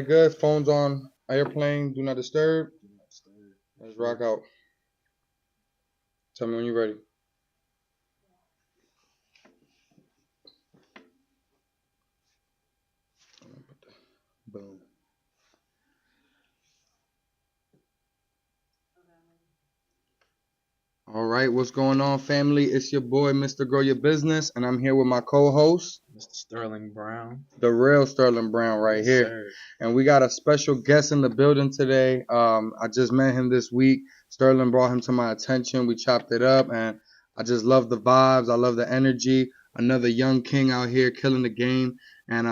Good. Phone's on airplane. Do not disturb. Let's rock out. Tell me when you're ready. Boom. All right, what's going on, family? It's your boy, Mr. Grow Your Business, and I'm here with my co-host, Mr. Sterling Brown. the real Sterling Brown, right Yes, here. sir. And we got a special guest in the building today. I just met him this week. Sterling brought him to my attention. We chopped it up, and I just love the vibes. I love the energy. Another young king out here killing the game. And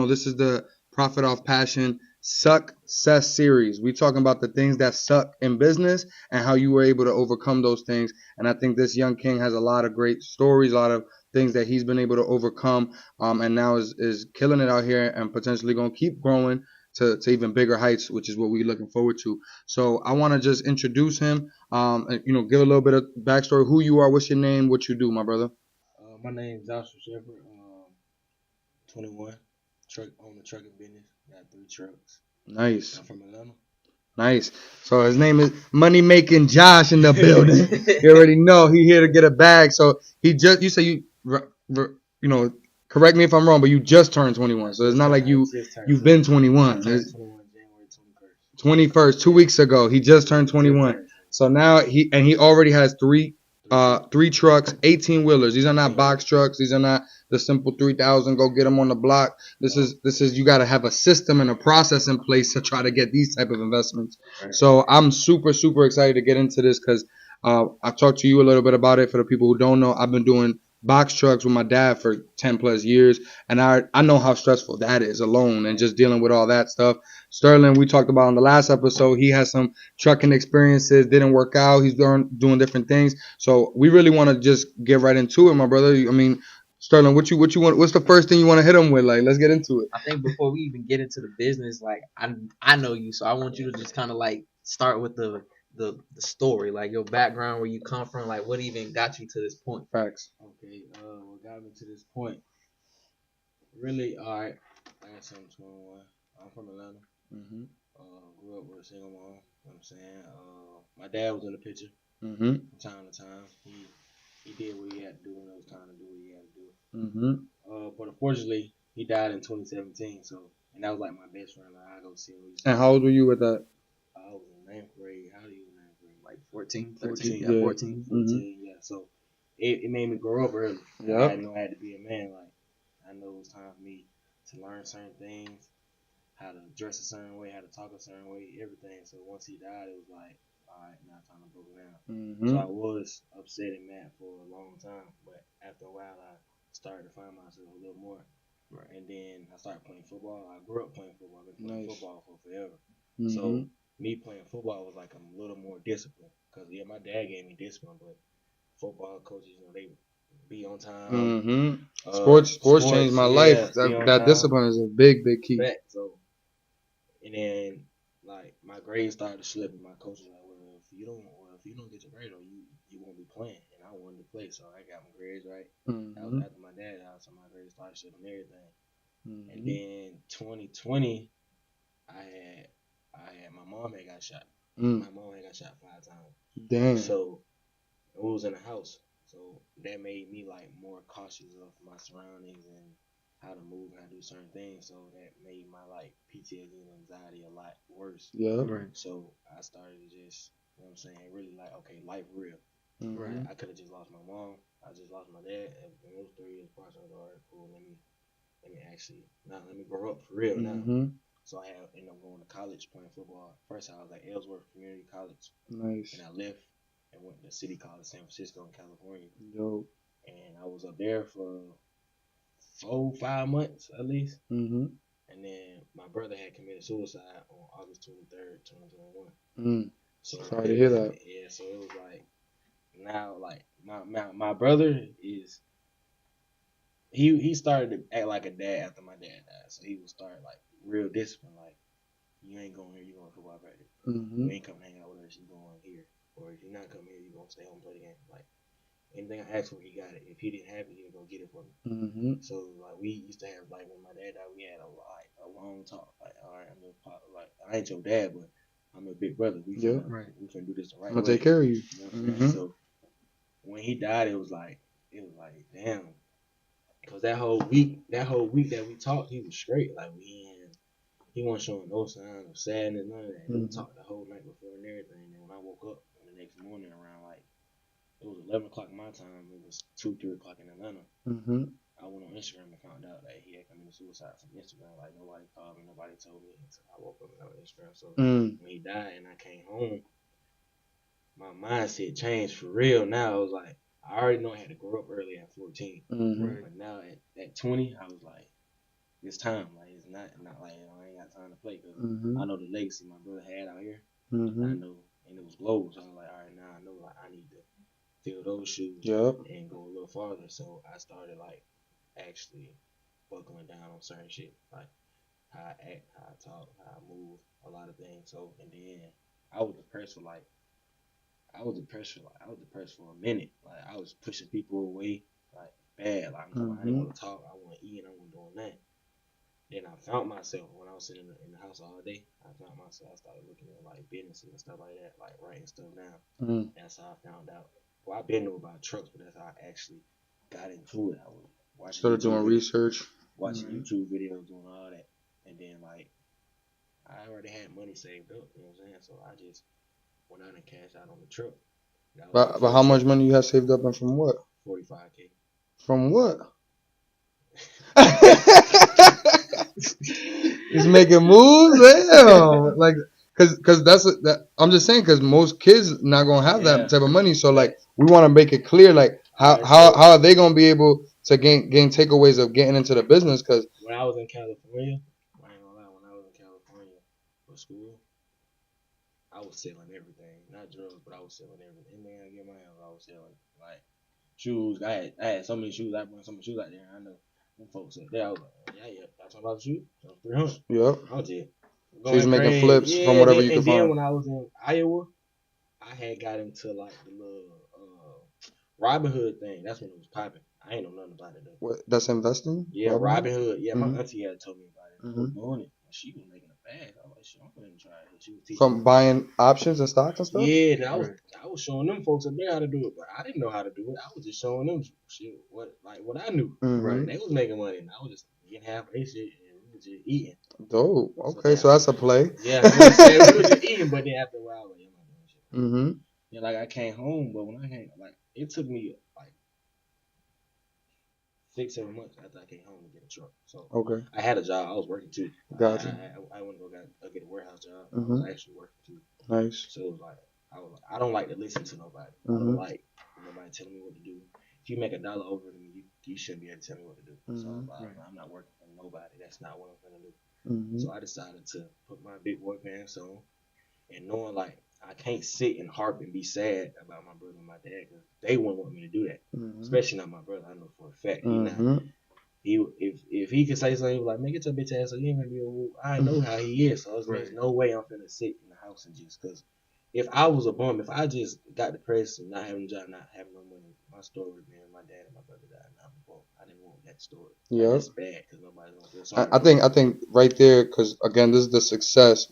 this is the Profit Off Passion Success series. We talking about the things that suck in business and how you were able to overcome those things. And I think this young king has a lot of great stories, a lot of things that he's been able to overcome, and now is killing it out here and potentially going to keep growing to even bigger heights, which is what we're looking forward to. So I want to just introduce him, give a little bit of backstory, who you are, what's your name, what you do, my brother. My name is Joshua Shepard. 21. Own the trucking business. Got 3 trucks. Nice. I'm from Atlanta. Nice. So his name is Money Making Josh in the building. You already know he here to get a bag. So you say correct me if I'm wrong, but you just turned 21. So it's not like you've been 21. I turned 21 January 21st. 21st, 2 weeks ago. He just turned 21. So now he already has three trucks, 18 wheelers. These are not box trucks. These are not the simple 3,000. Go get them on the block. This is you got to have a system and a process in place to try to get these type of investments. So I'm super super excited to get into this because I talked to you a little bit about it. For the people who don't know, I've been doing box trucks with my dad for 10 plus years, and I know how stressful that is alone, and just dealing with all that stuff. Sterling, we talked about in the last episode, he has some trucking experiences, didn't work out. He's doing different things. So we really want to just get right into it, my brother. I mean, Sterling, what you want? What's the first thing you want to hit him with? Like, let's get into it. I think before we even get into the business, like I know you, so I want you to just kind of like start with the story, like your background, where you come from, like what even got you to this point. Facts. Okay. What got me to this point? Really, all right. Like I said, I'm 21. I'm from Atlanta. Mhm. Grew up with a single mom. You know what I'm saying? My dad was in the picture Mhm. from time to time. He did what he had to do when it was time to do what he had to do. Mhm. But unfortunately, he died in 2017. So, and that was like my best friend. Like, I go see him. And how old were you with that? I was in ninth grade. How do you in ninth grade? Like 14, 14. 13, Yeah. 14. 14. Yeah. So it made me grow up early. Yep. I know I had to be a man. Like, I know it was time for me to learn certain things, how to dress a certain way, how to talk a certain way, everything. So once he died, it was like, all right, now time to broke down. So I Mhm. was upset and mad for a long time, but after a while, I started to find myself a little more. Right. And then I started playing football. I grew up playing football. I've been playing Nice. football for forever. Mhm. So me playing football was like a little more disciplined. Cause yeah, my dad gave me discipline, but football coaches, they be on time. Mhm. Sports changed my life. Yeah, be That on that time. discipline is a big key. Back. So and then like my grades started to slip, and my coach was like, "Well, if you don't get your grade, or you won't be playing." And I wanted to play, so I got my grades right. That was Mhm. after my dad died, so my grades started slipping and everything. And Mhm. then 2020, I had my mom had got shot. Mm. My mom had got shot 5 times. Damn. So it was in a house. So that made me like more cautious of my surroundings and how to move and how to do certain things. So that made my like PTSD and anxiety a lot worse. Yep. Right. So I started to just, you know what I'm saying, really like, okay, life real. Right. Mhm. I could have just lost my mom. I just lost my dad. And those 3 years apart, so I was all right, cool. Let me actually now let me grow up for real now. Mhm. So I ended up going to college playing football. First I was at Ellsworth Community College, Nice. and I left and went to City College, San Francisco, in California. Yo. And I was up there for 4, 5 months at least. Mhm. And then my brother had committed suicide on August 23rd, 2021. Mm. So Sorry to hear that. yeah, so it was like now like my brother is he started to act like a dad after my dad died. So he would start like real discipline, like you ain't going here, you going to football practice. You Mhm. ain't coming hang out with us, you going here. Or if you're not coming here, you gonna stay home and play the game. Like anything I asked for, he got it. If he didn't have it, he'd go get it for me. Mm-hmm. So like we used to have like when my dad died, we had a long talk. Like, all right, I'm gonna like I ain't your dad, but I'm your big brother. We can do this the right I'm gonna way. take care of you. You know what I'm saying? So when he died, it was like damn, because that whole week that we talked, he was straight. Like he wasn't showing no signs of sadness, none of that. We talked the whole night before and everything. And then when I woke up the next morning around like it was 11 o'clock my time, it was 2-3 o'clock in Atlanta. Mm-hmm. I went on Instagram and found out that he had committed suicide from Instagram. Like nobody called me, nobody told me until I woke up and got on Instagram. So when he died and I came home, my mindset changed for real. Now I was like, I already know I had to grow up early at 14, but now at 20, I was like, it's time. Like it's not like I ain't got time to play because I know the legacy my brother had out here. I know, and it was global. So I was like, all right, now I know like I need to fill those shoes and go a little farther. So I started like actually buckling down on certain shit, like how I act, how I talk, how I move, a lot of things. So and then I was depressed for a minute. Like I was pushing people away, like bad. Like I didn't want to talk, I wasn't eating, I wasn't doing that. Then I found myself when I was sitting in the house all day. I started looking at like businesses and stuff like that, like writing stuff down. That's how I found out. Well, I've been know about trucks, but that's how I actually got into it. I was watching doing research, watching YouTube videos, doing all that, and then like I already had money saved up. You know what I'm saying? So I just went out and cashed out on the truck. But how much money you have saved up and from what? $45K. From what? He's making moves, damn. Like, cause that's that. I'm just saying, cause most kids not gonna have that type of money. So like, we want to make it clear, like how are they gonna be able to gain takeaways of getting into the business? Cause when I was in California, I ain't gonna lie, when I was in California for school, I was selling everything, not drugs, but I was selling everything. Anything I get my hands, I was selling like shoes. I had so many shoes. I brought so many shoes out there. I know. Them folks up there, I was like, yeah, I talking about the shoe. So 300. Yep. I was just she's making flips from whatever you can find. And then when I was in Iowa, I had got into like the little Robinhood thing. That's when it was popping. I ain't know nothing about it though. What? That's investing? Yeah, Robinhood. Yeah, my auntie had told me about it. I was doing it. She was making a bag. I was like, shit, I'm gonna try it. She was teaching from buying options and stocks and stuff. Yeah, and I was showing them folks up there how to do it, but I didn't know how to do it. I was just showing them shit what I knew. Right? They was making money, and I was just getting half of their shit, and we was just eating. Dope. Okay, so that's a play. Yeah, we was just eating, but then after a while, I was like, I'm not doing shit. Yeah, like I came home, but when I came, like it took me like 6-7 months after I came home to get a truck. So I had a job. I was working too. Gotcha. I went to go get a warehouse job. I was actually working too. Nice. So it was like I don't like to listen to nobody. I don't like nobody telling me what to do. If you make $1 over to me, you shouldn't be able to tell me what to do. So I'm not working for nobody. That's not what I'm gonna do. So I decided to put my big boy pants on, and knowing like I can't sit and harp and be sad about my brother and my dad because they wouldn't want me to do that. Especially not my brother. I know for a fact. If he could say something like, "Man, get your bitch ass," so you ain't gonna be able. I know how he is. So there's no way I'm finna sit in the house and just because. If I was a bum, if I just got depressed and not having a job, not having no money, my story would be my dad and my brother died, and I'm a bum. I didn't want that story. Yeah, that's bad because nobody's gonna feel sorry. I think right there, because again, this is the success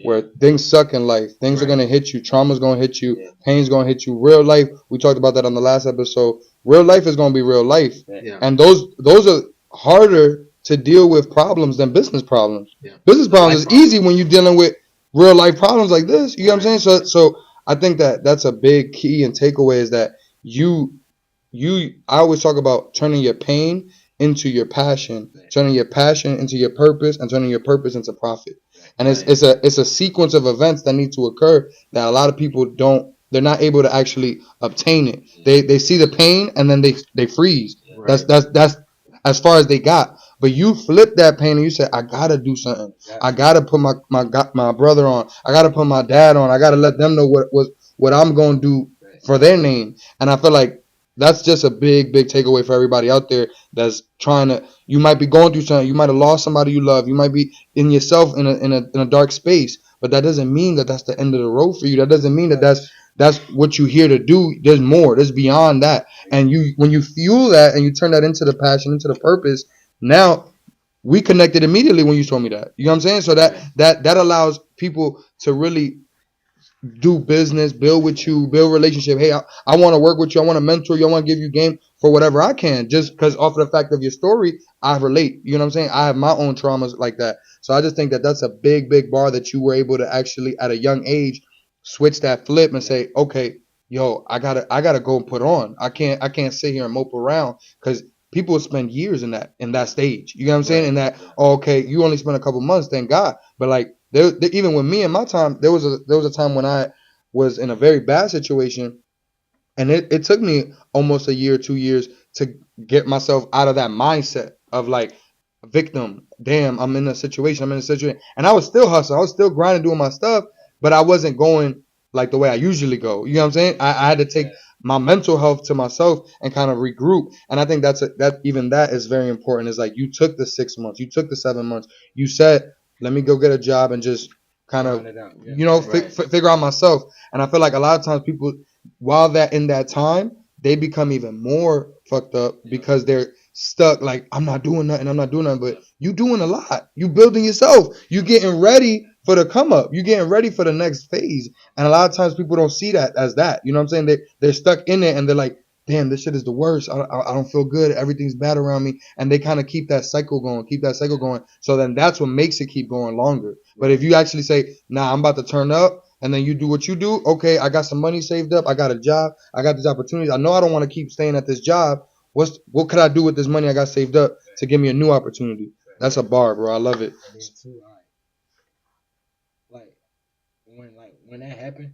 where things suck in life. Things are gonna hit you. Trauma's gonna hit you. Pain's gonna hit you. Real life. We talked about that on the last episode. Real life is gonna be real life, and those are harder to deal with problems than business problems. Business problems is easy when you're dealing with real life problems like this. You know what I'm saying? So I think that's a big key and takeaway is that I always talk about turning your pain into your passion, turning your passion into your purpose, and turning your purpose into profit. And it's a sequence of events that need to occur that a lot of people they're not able to actually obtain it. They see the pain and then they freeze. That's as far as they got. But you flip that pain and you say, I gotta do something. I gotta put my brother on. I gotta put my dad on. I gotta let them know what I'm gonna do for their name. And I feel like that's just a big takeaway for everybody out there that's trying to. You might be going through something. You might have lost somebody you love. You might be in yourself in a dark space. But that doesn't mean that that's the end of the road for you. That doesn't mean that that's what you're here to do. There's more. There's beyond that. And when you fuel that and you turn that into the passion, into the purpose, now we connected immediately when you told me that. You know what I'm saying? So that allows people to really do business, build with you, build relationship. Hey, I want to work with you. I want to mentor you. I want to give you game for whatever I can. Just because off of the fact of your story, I relate. You know what I'm saying? I have my own traumas like that. So I just think that that's a big, big bar that you were able to actually at a young age switch that flip and say, okay, yo, I gotta go and put on. I can't sit here and mope around because people spend years in that stage. You know what I'm saying? Right. And that okay, you only spent a couple months, thank God. But like even with me in my time, there was a time when I was in a very bad situation, and it took me almost a year, 2 years to get myself out of that mindset of like victim. Damn, I'm in a situation. I'm in a situation, and I was still hustling. I was still grinding, doing my stuff, but I wasn't going like the way I usually go. You know what I'm saying? I had to take my mental health to myself and kind of regroup. And I think that is very important. Is like you took the 6 months, you took the 7 months. You said, let me go get a job and just kind of figure out myself. And I feel like a lot of times people, while that in that time, they become even more fucked up because they're stuck. Like I'm not doing nothing. I'm not doing nothing. But you doing a lot. You building yourself. You getting ready for the come up. You getting ready for the next phase. And a lot of times people don't see that as that. You know what I'm saying? They're stuck in it and they're like, damn, this shit is the worst. I don't feel good. Everything's bad around me. And they kind of keep that cycle going. So then that's what makes it keep going longer. But if you actually say, nah, I'm about to turn up, and then you do what you do, okay, I got some money saved up. I got a job. I got these opportunities. I know I don't want to keep staying at this job. What could I do with this money I got saved up to give me a new opportunity? That's a bar, bro. I love it. And then too, when that happened,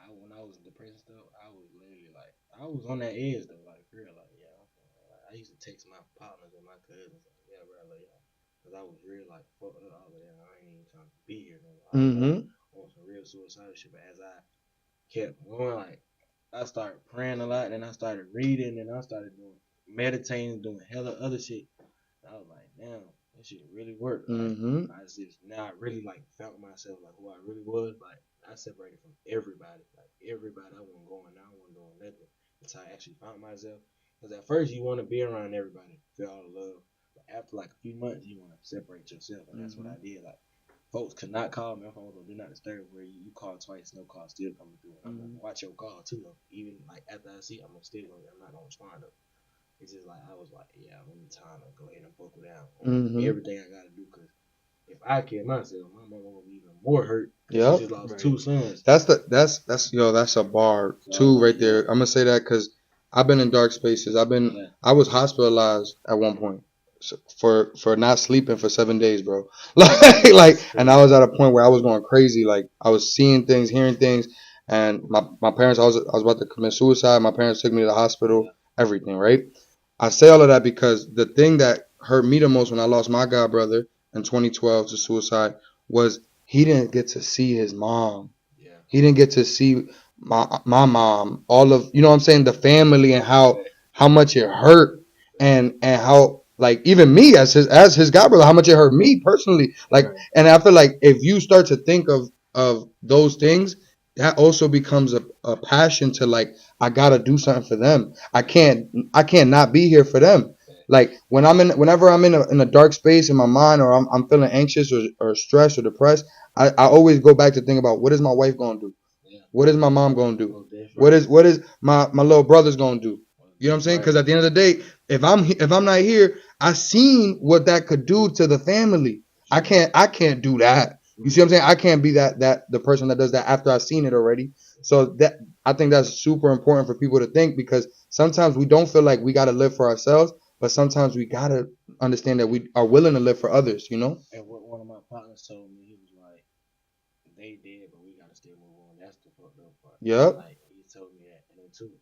when I was depressed and stuff, I was literally like, I was on that edge though, like real, like yeah. I used to text my partners and my cousins, like, yeah, bro, like, cause I was real like, fuck up, I was like, I ain't even trying to be here no more. I was on some real suicidal shit, but as I kept going, like I started praying a lot, and I started reading, and I started doing meditating, doing hella other shit. And I was like, damn, that shit really worked. Like, I just now I really like felt myself like who I really was. Like I separated from everybody. Like everybody, I wasn't going out, I wasn't doing nothing until I actually found myself. Because at first you want to be around everybody, feel all the love. But after like a few months, you want to separate yourself, and that's what I did. Like folks could not call me. My phone was on do not disturb, where you call twice, no call still coming through. I'm gonna watch your call too though. Even like after I see, I'm not gonna respond though. It's just like I was like, yeah, I'm in time to go ahead and buckle down on everything I gotta do, because if I kill myself, my mama gonna be even more hurt. Yep. She just lost 2 sons. That's a bar too right there. I'm gonna say that because I've been in dark spaces. I was hospitalized at one point for not sleeping for 7 days, bro. And I was at a point where I was going crazy. Like I was seeing things, hearing things, and my parents. I was about to commit suicide. My parents took me to the hospital. Everything, right? I say all of that because the thing that hurt me the most when I lost my god brother in 2012 to suicide was he didn't get to see his mom. Yeah. He didn't get to see my mom. All of you know what I'm saying, the family, and how much it hurt, and how like even me as his god brother, how much it hurt me personally. Like, and I feel like if you start to think of those things, that also becomes a passion to like, I gotta do something for them. I can't not be here for them. Like whenever I'm in a dark space in my mind, or I'm feeling anxious or stressed or depressed, I always go back to think about what is my wife gonna do? What is my mom gonna do? What is my little brother's gonna do? You know what I'm saying? Because at the end of the day, if I'm not here, I seen what that could do to the family. I can't do that. You see what I'm saying? I can't be that the person that does that after I've seen it already. So that I think that's super important for people to think, because sometimes we don't feel like we gotta live for ourselves, but sometimes we gotta understand that we are willing to live for others. You know? And what one of my partners told me, he was like, "They did, but we gotta still move on." That's the fucked up part. Yep. Like he told me that, and then too,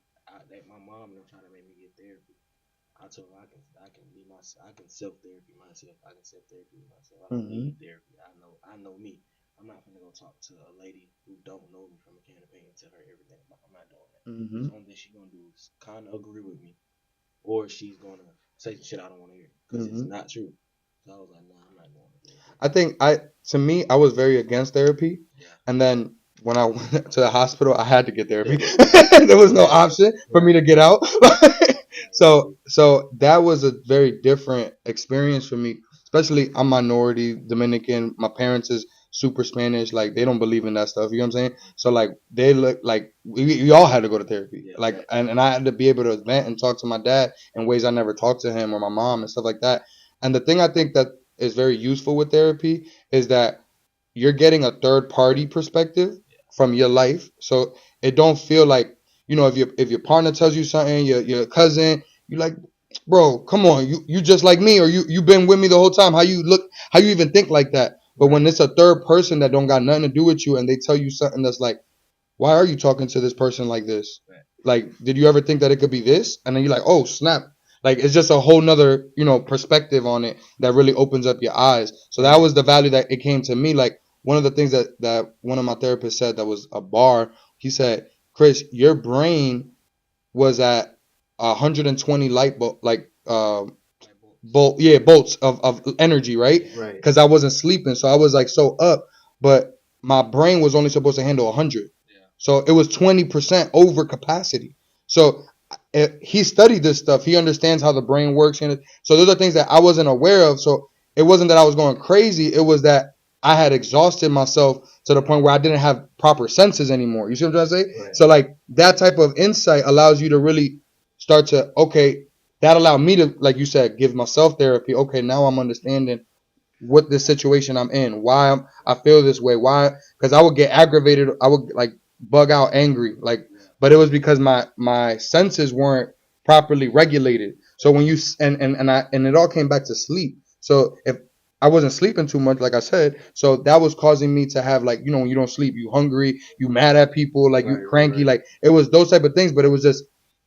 my mom and them trying to make me get therapy. I told her I can be myself. I can self therapy myself. I can self therapy myself. I don't need therapy. I know me. I'm not gonna go talk to a lady who don't know me from a can of paint and tell her everything. I'm not doing that. The only thing she's gonna do is kind of agree with me, or she's gonna say some shit I don't want to hear because it's not true. So I was like, nah, I'm not doing it. I think to me, I was very against therapy, and then when I went to the hospital, I had to get therapy. There was no option for me to get out. So that was a very different experience for me. Especially I'm minority Dominican. My parents is super Spanish. Like they don't believe in that stuff. You know what I'm saying? So like they look like we all had to go to therapy. Like and I had to be able to vent and talk to my dad in ways I never talked to him or my mom and stuff like that. And the thing I think that is very useful with therapy is that you're getting a third party perspective from your life, so it don't feel like if your partner tells you something, your cousin, you like, bro, come on, you just like me, or you been with me the whole time. How you even think like that? But when it's a third person that don't got nothing to do with you and they tell you something that's like, why are you talking to this person like this? Like, did you ever think that it could be this? And then you're like, oh snap. Like it's just a whole nother, perspective on it that really opens up your eyes. So that was the value that it came to me. Like one of the things that one of my therapists said that was a bar, he said, Chris, your brain was at 120 light bulb, like bolts of energy, right? Because I wasn't sleeping, so I was like so up, but my brain was only supposed to handle 100. So it was 20% over capacity. So he studied this stuff. He understands how the brain works. So those are things that I wasn't aware of. So it wasn't that I was going crazy. It was that I had exhausted myself to the point where I didn't have proper senses anymore. You see what I'm trying to say? Right. So like that type of insight allows you to really start to, okay, that allowed me to, like you said, give myself therapy. Okay, now I'm understanding what the situation I'm in, why I feel this way, why, because I would get aggravated, I would like bug out angry, like, but it was because my senses weren't properly regulated. So when you and it all came back to sleep. So if I wasn't sleeping too much, like I said, so that was causing me to have, like, when you don't sleep, you hungry, you mad at people, like you cranky, like it was those type of things, but it was just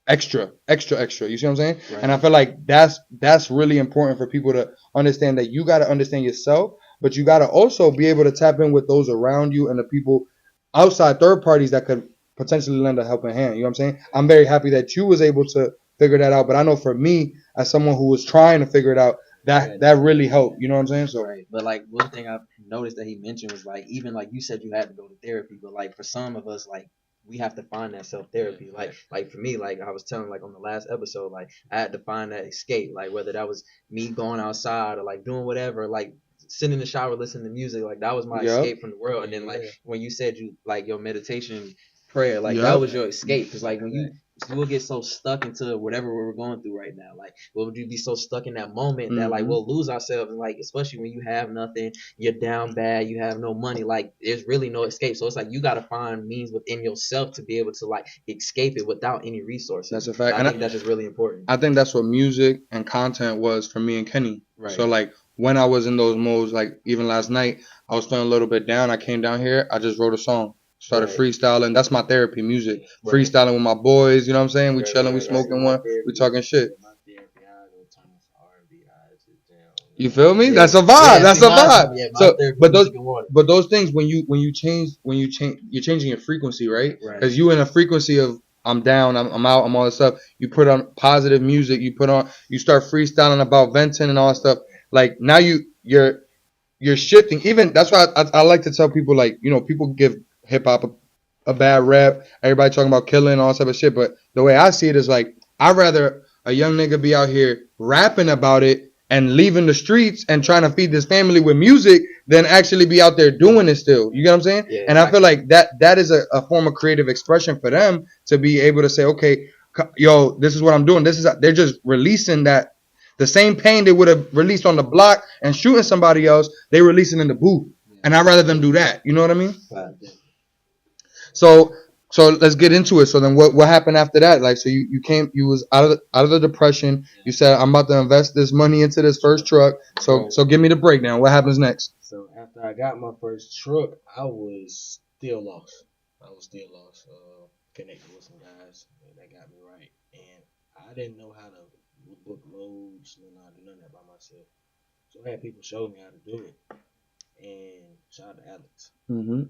extra. You see what I'm saying? Right. And I feel like that's really important for people to understand, that you got to understand yourself, but you got to also be able to tap in with those around you and the people outside, third parties that could potentially lend a helping hand. You know what I'm saying? I'm very happy that you was able to figure that out, but I know for me, as someone who was trying to figure it out, that really helped. You know what I'm saying? So Right. But like one thing I noticed that he mentioned was like, even like you said you had to go to therapy, but like for some of us, like we have to find that self therapy. Like for me, like I was telling, like on the last episode, like I had to find that escape. Like whether that was me going outside or like doing whatever, like sitting in the shower listening to music, like that was my escape from the world. And then like when you said you like your meditation prayer, like that was your escape, because like when you will get so stuck into whatever we're going through right now. Like, will you be so stuck in that moment that like we'll lose ourselves? And like, especially when you have nothing, you're down bad, you have no money, like there's really no escape. So it's like you got to find means within yourself to be able to like escape it without any resources. That's a fact. And I think that's just really important. I think that's what music and content was for me and Kenny. Right. So like when I was in those modes, like even last night, I was feeling a little bit down. I came down here, I just wrote a song. Started freestyling. That's my therapy, music. Freestyling with my boys, you know what I'm saying? We chilling, we smoking one, we talking shit. You feel me? That's a vibe. That's a vibe. So, but those things, when you change, you're changing your frequency, right? Because you in a frequency of I'm down, I'm out, I'm all this stuff. You put on positive music. You start freestyling about venting and all that stuff. Like now you're shifting. Even that's why I like to tell people, like, people give hip hop a bad rap. Everybody talking about killing and all that type of shit. But the way I see it is like, I'd rather a young nigga be out here rapping about it and leaving the streets and trying to feed this family with music than actually be out there doing it still. You get what I'm saying? Yeah, and I feel like that is a form of creative expression for them to be able to say, okay, yo, this is what I'm doing. They're just releasing that. The same pain they would have released on the block and shooting somebody else, they releasing in the booth. And I'd rather them do that. You know what I mean? So let's get into it. So then what happened after that? Like, so you was out of the depression. You said, I'm about to invest this money into this first truck. So give me the breakdown. What happens next? So after I got my first truck, I was still lost. Connected with some guys that got me right. And I didn't know how to book loads, how to do none of that by myself. So I had people show me how to do it. And shout out to Alex. Mm-hmm.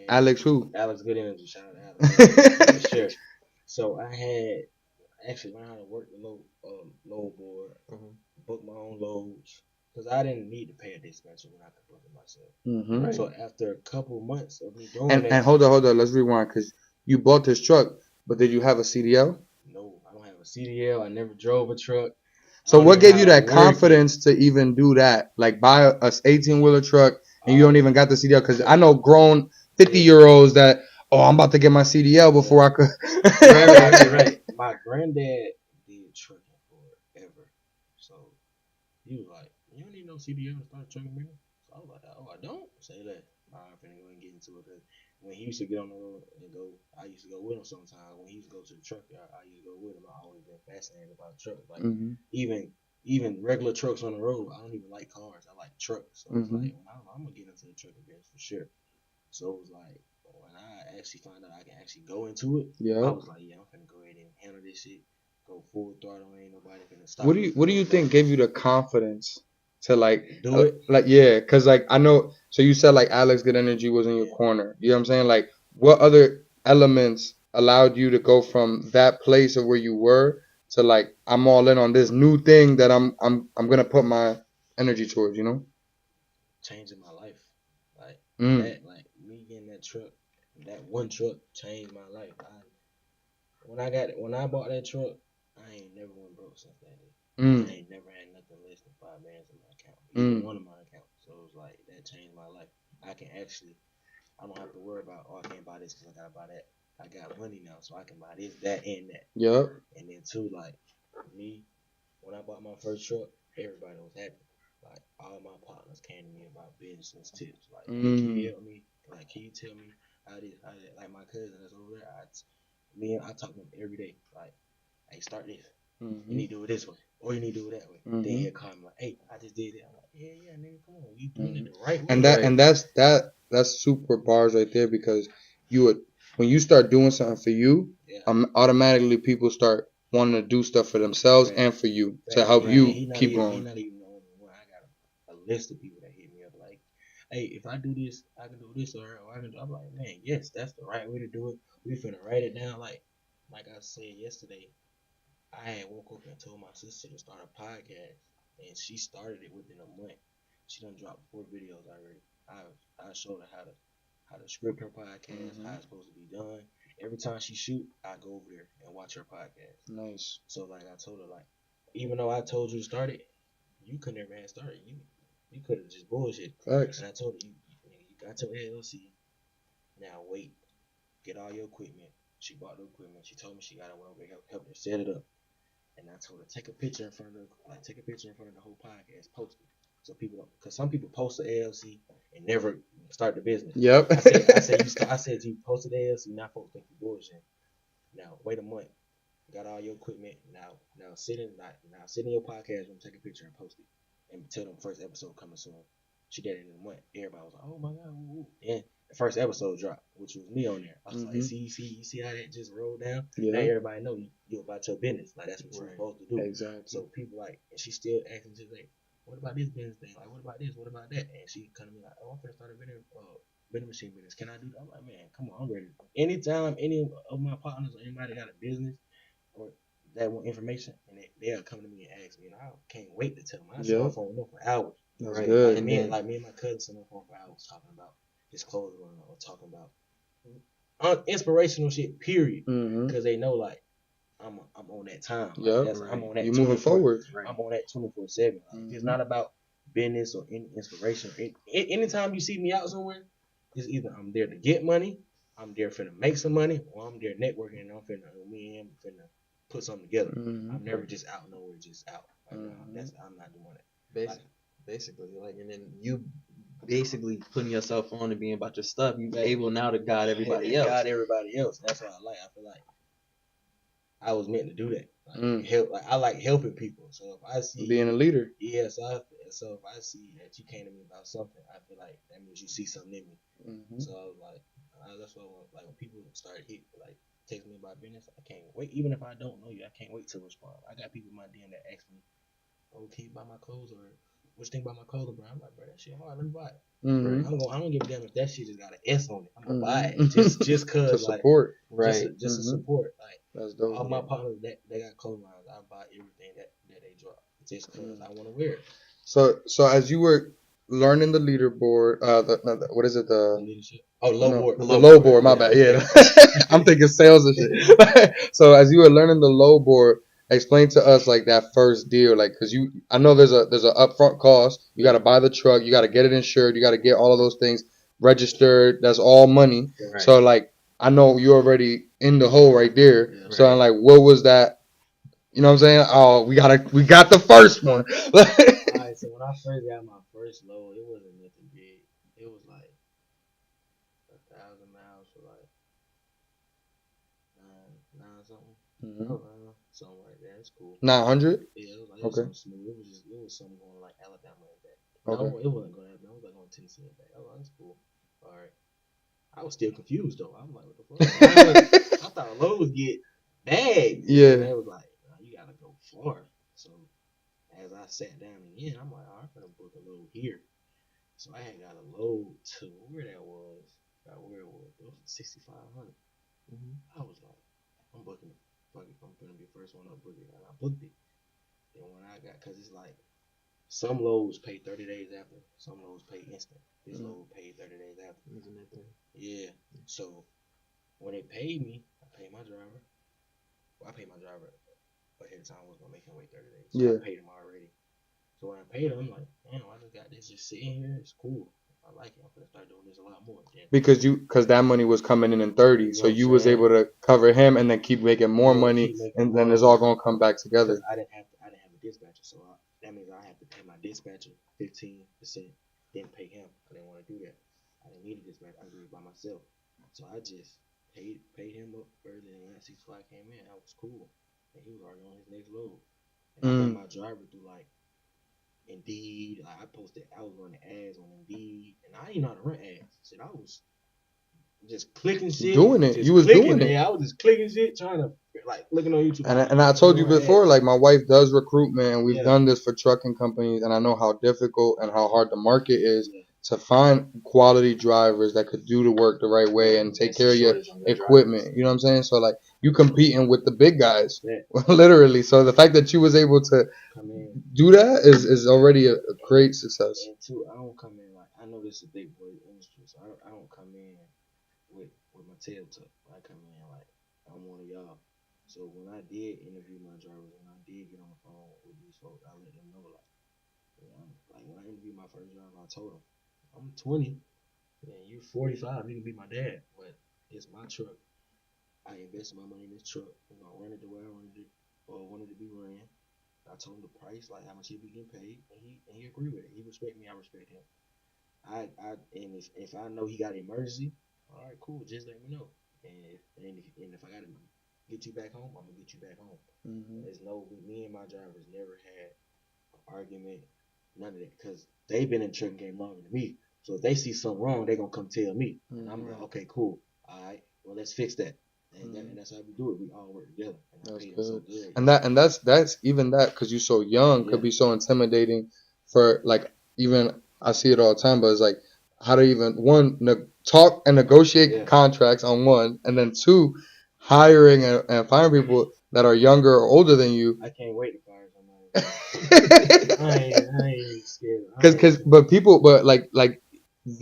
Alex who? Alex Good Energy. Shout out to Alex. For sure. So I had actually learned how to work the load board, book my own loads, because I didn't need to pay a dispatcher when I could book it myself. Mm-hmm. Right. So after a couple months of me doing And that, hold on, let's rewind because you bought this truck, but did you have a CDL? no, I don't have a CDL. I never drove a truck. So I don't what even gave know you how to that work it. confidence to even do that? Like buy a 18-wheeler truck and you don't even got the CDL? Because I know grown 50-year-olds that, I'm about to get my CDL before I could. Right. My granddad did trucking forever, so he was like, "You don't need no CDL to start trucking, man." So I was like, "Oh, I don't." Say that. I'm finna go and get into it. Cause when he used to get on the road and go, I used to go with him sometimes. When he used to go to the truck yard, I used to go with him. I always been fascinated about trucks. Like Mm-hmm. even regular trucks on the road, I don't even like cars. I like trucks. So it's like I'm gonna get into the trucking business for sure. So it was like when I actually found out I can actually go into it, I was like, yeah, I'm finna go ahead and handle this shit. Go full throttle, ain't nobody finna stop. What do you think gave you the confidence to do it? Like yeah, cause like I know. So you said like Alex Good Energy was in your corner. You know what I'm saying? Like what other elements allowed you to go from that place of where you were to like I'm all in on this new thing that I'm gonna put my energy towards. You know? Changing my life, like Mm. that, like me getting that truck, that one truck changed my life. When I bought that truck, I ain't never went broke since that day. Mm. I ain't never had nothing less than $5 in my account, even one of my accounts. So it was like that changed my life. I don't have to worry about, I can't buy this because I gotta buy that. I got money now, so I can buy this, that, and that. Yep. And then too, like me, when I bought my first truck, everybody was happy. Like all my partners came to me about business tips. Like, hey, can you help me? Like, can you tell me how this, how that? Like my cousin that's over there, I talk to him every day. Like, hey, start this. You need to do it this way, or you need to do it that way. Then he'll call me like, hey, I just did it. I'm like, yeah, nigga, come on, you doing it the right way. And that's super bars right there because when you start doing something for you, automatically people start wanting to do stuff for themselves and for you to help you keep going. He's not even the only one. I got a list of people that hit me up like, hey, if I do this, I can do this, or I can do. I'm like, man, yes, that's the right way to do it. We finna write it down. Like I said yesterday, I had woke up and told my sister to start a podcast, and she started it within a month. She done dropped 4 videos already. I showed her how to script her podcast, how it's supposed to be done. Every time she shoot, I go over there and watch her podcast. Nice. So like I told her, like, even though I told you to start it, you could never have started. You could have just bullshit. Facts. And I told her, you got your LLC. Now wait, get all your equipment. She bought the equipment. She told me she got to help her set it up. And I told her take a picture in front of the whole podcast, post it, so people don't, because some people post the LLC and never start the business. Yep. I said you posted the LLC, not folks think you bullshit. Now wait a month, got all your equipment. Now sit in your podcast room, take a picture and post it, and tell them first episode coming soon. She did it in a month. Everybody was like, oh my god, woo. And the first episode dropped, which was me on there. I was like, see how that just rolled down? Yeah. Now everybody know you about your business. Like that's what you're supposed to do. Exactly. So people like, and she still asking just like, what about this business thing? Like, what about this? What about that? And she come to me like, oh, I'm gonna start a vending machine business. Can I do that? I'm like, man, come on, I'm ready. Anytime any of my partners or anybody got a business or that want information, and they'll come to me and ask me, and I can't wait to tell them. I sit on the phone with them for hours. That's good. Like me and my cousin sit on the phone for hours talking about his clothing line or talking about inspirational shit. Period. Because they know like I'm on that time. Like, I'm on that. You're moving forward. I'm on that 24/7. It's not about business or any inspiration. Anytime you see me out somewhere, it's either I'm there to get money, I'm there finna make some money, or I'm there networking and I'm finna put something together. I'm never just out nowhere, just out. Like, I'm not doing it. Basically, like, and then you basically putting yourself on and being about your stuff. You able now to guide everybody else. That's what I like. I feel like I was meant to do that. Like, help. Like I like helping people. So if I see being a leader, so if I see that you came to me about something, I feel like that means you see something in me. So I was like, that's what I want. Like when people start text me about business, I can't wait. Even if I don't know you, I can't wait to respond. I got people in my DM that ask me, "Oh, can you buy my clothes?" or "What you think about my clothing, bro?" I'm like, "Bro, that shit hard. Let me buy it." I don't give a damn if that shit just got an S on it. I'm gonna buy it just cause to support, just to support. Like that's dope. All my partners that got clothing lines, I buy everything that they drop just cause I want to wear it. So as you were learning the leaderboard, what is it? Leadership. Oh, No, low board. the low board. My bad. Yeah, I'm thinking sales and shit. So as you were learning the low board, explain to us like that first deal, like because I know there's a upfront cost. You got to buy the truck, you got to get it insured, you got to get all of those things registered. That's all money. Right. So like I know you're already in the hole right there. Yeah. So I'm like, what was that? You know what I'm saying? Oh, we got the first one. Alright, so when I first got my first load, it wasn't nothing big. It was like 1,000 miles for like nine something. Something like that. It's cool. 900. Yeah, it was like Okay. something smooth. It was something going like Alabama and back. Okay. No, it wasn't going to happen. I was like going to Tennessee and back. Oh, that's cool. All right. I was still confused though. I'm like, what the fuck? I thought loads get bags. Yeah. And they was like, nah, you gotta go far. So as I sat down again, I'm like, I'm gonna book a load here. So I had got a load to where that was. It was 6,500. I was like, I'm booking it. Fuck it, I'm gonna be the first one up book it. And I booked it. And when I got, cause it's like some loads pay 30 days after, some loads pay instant. This load paid 30 days after. Yeah. So when they paid me, I paid my driver. Well, I paid my driver ahead of time. I was gonna make him wait 30 days. So Yeah. I paid him already. So when I paid him, I'm like, damn, I just got this just sitting here. It's cool. I like it. I'm gonna start doing this a lot more. Then. Because that money was coming in 30, so you was able to cover him and then keep making more money, and then it's all gonna come back together. I didn't have a dispatcher, so that means I have to pay my dispatcher 15%, then pay him. I didn't want to do that. I didn't need a dispatcher. I could do it by myself. So I just paid him up early, and when that 65 came in, that was cool. And he was already on his next load. And I met my driver through like Indeed. Like I was running ads on Indeed, and I didn't know how to run ads. Shit, I was just clicking shit. Doing it. You was doing it. Yeah, I was just clicking shit, trying to like looking on YouTube. And I told you before, like my wife does recruitment, and we've done this for trucking companies, and I know how difficult and how hard the market is to find quality drivers that could do the work the right way and take care of your equipment. You know what I'm saying? So like you competing with the big guys, literally. So the fact that you was able to do that is already a great success. And two, I don't come in like I know this is a big boy industry, so I don't come in with my tail tucked. I come in like I'm one of y'all. So when I did interview my drivers and I did get on the phone with these folks, I let them know like when I interviewed my first driver, I told them I'm 20 and you 45. You can be my dad, but it's my truck. I invested my money in this truck. I'm gonna run it the way I wanted it or wanted to be ran. I told him the price, like how much he be getting paid, and he agreed with it. He respect me, I respect him. And if I know he got an emergency, all right, cool, just let me know. And if I gotta get you back home, I'm gonna get you back home. There's me and my drivers never had an argument, none of that, because they've been in the trucking game longer than me. So if they see something wrong, they're gonna come tell me. And I'm like, okay, cool, all right, well let's fix that. And that's how we do it. We all work together. And that's good. So good. And that's even that because you're so young could be so intimidating for like even I see it all the time, but it's like how to even talk and negotiate contracts on one, and then two, hiring and firing people that are younger or older than you. I can't wait to fire somebody. I ain't scared. But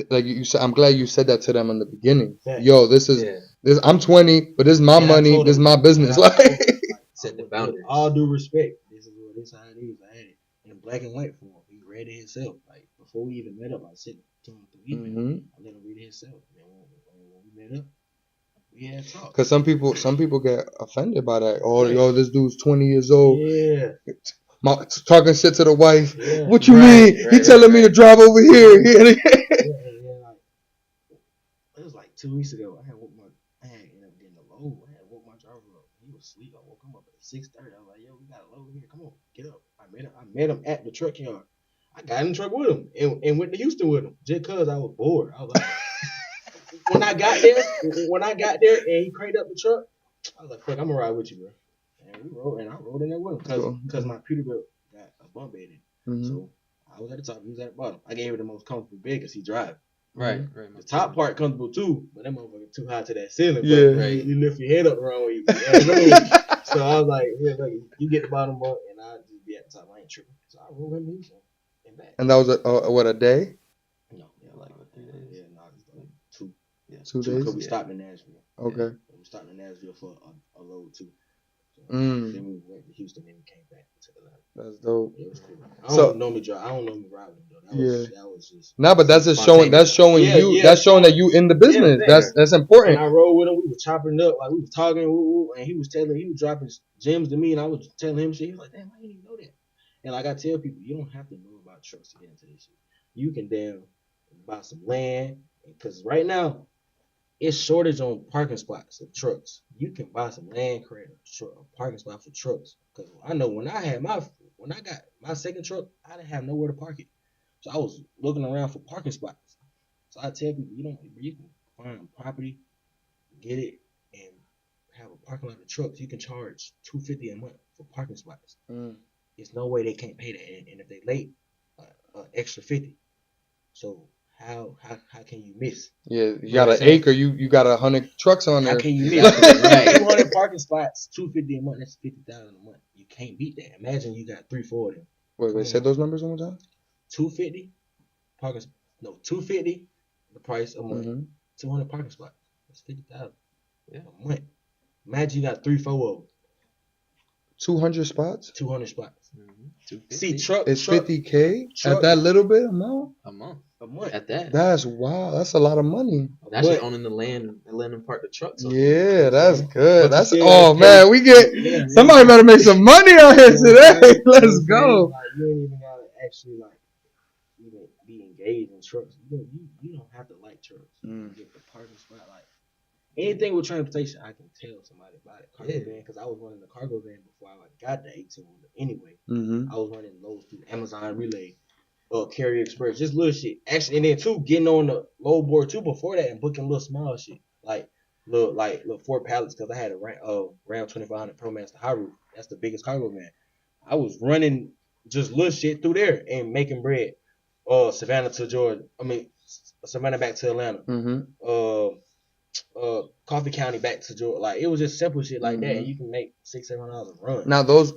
like you said, I'm glad you said that to them in the beginning. Yo, this is this. I'm 20, but this is my money. This is my business. Like set the boundaries. All due respect, this is how it is. I had it in black and white form. He read it himself. Like before we even met up, I said to him through email. I let him read it himself. And when we met up, we had talk. Because some people get offended by that. Oh, yo, this dude's 20 years old. Yeah. Talking shit to the wife. Yeah. What you mean? He telling me to drive over here. Like, it was like 2 weeks ago. I ended up getting a load. I had woke my driver up. He was asleep. I woke him up at 6:30. I was like, yo, we got a load here. Come on, get up. I met him at the truck yard. I got in the truck with him and went to Houston with him just because I was bored. I was like, when I got there and he cranked up the truck, I was like, fuck, I'm gonna ride with you, bro. And we rode, and I rode in there with him because my Peterbilt got a bump in it. So I was at the top, he was at the bottom. I gave her the most comfortable bed because he drive. Right. The top part comfortable too, but that motherfucker too high to that ceiling. Yeah. But you lift your head up wrong when you So I was like, yeah, look, you get the bottom bunk, and I'll just be at the top. I ain't tripping. So I rolled him Houston. came back. And that was a day? No, yeah, Like, like 3 days? Yeah, no, it's like two. 2 Because days? we stopped in Nashville. Okay. We stopped in Nashville for a load too. So then we went to Houston and we came back to Atlanta. That's dope. It was cool. I So- don't normally drive. I don't normally ride with them though. That was just. No, but that's just showing. That's showing Yeah, you. yeah, That's showing that you in the business. Yeah, That's And important. I rode with him. We were chopping up, like we was talking, and he was dropping gems to me, and I was telling him shit. He was like, "Damn, I didn't even know that." And like I tell people, you don't have to know about trucks to get into this shit. You can damn buy some land, because right now it's shortage on parking spots of trucks. You can buy some land, create a parking spot for trucks. Because I know when I got my second truck, I didn't have nowhere to park it, so I was looking around for parking spots. So I tell people, you can find property, get it, and have a parking lot of trucks. You can charge $250 a month for parking spots. There's no way they can't pay that, and if they late, extra 50. So how can you miss? Yeah, you got an acre. You got 100 trucks on there. How can you miss? Right. 200 parking spots, $250 a month. That's $50,000 a month. You can't beat that. Imagine you got 3-4 of them. Wait, say those numbers one more time. 250 parking. No, 250 the price a month. 200 parking spots. That's 50,000. Yeah, a month. Imagine you got 3-4 of them. 200 spots. 200 spots. 250. See, truck. It's $50K at that little bit amount. A month. At that. That's wow. That's a lot of money. That's just owning the land and letting them park the trucks. Yeah, that's good. That's man, we get somebody better make some money out here today. Let's go. Like, you ain't even gotta actually even be engaged in trucks. You don't have to like trucks. You get the parking spot. Like anything with transportation, I can tell somebody about it. Cargo van, because I was running the cargo van before I got the 18-wheeler. Anyway, I was running loads through Amazon Relay. Carrier Express, just little shit. Actually, and then too, getting on the load board too before that and booking little small shit like little 4 pallets, because I had a Ram 2500 Pro Master high roof. That's the biggest cargo van. I was running just little shit through there and making bread. Savannah to Georgia. I mean Savannah back to Atlanta. Coffee County back to Georgia. Like it was just simple shit like that, and you can make $600-700 a run. Now those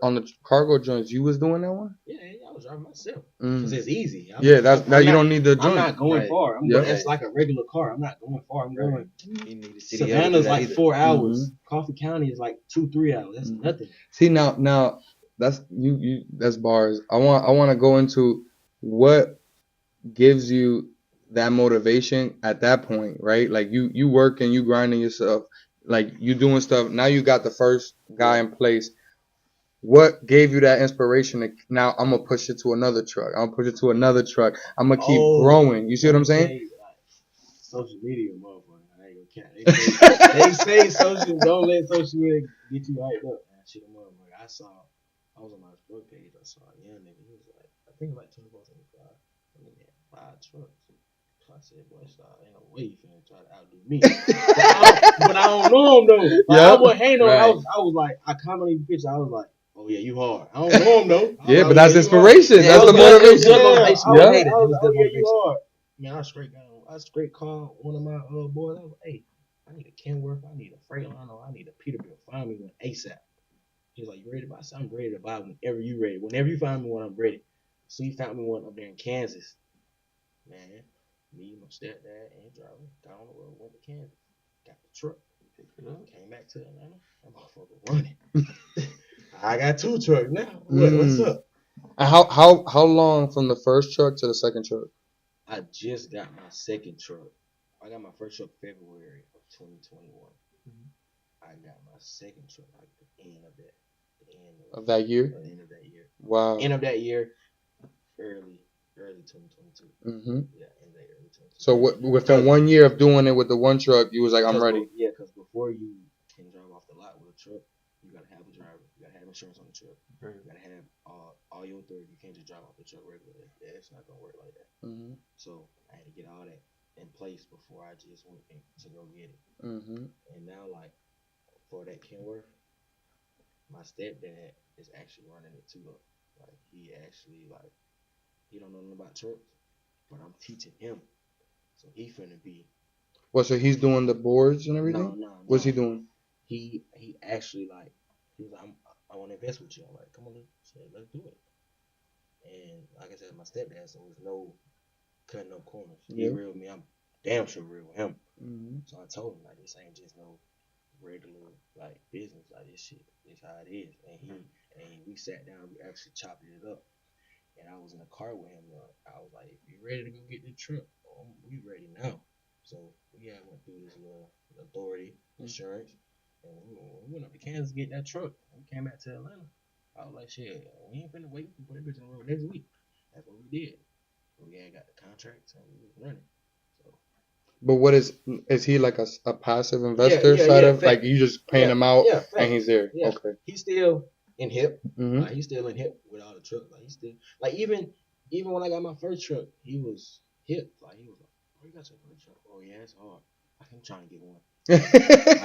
on the cargo joints, you was doing that one? Yeah, I was driving myself because it's easy. You don't need the joint. I'm not going far. It's like a regular car. I'm not going far. I'm going. Savannah's like 4 hours. Coffee County is like 2-3 hours. That's nothing. See now that's you. That's bars. I want to go into what gives you that motivation at that point, right? Like you working, you grinding yourself, like you doing stuff. Now you got the first guy in place. What gave you that inspiration to now I'm gonna push it to another truck? I'm gonna push it to another truck. I'm gonna keep growing. You see what I'm saying? Social media, motherfucker. I ain't gonna count. They say social. Don't let social media get you hyped up. Man, shit, motherfucker. I was on my Facebook page. I saw a young nigga. He was like, I think like 24, 25. And he had 5 trucks. So I said, boy, ain't no way you finna try to outdo me. but I don't know him though. Like, I wasn't hating on him. I was like, I commented the picture. I was like, oh yeah, you hard. I don't know him though. Yeah, but that's inspiration. That's the motivation. I was like, oh yeah, you hard. Man, I straight called one of my boys. I was like, hey, I need a Kenworth. I need a Freightliner. I need a Peterbilt. Find me one ASAP. He was like, you ready to buy? So I'm ready to buy whenever you ready. Whenever you find me one, I'm ready. So he found me one up there in Kansas. Man, me, my stepdad, and driver got on the road, went to Kansas, got the truck, picked it up, came back to Atlanta. That motherfucker running. I got 2 trucks now. What's up? How long from the first truck to the second truck? I just got my second truck. I got my first truck February of 2021. I got my second truck like the end of that. Of that year? The end of that year. Wow. End of that year, early 2022. Yeah, end of that early 2022. So within 1 year of doing it with the one truck, you was like, I'm ready. Yeah, because before you can drive off the lot with a truck, you gotta have a driver. You gotta have insurance on the truck. You gotta have all your authority. You can't just drive off the truck regularly. Yeah, it's not gonna work like that. So I had to get all that in place before I just went to go get it. And now, like for that Kenworth, my stepdad is actually running it too. Like he actually he don't know nothing about trucks, but I'm teaching him. So he finna be. What? So he's doing the boards and everything? No. What's he doing? He actually he was like, I want to invest with you. I'm like, come on, let's do it. And like I said, my stepdad, so there's no cutting no corners. He Yeah. real with me. I'm damn sure real with him. Mm-hmm. So I told him like this ain't just no regular like business. Like this shit is how it is. And we sat down. We actually chopped it up. And I was in the car with him. I was like, if you ready to go get the truck, we ready now. So we went through this little authority insurance, and we went up to Kansas to get that truck. We came back to Atlanta. I was like, shit, we ain't finna wait. We can put that bitch on the road next week. That's what we did. We got the contracts and we was running. So But what is he like a passive investor yeah, side yeah, of like you just paying him out yeah, and he's there? Yeah. Okay. He's still in HIP. Mm-hmm. He's still in HIP with all the trucks. Like he's still like even when I got my first truck, he was HIP. Like he was like, "Oh, you got your first truck? Oh yeah, it's hard. I'm trying to get one."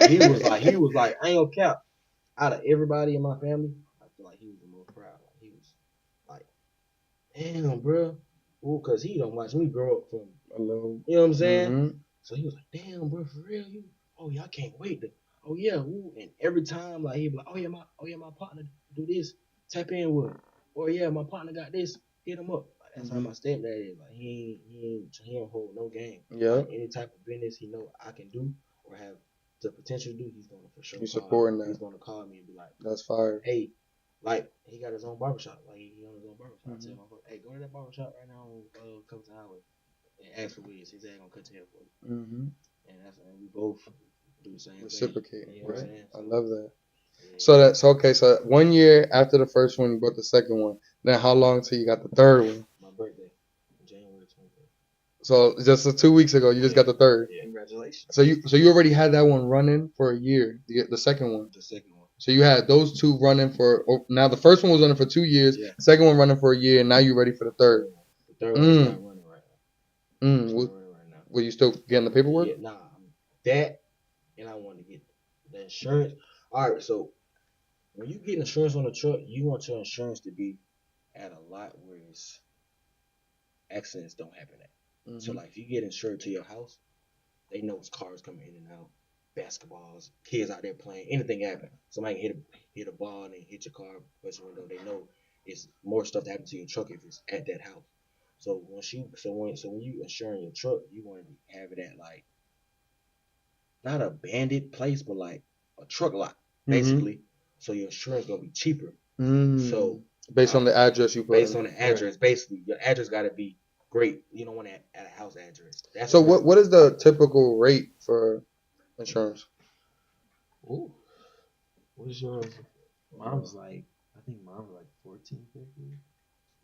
he was like, I ain't gonna cap. Out of everybody in my family, I feel like he was the most proud. Like he was like, damn, bro. Well, cause he don't watch me grow up from a little. You know what I'm saying? Mm-hmm. So he was like, damn, bro, for real, you? Oh yeah, I can't wait to. Oh yeah, woo. And every time like he'd be like, oh yeah, my partner do this, tap in with him. Or yeah, my partner got this, hit him up. Like, that's how my stepdad is. Like he don't hold no game. Yeah. Like, any type of business he know I can do or have the potential to do, he's gonna for sure. He's supporting that. He's gonna call me and be like, that's fire. Hey, like he got his own barbershop. Like he on his own barbershop. I tell my hey, go to that barbershop right now and come to Howard and ask for Wiz. He's gonna cut your hair for you. Mm-hmm. And we both do the same reciprocate, thing. right? So, I love that. Yeah. So that's okay. So 1 year after the first one, you bought the second one. Then how long till you got the third one? My birthday, January 25th. So just 2 weeks ago, you just got the third. Yeah. Congratulations. So you already had that one running for a year. The second one. The second one. So you had those two running for now. The first one was running for 2 years. Yeah. Second one running for a year. And now you're ready for the third. The third one's not running right now. Will Running right now. you still getting the paperwork? Yeah, nah. That and I want to get the insurance. All right, so when you get insurance on a truck, you want your insurance to be at a lot where it's accidents don't happen at. Mm-hmm. So like if you get insured to your house, they know it's cars coming in and out, basketballs, kids out there playing, anything happen. Somebody can hit a ball and then hit your car, bust your window. They know it's more stuff that happens to your truck if it's at that house. So when you insuring your truck, you want to have it at like not a bandit place, but like a truck lot, basically. So your insurance gonna be cheaper. So based on the address you put. Based on the address, basically, your address gotta be great. You don't want it at a house address. So what is the typical rate for insurance? Ooh. What is yours? Mine was like, I think mine was like $14.50.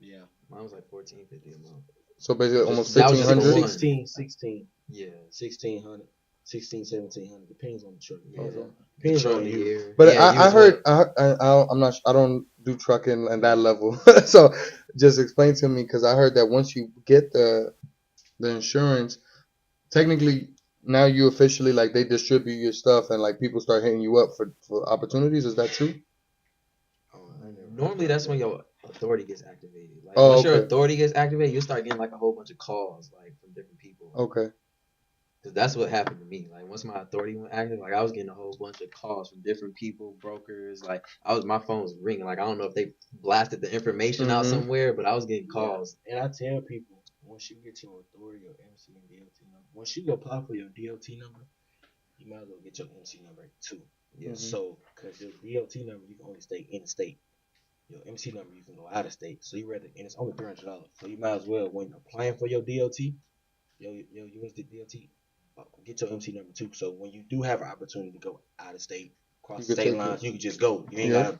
Yeah. Mine was like $14.50 a month. So basically almost That was just $1,500. 16. Yeah. 1,600. 1,700. Depends on the truck. Yeah. Okay. Depends Truck on you. year. But Yeah, I heard I'm not. I don't do trucking at that level. So just explain to me, because I heard that once you get the insurance, technically now you officially like they distribute your stuff and like people start hitting you up for opportunities. Is that true? Normally that's when your authority gets activated. Like Oh, once your okay. authority gets activated, you start getting like a whole bunch of calls like from different people. Okay. Cause that's what happened to me. Like once my authority went active, like I was getting a whole bunch of calls from different people, brokers. Like my phone was ringing. Like I don't know if they blasted the information out somewhere, but I was getting calls. Yeah. And I tell people, once you get your authority, your MC and DOT number, once you apply for your DOT number, you might as well get your MC number too. Yeah. So, cause your DOT number, you can only stay in the state. Your MC number, you can go out of state. So and it's only $300. So you might as well, when applying for your DOT, your USD DOT, get your MC number too. So when you do have an opportunity to go out of state, cross state lines, you can just go. You ain't gotta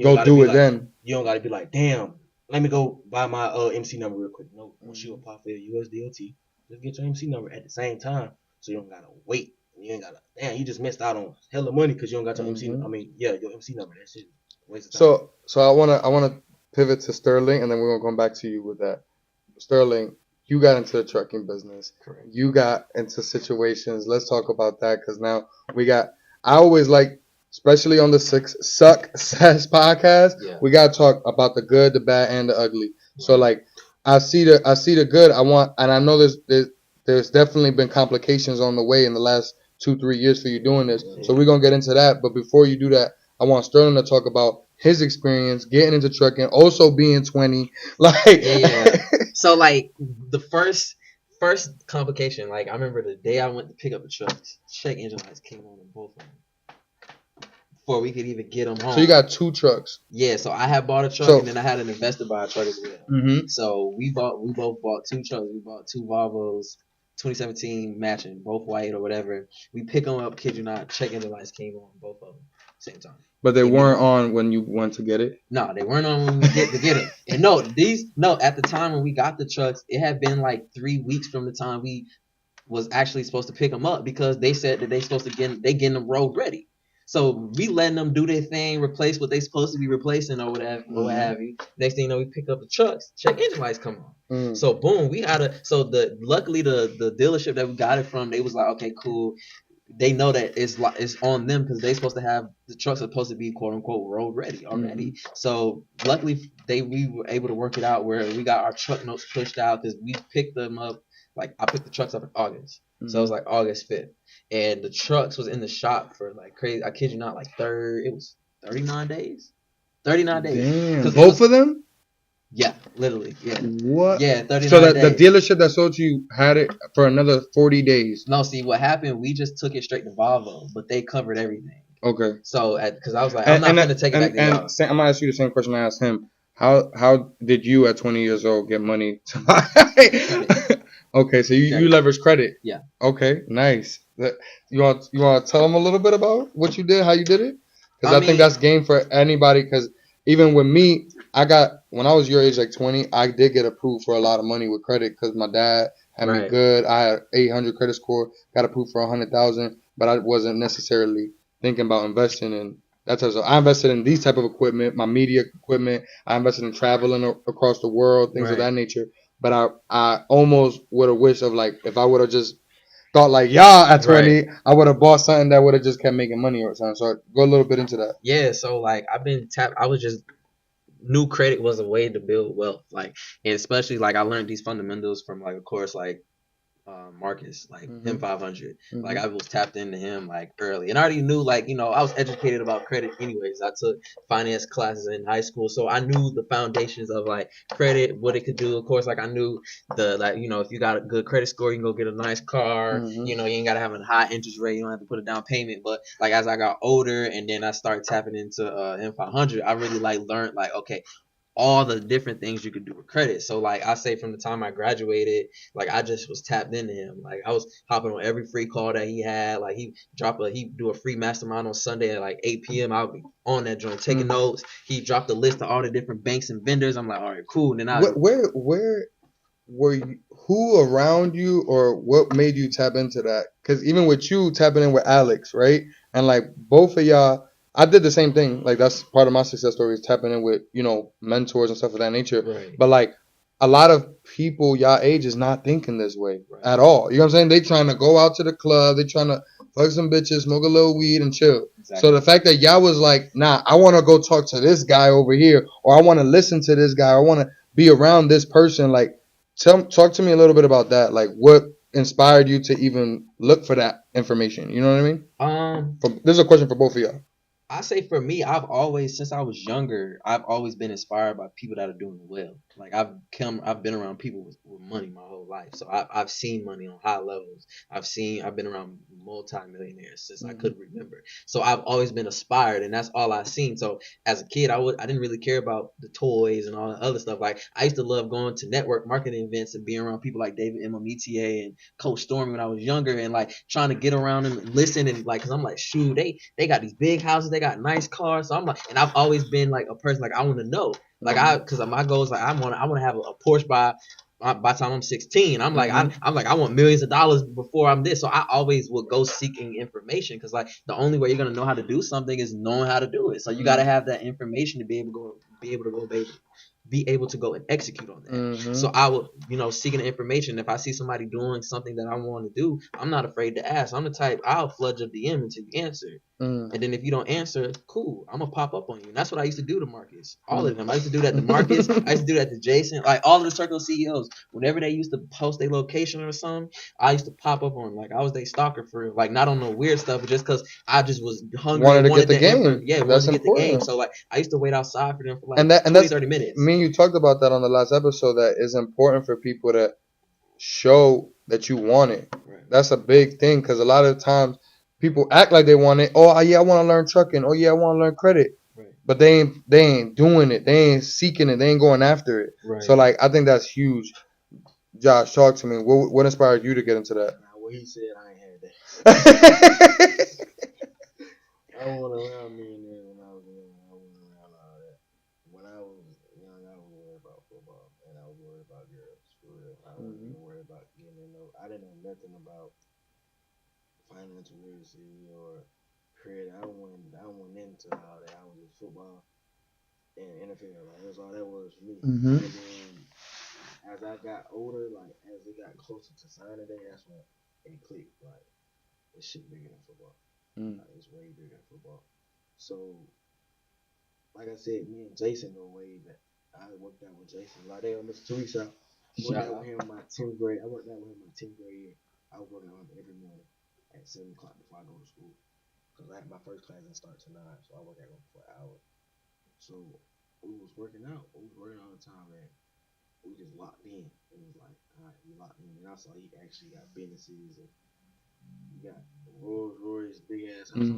go do it then. You don't gotta be like, damn, let me go buy my MC number real quick. No, once you apply for your USDOT, just get your MC number at the same time, so you don't gotta wait. You ain't gotta. Damn, you just missed out on hella money because you don't got your MC. I mean, your MC number. That shit waste of time. So I wanna pivot to Sterling, and then we're gonna come back to you with that. Sterling, you got into the trucking business. Correct. You got into situations. Let's talk about that, because now I always like, especially on the Success podcast, we got to talk about the good, the bad, and the ugly. Right. So like, I see the good. And I know there's definitely been complications on the way in the last 2-3 years for you doing this. So we're going to get into that. But before you do that, I want Sterling to talk about his experience getting into trucking, also being 20. Like, Yeah. So like the first complication, like I remember the day I went to pick up the trucks, check engine lights came on in both of them before we could even get them home. So you got 2 trucks. Yeah, so I had bought a truck So- and then I had an investor buy a truck as well. Mm-hmm. So we both bought 2 trucks. We bought 2 Volvos, 2017 matching, both white or whatever. We pick them up, kid you not, check engine lights came on both of them same time. But they weren't on when you went to get it. No, they weren't on when we get to get them. And at the time when we got the trucks, it had been like 3 weeks from the time we was actually supposed to pick them up because they said that they supposed to getting them road ready. So we letting them do their thing, replace what they supposed to be replacing or whatever, or what have you. Next thing you know, we pick up the trucks, check engine lights come on. So boom, luckily the dealership that we got it from, they was like, okay, cool. They know that it's on them because they supposed to have the trucks are supposed to be quote unquote road ready already. So luckily we were able to work it out where we got our truck notes pushed out because we picked them up. Like I picked the trucks up in August, so it was like August 5th, and the trucks was in the shop for like crazy. I kid you not, like it was 39 days. 39 days. Damn, both of them? Yeah, literally. Yeah. What? Yeah, 39 So that days. the dealership that sold you had it for another 40 days. No, see what happened? We just took it straight to Volvo, but they covered everything. Okay. So because I was like, I'm not gonna take it back to y'all. I'm gonna ask you the same question I asked him. How did you at 20 years old get money to buy? Okay, so you leverage credit. Yeah. Okay, nice. You want to tell them a little bit about what you did, how you did it? Because I think that's game for anybody. Because even with me, when I was your age, like 20, I did get approved for a lot of money with credit because my dad had me good. I had 800 credit score, got approved for 100,000, but I wasn't necessarily thinking about investing in that type of stuff. I invested in these type of equipment, my media equipment. I invested in traveling across the world, things of that nature. But I almost would have wished of like if I would have just thought like y'all at 20, I would have bought something that would have just kept making money or something. So go a little bit into that. Yeah, so like I've been I was just knew credit was a way to build wealth, like, and especially like I learned these fundamentals from like of course like Marcus, like him 500. Like I was tapped into him like early, and I already knew like I was educated about credit anyways. I took finance classes in high school, so I knew the foundations of like credit, what it could do. Of course, like I knew the like if you got a good credit score, you can go get a nice car. You ain't gotta have a high interest rate. You don't have to put a down payment. But like as I got older, and then I started tapping into M500, I really like learned like okay, all the different things you could do with credit. So like I say from the time I graduated, like I just was tapped into him. Like I was hopping on every free call that he had. Like he do a free mastermind on Sunday at like 8 p.m. I'll be on that joint taking notes. He dropped a list of all the different banks and vendors. I'm like, all right, cool. And then where were you, who around you or what made you tap into that? Because even with you tapping in with Alex, right? And like both of y'all, I did the same thing. Like that's part of my success story is tapping in with, mentors and stuff of that nature. Right. But like a lot of people y'all age is not thinking this way at all. You know what I'm saying? They trying to go out to the club. They trying to fuck some bitches, smoke a little weed and chill. Exactly. So the fact that y'all was like, nah, I want to go talk to this guy over here, or I want to listen to this guy, or I want to be around this person. Like, talk to me a little bit about that. Like, what inspired you to even look for that information? You know what I mean? This is a question for both of y'all. I say for me, I've always, since I was younger, I've always been inspired by people that are doing well. Like I've been around people with money my whole life, so I've seen money on high levels. I've been around multi-millionaires since I could remember. So I've always been inspired, and that's all I've seen. So as a kid, I didn't really care about the toys and all the other stuff. Like I used to love going to network marketing events and being around people like David Metier and Coach Stormy when I was younger, and like trying to get around them and listen and like, cause I'm like, shoot, they got these big houses, they got nice cars. So I'm like, and I've always been like a person like I want to know. Like because my goal is like I want to have a Porsche by the time I'm 16. I'm like I want millions of dollars before I'm this. So I always would go seeking information because like the only way you're gonna know how to do something is knowing how to do it. So you gotta have that information to be able to go baby. be able to go and execute on that. Mhm. So I would, seeking the information. If I see somebody doing something that I want to do, I'm not afraid to ask. I'm the type, I'll flood your DM until you answer. Mm. And then if you don't answer, cool, I'm gonna pop up on you. And that's what I used to do to Marcus. All of them. I used to do that to Marcus. I used to do that to Jason. Like all of the Circle CEOs. Whenever they used to post their location or something, I used to pop up on them. Like I was their stalker for real. Like not on no weird stuff, but just because I just was hungry. Wanted to get the game. Wanted That's to get the game. important. So like I used to wait outside for them for like And 20, 30 minutes. Me and you talked about that on the last episode. That it's important for people to show that you want it. Right. That's a big thing because a lot of times people act like they want it. Oh yeah, I want to learn trucking. Oh yeah, I want to learn credit. Right. But they ain't doing it. They ain't seeking it. They ain't going after it. Right. So like I think that's huge. Josh, talk to me. What inspired you to get into that? Now, what he said, I ain't had that. I wasn't around millionaires when I was young. I wasn't around all that. When I was young, I was worried about football and I was worried about girls. For real, I wasn't even worried about getting to know. I didn't know nothing about financial literacy or credit. I don't want into all that. I was just football and NFL. Like that's all that was for me. Mhm. And then as I got older, like as it got closer to signing day, that's when it clicked. Like this shit bigger than football. Like, it's way bigger than football. So, like I said, me and Jason go way back. I worked out with Jason. Like they on Mr. Teresa. I worked out with him my 10th grade. I worked out with him my 10th grade year. I was working on him every morning at 7 o'clock before I go to school. Because I had my first class didn't start till 9, so I worked out with him for an hour. So we was working out. We was working all the time, man. We just locked in. It was like, all right, we locked in. And I saw he actually got businesses and he got Rolls Royce, big ass house.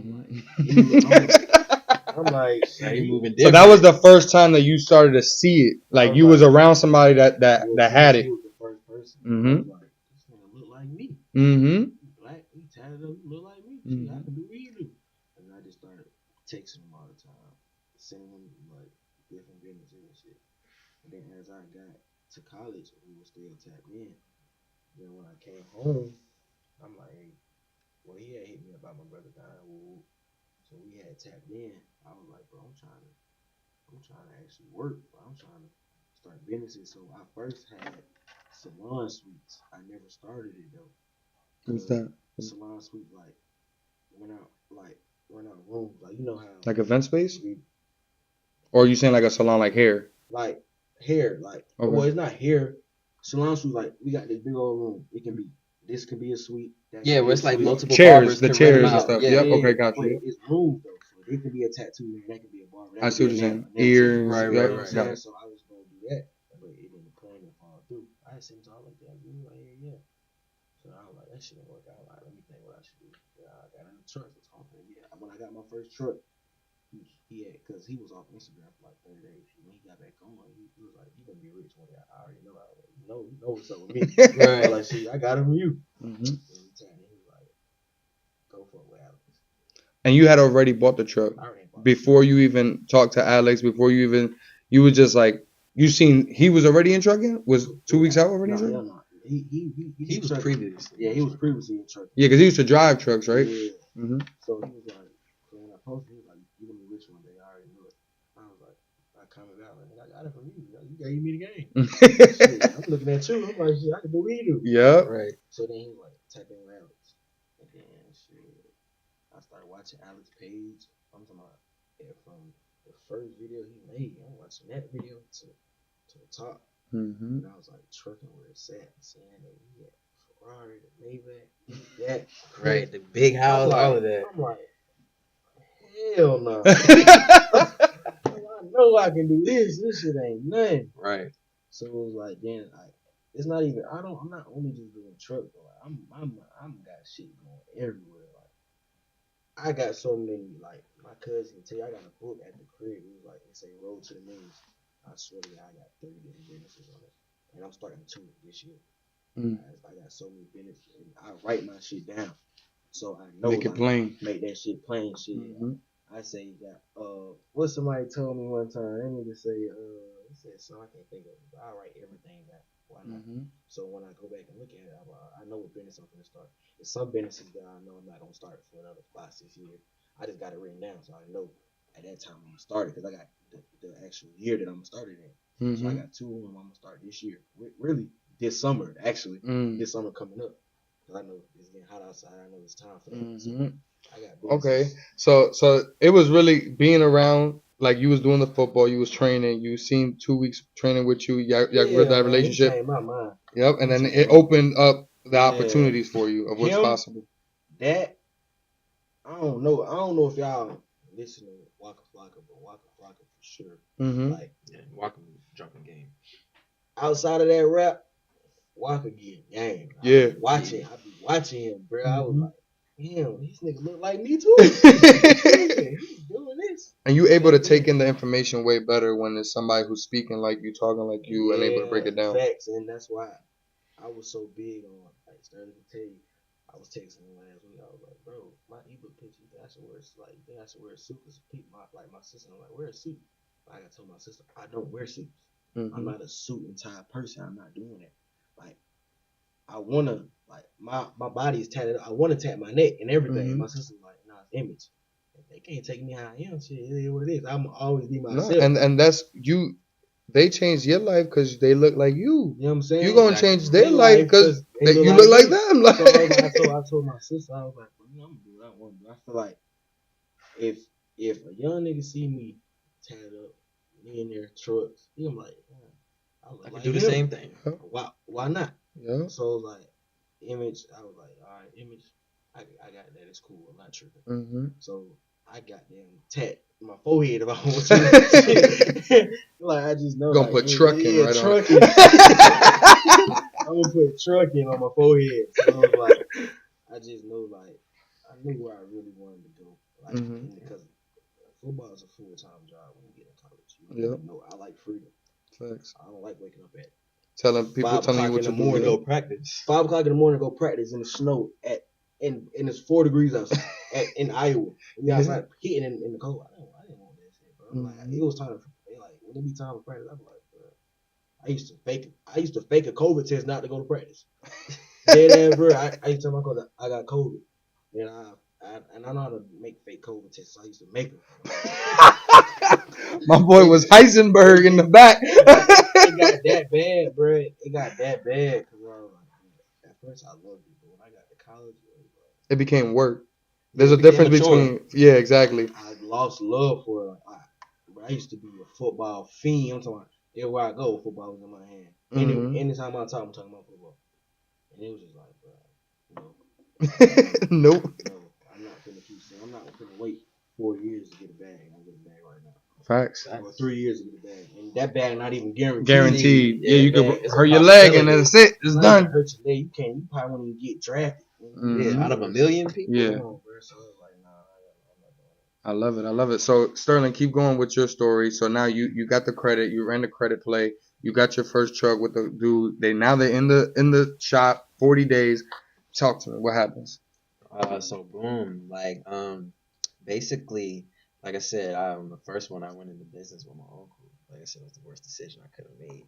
I'm like, he moving different. So that was the first time that you started to see it. Like you was around somebody that had it. He was the first person. Mhm. I was like, this man look like me. Mhm. Black, he tatted up, look like me. Shit, I can do what you do. And I just started texting him all the time, sending him like different businesses and shit. And then as I got to college, we were still tapped in. Then when I came home, I'm like, hey, well, he had hit me about my brother dying. So we had tapped in. I was like, bro, I'm trying to actually work. Bro. I'm trying to start businesses. So I first had salon suites. I never started it though. What's that? Salon suite like rent out rooms. Like you know how Like event space? Or are you saying like a salon like hair? Like hair, like okay. Well, it's not hair. Salon suite, like we got this big old room. This could be a suite. Yeah, where it's like multiple chairs, the can chairs rent and stuff. Yeah, yep, okay, got you. It's rooms though, so it could be a tattoo room, that could be a barber. I see what you're saying. Ears, right. So I was gonna do that, but it didn't plan to fall through. I had seen all like that, like yeah. So I was like, that shit didn't work out. Like, let me think what I should do. Yeah, I got a new truck. Yeah, when I got my first truck, he had, because he was off Instagram for like 30 days. When he got back on, he was like, "You gonna be rich one day." I already know. You know what's up with me. Right. Like, shit, I got it from you. Mm-hmm. And he was like, "Go for it with Alex." And you had already bought the truck before you even talked to Alex. Before you was just like, you seen he was already in trucking. Was 2 weeks out already in trucking? No. He was previously. Yeah, he was previously in trucking. Yeah, because he used to drive trucks, right? Yeah. Mm-hmm. So he was like, so when I posted, he was like, "You gonna be rich one day." I already knew it. I was like, I commented out, like, "I got it from you. You gave me the game." Shit, I'm looking at you. I'm like, shit, I can do what you do. Yeah. Right. So then he was like, type in Alex, and then shit, I started watching Alex page. I'm talking about from the first video he made. I'm watching that video to the top. Mm-hmm. And I was like, trucking where it's at, saying that he had Ferrari, the Maybach, that. Right, the big house, like, all of that. I'm like, hell no. I know I can do this. This shit ain't nothing. Right. So it was like, then it's not even. I'm not only just doing truck. Like, I'm got shit going everywhere. Like I got so many. Like my cousin tell you, I got a book at the crib. It was like it say Road to the Millions. I swear to God, I got 30 different businesses on it, and I'm starting 2 this year. I got so many businesses, and I write my shit down, so I know make it plain. Make that shit plain. Shit. Mm-hmm. I say you got what somebody told me one time. They need to say he said so I can't think of it, but I write everything down. Why not? Mm-hmm. So when I go back and look at it, I know what business I'm gonna start. There's some businesses that I know I'm not gonna start for another 5-6 years. I just got it written down, so I know at that time I'm gonna start it because I got the actual year that I'm gonna start it in. So I got 2 of them. I'm gonna start this year. Really, this summer actually. This summer coming up. Cause I know it's getting hot outside. I know it's time for that. So I got business. Okay, so it was really being around. Like you was doing the football, you was training, you seen 2 weeks training with you, y'all built that relationship. He changed my mind. Yep, and then it opened up the opportunities for you of what's possible. That I don't know if y'all listen to Waka Flocka, but Waka Flocka for sure. Like Waka dropping game. Outside of that rap, Waka getting game. I be watching him, bro. I was like, damn, these niggas look like me too. He's doing this. And you able to take in the information way better when it's somebody who's speaking like you, talking like you, and able to break it down. Facts, and that's why I was so big on, like, Sterling to tell you, I was texting him last week. I was like, bro, my ebook picture, you think I should wear a suit? Because my sister, I'm like, wear a suit. Like I told my sister, I don't wear suits. I'm not a suit and tie person. I'm not doing that. Like, I wanna, like, my body is tatted up. I wanna tat my neck and everything. My sister's like, nah, it's image. If they can't take me how I am, shit, it is what it is. I'm always be myself. No, and that's you. They changed your life because they look like you. You know what I'm saying? You gonna change their life because you look like them. Like, so I told my sister, I was like, well, I'm gonna do what I want to do. I feel like if a young nigga see me tatted up, me in their trucks, he gonna be like, I can do the same thing. Why not? Yeah. So it was like, image. I was like, all right, image. I got that. It's cool. I'm not tripping. So I got them tat my forehead if I want to. Like, I just know. Gonna put trucking right trucking. I'm gonna put trucking on my forehead. So I was like, I just know, like, I knew where I really wanted to go. Like, because football is a full-time job when you get in college. You know, I like freedom. Facts. I don't like waking up at telling you what to do. Go practice. 5 o'clock in the morning, go practice in the snow and it's 4 degrees outside in Iowa. We outside hitting in the cold. I didn't want that shit, bro. Like, it was time to, like, when it be time for practice, I'm like, bro, I used to fake a COVID test not to go to practice. Yeah, bro. I used to tell my coach that I got COVID, and I know how to make fake COVID tests. So I used to make them. My boy was Heisenberg in the back. It got that bad, bro. It got that bad because at first I loved it, but when I got to college, it became work. There's a difference between exactly. I lost love for it. I used to be a football fiend. I'm talking about everywhere I go, football was in my hand. Anytime I talk, I'm talking about football. And it was just like, bro, no. Nope. No, I'm not gonna keep saying. I'm not gonna wait 4 years to get a bag. I'm gonna get a bag right now. Facts. Or 3 years to get a bag, and that bag not even guaranteed. Guaranteed. Yeah, you could hurt your leg, and that's it. It's done. Hurt your leg. You probably won't even get drafted. Yeah, out of a million people. Yeah. I love it. So Sterling, keep going with your story. So now you got the credit. You ran the credit play. You got your first truck with the dude. They're in the shop 40 days. Talk to me. What happens? So boom, like basically, like I said, the first one I went into business with my uncle. Like I said, it was the worst decision I could have made.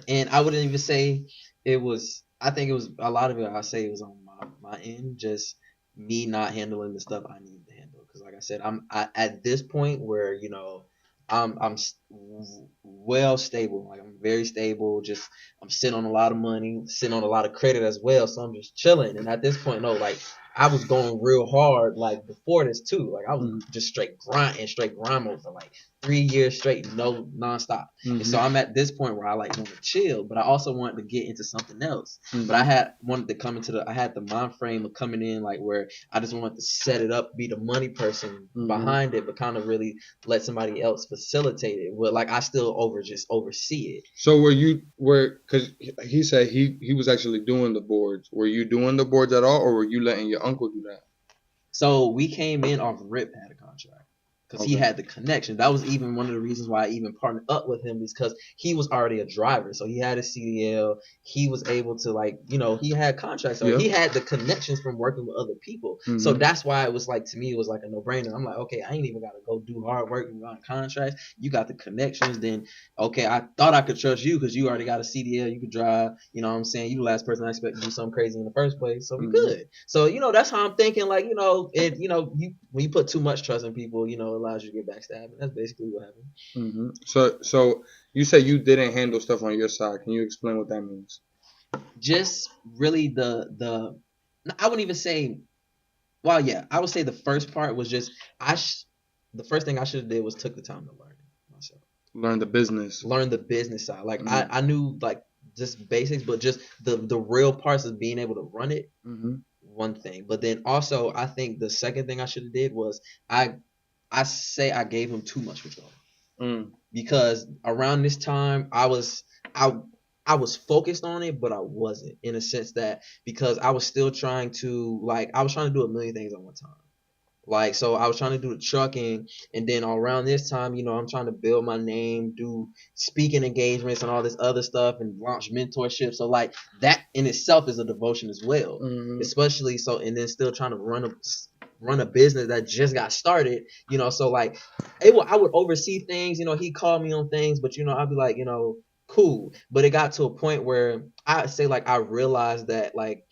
And I wouldn't even say it was. I think it was a lot of it. I say it was on my end, just me not handling the stuff I needed to handle. Because like I said, I'm at this point where, you know, I'm well stable. Like, I'm very stable. Just I'm sitting on a lot of money, sitting on a lot of credit as well. So I'm just chilling. And at this point, no, like, I was going real hard, like, before this too. Like, I was just straight grind mode for like 3 years straight, no nonstop. And so I'm at this point where I like want to chill, but I also wanted to get into something else. But I had the mind frame of coming in, like, where I just wanted to set it up, be the money person behind it, but kind of really let somebody else facilitate it. But like, I still oversee it. So because he said he was actually doing the boards. Were you doing the boards at all, or were you letting your uncle do that? So we came in off Rip had a contract. Because he had the connection. That was even one of the reasons why I even partnered up with him, is because he was already a driver. So he had a CDL. He was able to, like, you know, he had contracts. So he had the connections from working with other people. So that's why it was like, to me, it was like a no-brainer. I'm like, okay, I ain't even got to go do hard work and run contracts. You got the connections. Then, okay, I thought I could trust you because you already got a CDL. You could drive. You know what I'm saying? You the last person I expect to do something crazy in the first place. So we good. So, you know, that's how I'm thinking. Like, you know, when you put too much trust in people, you know, allows you to get backstabbed. And that's basically what happened. Mm-hmm. So you said you didn't handle stuff on your side. Can you explain what that means? Just really I wouldn't even say. Well, yeah, I would say the first part was just the first thing I should have did was took the time to learn it myself. Learn the business. Learn the business side. Like I knew like just basics, but just the real parts of being able to run it. One thing, but then also I think the second thing I should have did was I gave him too much control because around this time I was focused on it, but I wasn't, in a sense that because I was still trying to do a million things at one time. Like, so I was trying to do the trucking, and then around this time, I'm trying to build my name, do speaking engagements and all this other stuff, and launch mentorship. So like that in itself is a devotion as well, especially so. And then still trying to run a business that just got started, So like, I would oversee things. He called me on things, but I'd be like, cool. But it got to a point where I say like I realized that like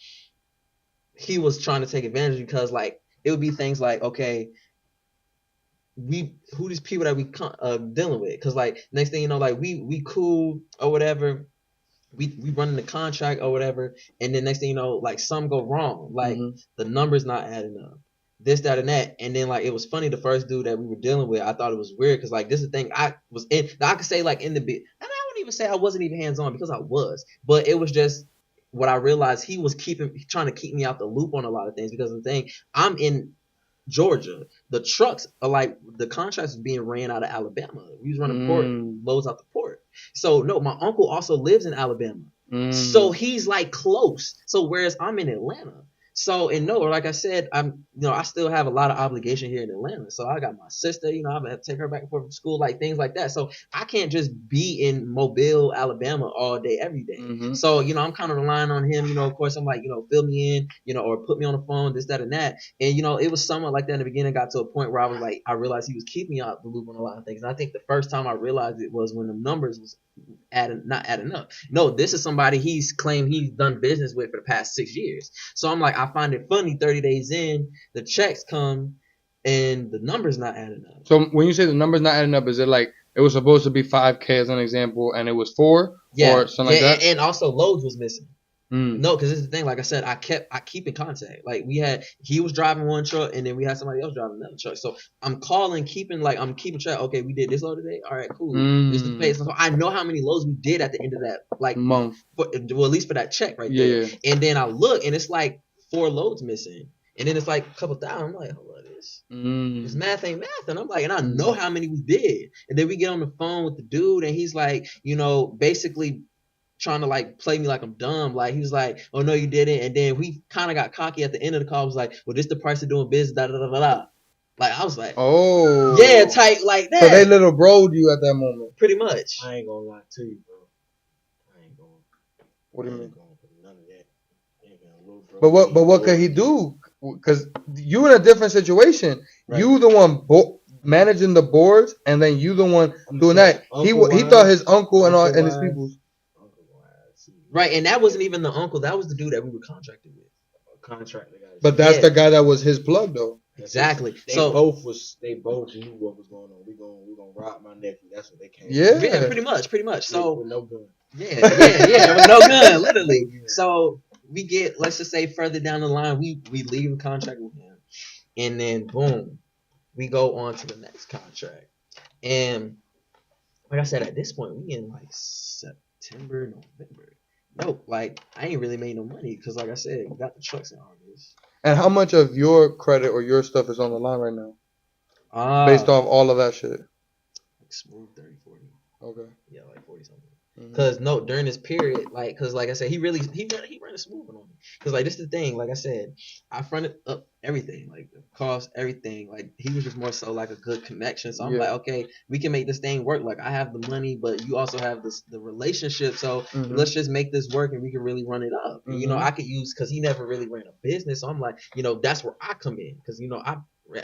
he was trying to take advantage because like. It would be things like, okay, who these people that we dealing with? Because like next thing you know, like we cool or whatever, we running the contract or whatever, and then next thing you know, like something go wrong, like the numbers not adding up, this, that, and that, and then like it was funny. The first dude that we were dealing with, I thought it was weird because like this is the thing I was in. Now, I could say like in the bit, and I wouldn't even say I wasn't even hands on because I was, but it was just. What I realized he was trying to keep me out the loop on a lot of things because of the thing I'm in Georgia. The trucks are like the contracts was being ran out of Alabama. We was running port loads out the port. So no, my uncle also lives in Alabama. So he's like close. So whereas I'm in Atlanta. So and no, like I said, I still have a lot of obligation here in Atlanta. So I got my sister, I have to take her back and forth from school, like things like that. So I can't just be in Mobile, Alabama all day, every day. So, I'm kind of relying on him, of course, I'm like, fill me in, or put me on the phone, this, that, and that. And, it was somewhat like that in the beginning. Got to a point where I was like, I realized he was keeping me out the loop on a lot of things. And I think the first time I realized it was when the numbers was not adding up. No, this is somebody he's claimed he's done business with for the past 6 years. So I'm like, I find it funny 30 days in, the checks come and the numbers not adding up. So when you say the numbers not adding up, is it like it was supposed to be 5K as an example and it was 4 or something like that? And also loads was missing. No, because this is the thing. Like I said, I keep in contact. Like he was driving one truck, and then we had somebody else driving another truck. So I'm keeping track. Okay, we did this load today. All right, cool. This is the pace. So I know how many loads we did at the end of that month. At least for that check right there. Yeah. And then I look, and it's like 4 loads missing, and then it's like a couple thousand. I'm like, hold on, this math ain't math, and I'm like, and I know how many we did. And then we get on the phone with the dude, and he's like, basically. Trying to like play me like I'm dumb. Like he was like, oh no, you didn't. And then we kind of got cocky at the end of the call. Was like, well, this the price of doing business. Da da da da da. Like I was like, oh yeah, tight like that. So they little broed you at that moment. Pretty much. I ain't gonna lie to you, bro. I ain't gonna. What do you mean? Gonna put none of that. But what could he do? Because you in a different situation. Right. You the one managing the boards, and then you the one doing that. He thought his uncle and all and his people. Right, and that wasn't even the uncle. That was the dude that we were contracted with. But that's the guy that was his plug, though. Exactly. They both knew what was going on. We gonna rob my nephew. That's what they came. Yeah, pretty much. So with no gun. Yeah, with no gun, literally. So we get, let's just say, further down the line, we leave a contract with him, and then boom, we go on to the next contract. And like I said, at this point, we in like September, November. No, like I ain't really made no money because, like I said, we got the trucks in August. And how much of your credit or your stuff is on the line right now? Based off all of that shit. Like smooth 30, 40. Okay. Yeah, like 40 something. Because no, during this period, like, because like I said, he ran a smooth one on me. Because like this is the thing, like I said, I fronted up everything, like the cost, everything. Like he was just more so like a good connection. So I'm like, okay, we can make this thing work. Like I have the money, but you also have the relationship. So let's just make this work, and we can really run it up. And, I could use, because he never really ran a business. So I'm like, that's where I come in, because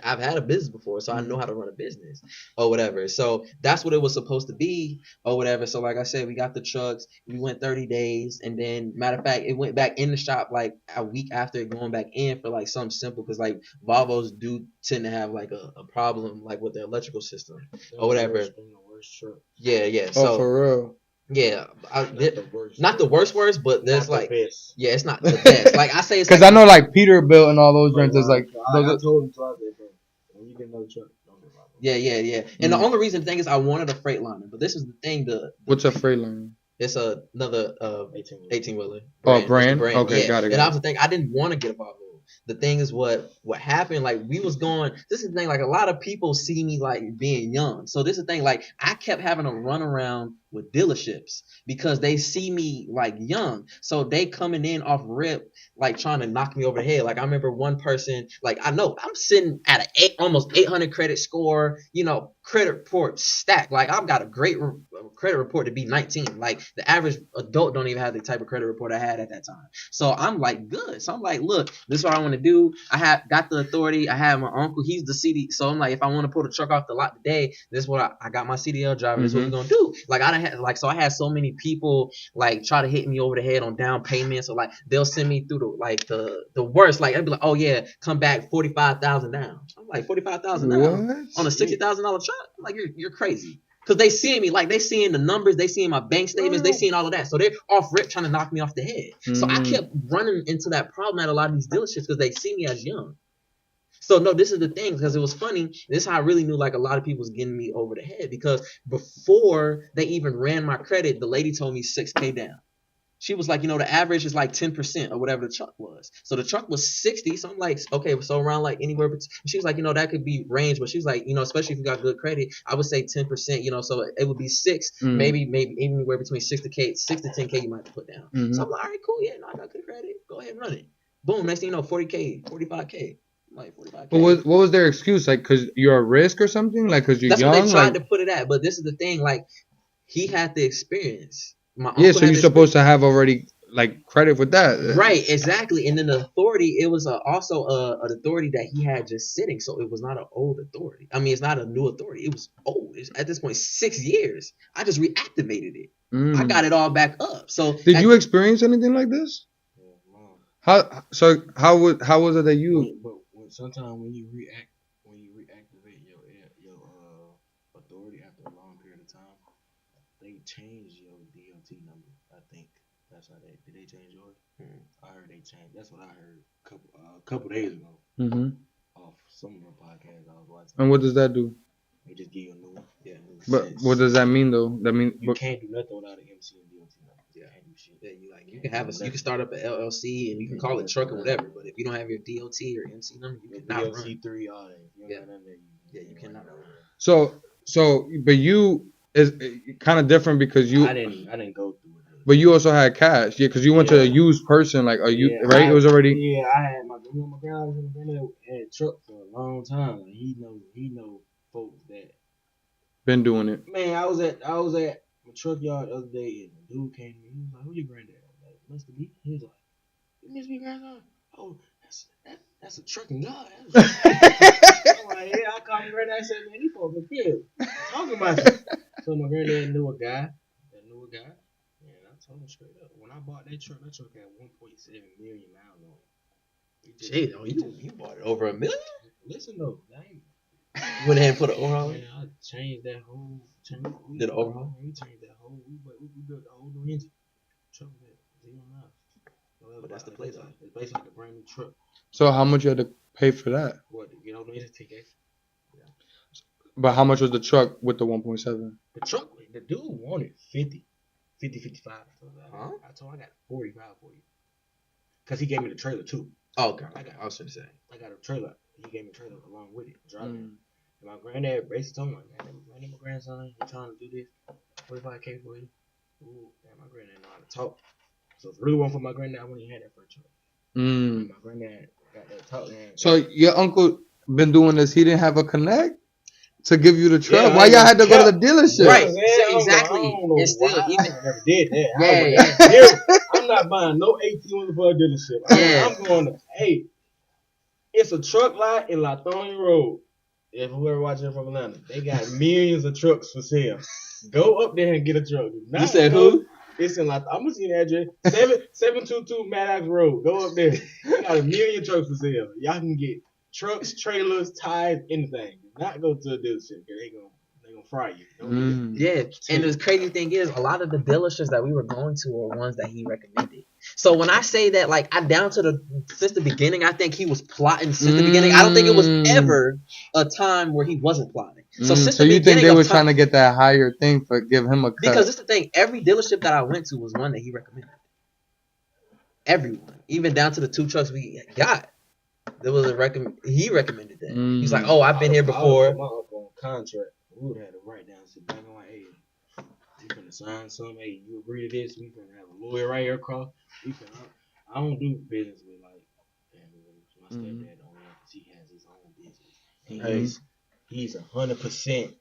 I've had a business before, so I know how to run a business or whatever. So that's what it was supposed to be or whatever. So like I said, we got the trucks. We went 30 days, and then matter of fact, it went back in the shop like a week after it going back in for like something simple because like Volvos do tend to have like a problem like with their electrical system or whatever. Yeah. Oh, for real. Yeah, not the worst, but there's Not like, the best. yeah, it's not the best. Like I say, it's Because like, I know like Peterbilt and all those joints is like I those. told him twice, bro. When you get another truck, don't get my yeah. And the only reason thing is I wanted a Freightliner, but this is the thing. What's a Freightliner? It's another 18-wheeler. Oh, brand? Okay, yeah. got it. And I was the thing. I didn't want to get a Volvo. The thing is what happened, like we was going, this is the thing, like a lot of people see me like being young. So this is the thing, like I kept having to run around with dealerships because they see me like young. So they coming in off rip, like trying to knock me over the head. Like I remember one person, like I know I'm sitting at almost 800 credit score, credit report stacked. Like I've got a great credit report to be 19. Like the average adult don't even have the type of credit report I had at that time. So I'm like good. So I'm like, look, this is what I want to do. I have got the authority. I have my uncle. He's the CD. So I'm like, if I want to pull the truck off the lot today, this is what I got my CDL driver. This is what we're gonna do. Like I had so many people like try to hit me over the head on down payments, or like they'll send me through the worst. Like I'd be like, oh yeah, come back 45,000 down. I'm like 45,000 down on a $60,000 truck. I'm like you're crazy. Because they seeing me, like they seeing the numbers, they seeing my bank statements, they seeing all of that. So they're off rip trying to knock me off the head. So I kept running into that problem at a lot of these dealerships because they see me as young. So no, this is the thing, because it was funny. This is how I really knew like a lot of people was getting me over the head, because before they even ran my credit, the lady told me $6,000 down. She was like, the average is like 10% or whatever the truck was. So the truck was 60. So I'm like, okay, so around like anywhere. But she was like, that could be range. But she was like, especially if you got good credit, I would say 10%. So it would be 6, maybe anywhere between 6 to 10K you might have to put down. So I'm like, all right, cool, yeah, no, I got good credit. Go ahead and run it. Boom, next thing you know, 40K, 45K. Like 45K. But what was their excuse? Like, because you're at risk or something? Like, because you're That's young? That's what they tried to put it at. But this is the thing. Like, he had the experience. Yeah, so you're supposed to have already like credit with that, right? Exactly. And then the authority, it was also an authority that he had just sitting, so it was not an old authority. I mean, it's not a new authority. It was old. It's, at this point, 6 years. I just reactivated it. I got it all back up. So did you experience anything like this? How was it that you? But sometimes when you reactivate your authority after a long period of time, they change your DOT number. I think that's how did they change yours? I heard they changed. That's what I heard a couple days ago. Off some of the podcasts I was watching. And what does that do? They just give you a new one. Yeah. But what does that mean though? That means you can't do nothing without an MC and DOT number. Yeah. You can have you can start up an LLC and you can call it truck or whatever. But if you don't have your DOT or MC number, you cannot run. DOT3, all that. You cannot run. So, but you is kind of different because you. I didn't go through it. But you also had cash, yeah, because you went to a used person, like right? It was already. Yeah, I had my grandma had a truck for a long time. Like, he know folks that been doing it. Man, I was at my truck yard the other day, and the dude came to me. He was like, "Who your granddad?" I was like, "Must be." He was like, "It must be grandson." Oh, that's a trucking god. I'm like, yeah, I called my granddad and said, "Man, these folks are good. Talking about you." So my granddad knew a guy. And I told him straight up, when I bought that truck had 1.7 million miles on it. Shit, you bought it over $1 million? Listen though, you went ahead and put an overhaul? Man, I changed that whole. Did an overhaul? We changed that whole. We built the whole new engine. Truck was at 0 miles. But that's the play though. It's basically like a brand new truck. So how much you had to pay for that? What, you know, the engine TK? Yeah. But how much was the truck with the 1.7? The truck, the dude wanted 50, 55. So huh? I told him I got 45 for you. Because he gave me the trailer too. Oh, okay. I was going to say. I got a trailer. He gave me a trailer along with it. Driving. And my granddad basically told me, man, my grandson, he's trying to do this. 45K for you. Ooh, man, my granddad know how to talk. So if it really wasn't for my granddad, I wouldn't even had that first truck. My granddad got that talk, man. So your uncle been doing this, he didn't have a connect to give you the truck? Yeah, why y'all had to go to the dealership? Right, man, exactly. And still, I never did that. Yeah. I'm not buying no 18 for a dealership. I'm going to, hey, It's a truck lot in Lithonia Road. If whoever watching from Atlanta, they got millions of trucks for sale. Go up there and get a truck. You said who? It's in I'm gonna see the address. 722 Maddox Road. Go up there. They got a million trucks for sale. Y'all can get trucks, trailers, tires, anything. Do not go to a dealership because they gonna fry you. Don't Yeah, and the crazy thing is, a lot of the dealerships that we were going to were ones that he recommended. So when I say that, like, since the beginning, I think he was plotting since the beginning. I don't think it was ever a time where he wasn't plotting. So since so the you think beginning they of were time, trying to get that higher thing for give him a cut? because it's the thing, every dealership that I went to was one that he recommended. Everyone, even down to the 2 trucks we got, there was he recommended that. He's like, "Oh, I've been here before." I was my uncle on contract. We would have to write down, sit back on like, hey, we finna sign something. Hey, you agree to this? We finna have a lawyer right here across. I don't do business with like family members. My stepdad don't know because he has his own business. And he's 100%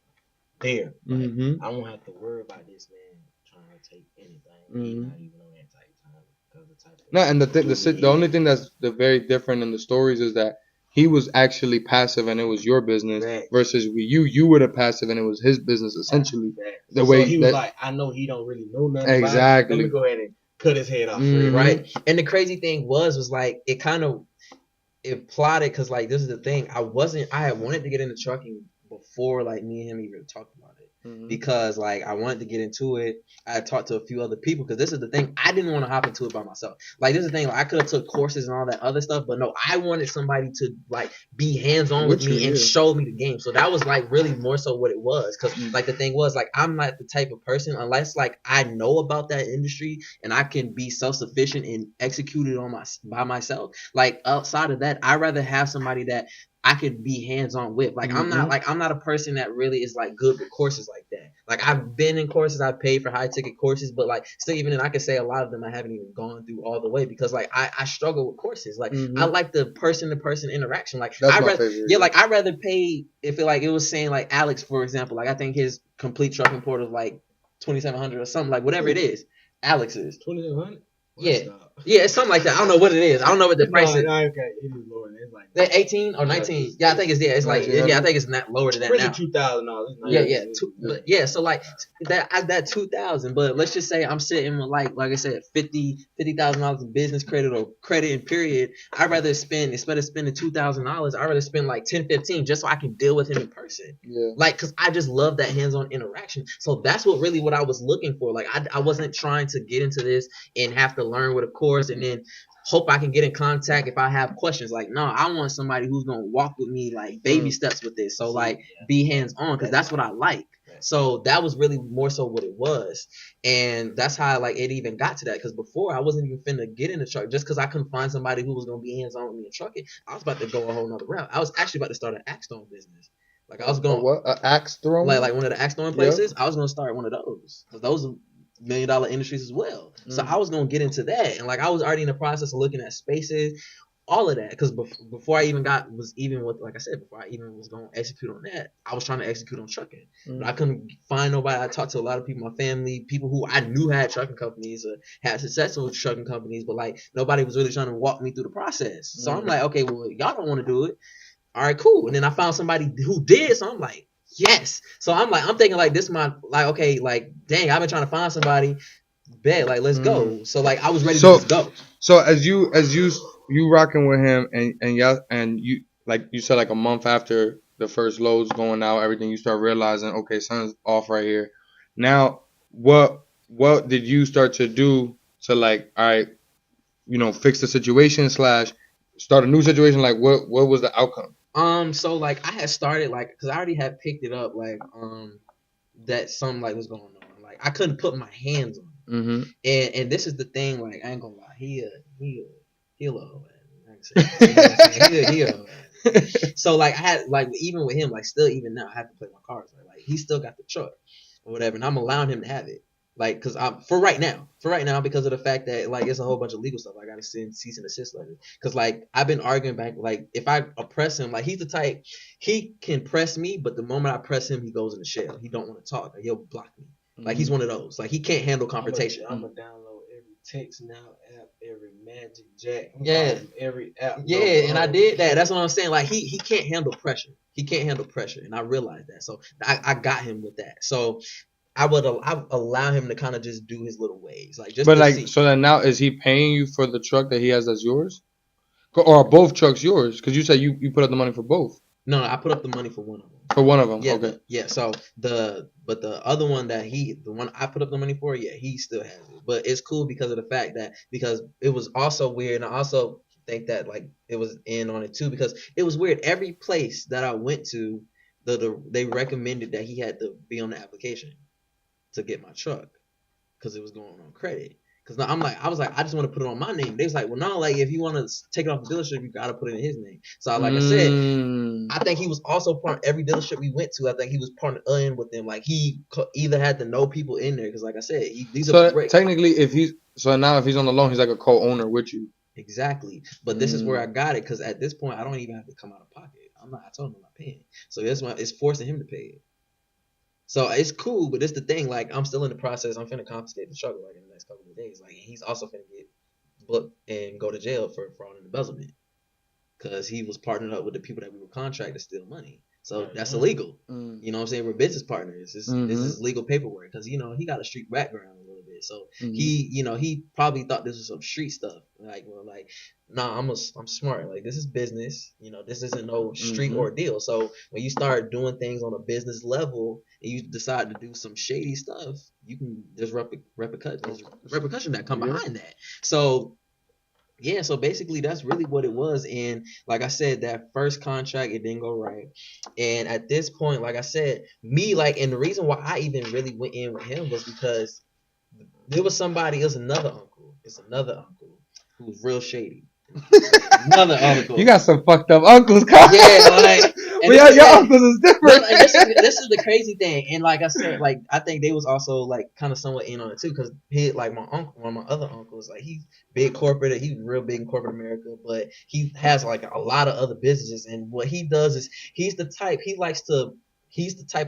there. Like, I don't have to worry about this man trying to take anything. He's not even on that type of time because the type of No, and the only thing that's very different in the stories is that he was actually passive and it was your business versus you were the passive and it was his business essentially. The way he was like, I know he don't really know nothing about it. Let me go ahead and cut his head off. Right. And the crazy thing was like it plotted because like this is the thing. I had wanted to get into trucking before like me and him even talked about it. Because like I wanted to get into it. I had talked to a few other people because this is the thing. I didn't want to hop into it by myself. Like this is the thing. Like, I could have took courses and all that other stuff, but no, I wanted somebody to like be hands on with me and show me the game. So that was like really more so what it was. Because like the thing was like I'm not the type of person unless like I know about that industry and I can be self sufficient and execute it by myself. Like outside of that, I'd rather have somebody that I could be hands on with. Like I'm not a person that really is like good with courses like that. Like I've been in courses, I've paid for high ticket courses, but like still even then I could say a lot of them I haven't even gone through all the way because like I struggle with courses. Like I like the person to person interaction. Like that's my favorite. Yeah, like I'd rather pay if it was saying like Alex, for example, like I think his complete trucking port was like $2,700 or something, like whatever it is. Alex's $2,700. Yeah, it's something like that. I don't know what it is. I don't know what the price is. No, okay, it is lower. It's like that 18 or 19. Yeah, I think it's It's like I think it's not lower than that now. $2,000. Yeah. So like that 2,000. But let's just say I'm sitting with like I said, $50,000 in business credit or credit in period. I'd rather spend instead of spending $2,000, I'd rather spend like 10-15 just so I can deal with him in person. Yeah. Like because I just love that hands-on interaction. So that's what I was looking for. Like I wasn't trying to get into this and have to learn with a course and then hope I can get in contact if I have questions. Like, no, I want somebody who's gonna walk with me like baby steps with this. So like be hands on because that's what I like. So that was really more so what it was, and that's how like it even got to that. Because before I wasn't even finna get in the truck just because I couldn't find somebody who was gonna be hands on with me in trucking. I was about to go a whole nother route. I was actually about to start an axe throwing business. Like I was going what axe throwing? Like one of the axe throwing places. I was gonna start one of those because those are $1 million industries as well. So I was gonna get into that, and like I was already in the process of looking at spaces, all of that. Because before I even was going to execute on that, I was trying to execute on trucking. But I couldn't find nobody. I talked to a lot of people, my family, people who I knew had trucking companies or had successful trucking companies, but like nobody was really trying to walk me through the process. So I'm like, okay, well y'all don't want to do it. All right, cool. And then I found somebody who did. So I'm like, yes. So I'm thinking like this my like okay like dang I've been trying to find somebody. Bet like let's go. So like I was ready to just go. So as you rocking with him and you like you said like a month after the first loads going out, everything, you start realizing okay something's off right here. Now what did you start to do to like all right fix the situation / start a new situation? Like what was the outcome? So like I had started like because I already had picked it up like that something like was going on. Like I couldn't put my hands on it. And this is the thing, like I ain't gonna lie, he a little man. So like I had like even with him, like still even now I have to play my cards. Like he still got the truck or whatever, and I'm allowing him to have it. Like, cause for right now, because of the fact that like it's a whole bunch of legal stuff. I gotta send cease and desist letters. Cause like I've been arguing back. Like if I oppress him, like he's the type he can press me, but the moment I press him, he goes in the shell. He don't want to talk. Like, he'll block me. Like he's one of those. Like he can't handle confrontation. I'm gonna download every Text Now app, every Magic Jack, Yeah. every app. Yeah, and I did that. That's what I'm saying. Like he can't handle pressure. He can't handle pressure, and I realized that. So I got him with that. So I allow him to kind of just do his little ways, like just But to like, see. so then now is he paying you for the truck that he has as yours, or are both trucks yours? Because you said you put up the money for both. No, I put up the money for one of them. For one of them, Yeah, okay. So the other one the one I put up the money for, yeah, he still has it. But it's cool because of the fact that because it was also weird, and I also think that like it was in on it too because it was weird. Every place that I went to, they recommended that he had to be on the application to get my truck because it was going on credit. Because I was like, I just want to put it on my name. They was like, well, no, like if you want to take it off the dealership, you got to put it in his name. So like I said, I think he was also part every dealership we went to. I think he was partnered in with them. Like he either had to know people in there because, like I said, these are great. Technically, if he's on the loan, he's like a co-owner with you. Exactly, but this is where I got it because at this point I don't even have to come out of pocket. I told him I'm not paying, so that's why it's forcing him to pay it. So it's cool, but it's the thing. Like I'm still in the process. I'm finna confiscate the truck like in the next couple of days. Like he's also finna get booked and go to jail for fraud and embezzlement because he was partnered up with the people that we were contracted to steal money. So that's illegal. You know what I'm saying? We're business partners. This is legal paperwork because, he got a street background a little bit. So he probably thought this was some street stuff. Nah, I'm smart. Like this is business. This isn't no street ordeal. So when you start doing things on a business level and you decide to do some shady stuff, there's repercussion that come behind that. So yeah, so basically that's really what it was. And like I said, that first contract, it didn't go right. And at this point, like I said, and the reason why I even really went in with him was because there was another uncle. It's another uncle who's real shady. Another uncle. You got some fucked up uncles, Kyle. Yeah, but your uncles is different. And this is the crazy thing, and like I said, like I think they was also like kind of somewhat in on it too, because he like my uncle, one of my other uncles, like he's big corporate, he's real big in corporate America, but he has like a lot of other businesses, and what he does is he's the type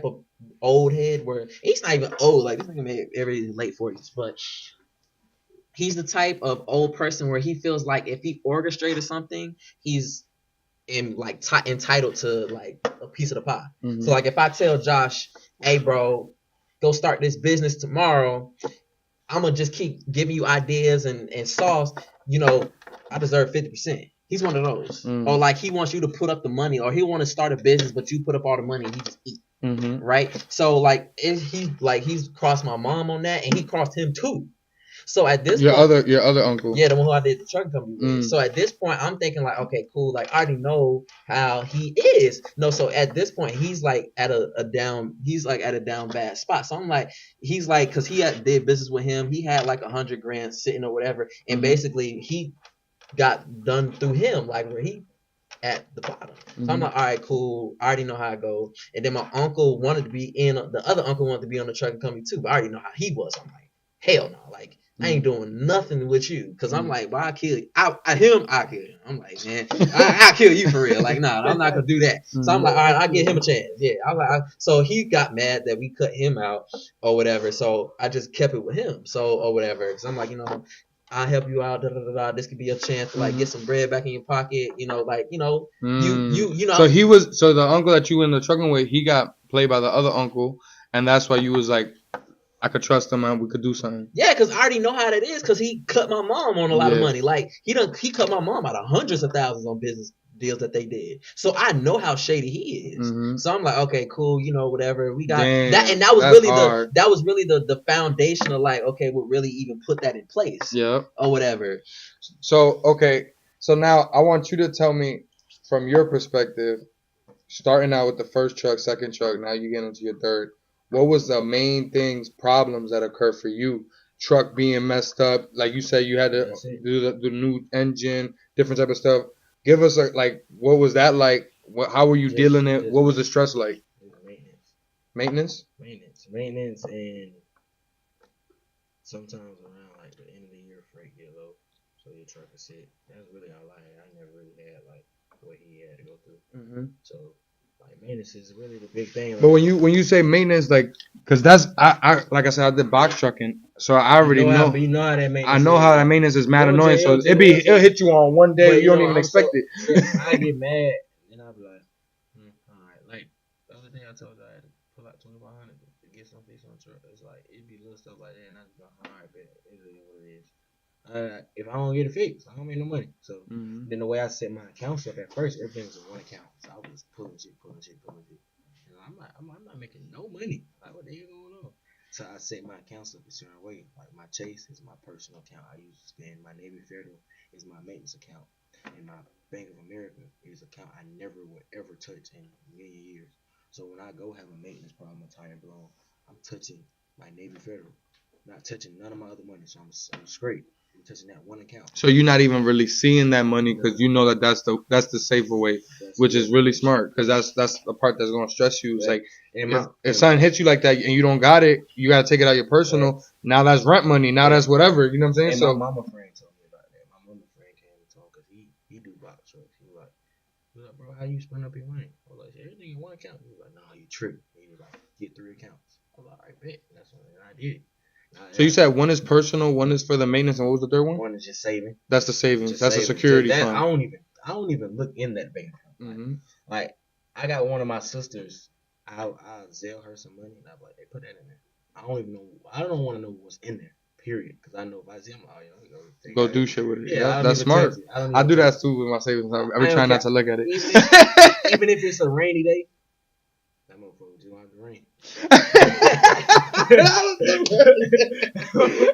of old head where he's not even old, like this nigga made every late 40s, but he's the type of old person where he feels like if he orchestrated something, he's entitled to like a piece of the pie. So like if I tell Josh, hey bro, go start this business tomorrow, I'm gonna just keep giving you ideas and sauce, I deserve 50%. He's one of those. Or like he wants you to put up the money, or he want to start a business but you put up all the money and he just eat. Right? So like he's crossed my mom on that, and he crossed him too. So at this point, your other uncle, yeah, the one who I did the truck company with. So at this point, I'm thinking like, okay, cool. Like I already know how he is. No, so at this point, he's like at a down bad spot. So I'm like, he's like, because he did business with him. He had like $100,000 sitting or whatever, and basically he got done through him, like where he at the bottom. So I'm like, all right, cool. I already know how it goes. And then my uncle wanted to be in. The other uncle wanted to be on the trucking company too, but I already know how he was. I'm like, hell no, like. I ain't doing nothing with you, cause I'm like, well, I kill you. I kill him. I'm like, man, I kill you for real. Like, nah, I'm not gonna do that. So I'm like, all right, I'll give him a chance. Yeah, I was like, so he got mad that we cut him out or whatever. So I just kept it with him. So or whatever, cause I'm like, I'll help you out. Da, da, da, da. This could be a chance to like get some bread back in your pocket. You know. So so the uncle that you were in the trucking with, he got played by the other uncle, and that's why you was like, I could trust him and we could do something. Yeah, because I already know how that is, because he cut my mom on a lot of money. Like he cut my mom out of hundreds of thousands on business deals that they did. So I know how shady he is. So I'm like, okay, cool, whatever. We got that, and that was really the foundation of like, okay, we'll really even put that in place. Yeah. Or whatever. So so now I want you to tell me from your perspective, starting out with the first truck, second truck, now you get into your third. What was the main problems that occurred for you? Truck being messed up, like you said, you had to do the new engine, different type of stuff. Give us what was that like? How were you dealing it? What was the stress like? Maintenance, and sometimes around like the end of the year, freight get low, so your truck is sit. That's really all I had. I never really had like what he had to go through. So Like maintenance is really the big thing. But when you say maintenance, like, cause that's I like I said, I did box trucking, so I already know. But you know how that maintenance. I know how that maintenance is mad annoying. So it'll hit you on one day, you don't even expect it. I get mad and I'll be like, all right. Like the other day I told you I had to pull out 2,500 to get some fix on the truck. It's like it'd be little stuff like that, and I just go, all right, bet it is what it is. If I don't get it fixed, I don't make no money. So then the way I set my accounts up at first, everything was in one account. So I was pulling shit. And I'm not making no money. Like what the hell going on? So I set my accounts up a certain way. Like my Chase is my personal account. I use to spend. My Navy Federal is my maintenance account, and my Bank of America is an account I never would ever touch in a million years. So when I go have a maintenance problem, a tire blown, I'm touching my Navy Federal, not touching none of my other money. So I'm straight. I'm touching that one account. So you're not even really seeing that money because you know that's the safer way, which is really smart because that's the part that's gonna stress you. It's like if something hits you like that and you don't got it, you gotta take it out your personal. Now that's rent money. Now that's whatever. You know what I'm saying? And so my mama friend told me about that. My mama friend came and told because he do box trucks. He was like, bro, how you spend up your money? I was like, everything in one account. He was like, no, you tripping. He was like, get 3 accounts. I was like, all right, bet. That's what I did. So you said one is personal, one is for the maintenance, and what was the third one? One is just saving. That's the savings. That's a security fund. I don't even look in that bank account. Like I got one of my sisters. I'll Zelle her some money, and I'm like, they put that in there. I don't even know. I don't want to know what's in there. Period. Because I know if I Zelle, go do shit with it. Yeah, that's smart. I do that too with my savings. I be trying not to look at it. Even if it's a rainy day, that motherfucker just want to rain.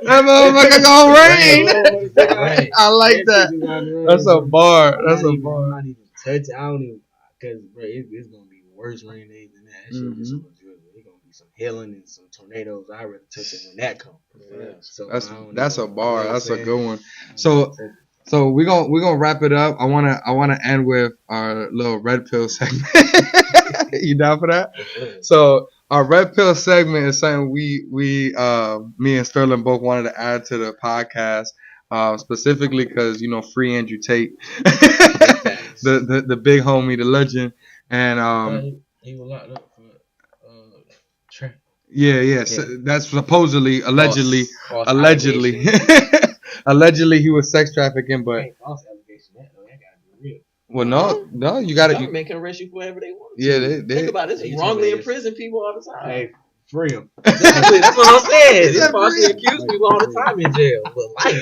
That motherfucker gonna rain. I like that. That's a bar. That's a bar. I'm not even touching. I don't even because bro, it's gonna be worse rain days than that. It's gonna be some hailing and some tornadoes. I rather touch it when that comes. Yeah. So that's a bar. That's a good one. So we're gonna wrap it up. I wanna end with our little red pill segment. You down for that? So our red pill segment is something we me and Sterling both wanted to add to the podcast, specifically because free Andrew Tate, the big homie, the legend, and he was locked up for yeah. So that's supposedly, allegedly, allegedly he was sex trafficking, but. False allegation. That gotta be real. Well, no, you got it. Government can arrest you for whatever they want. Yeah, they think about this. Wrongly imprison people all the time. Hey, free them. Exactly, that's what I'm saying. They falsely accuse people all the time in jail. But life.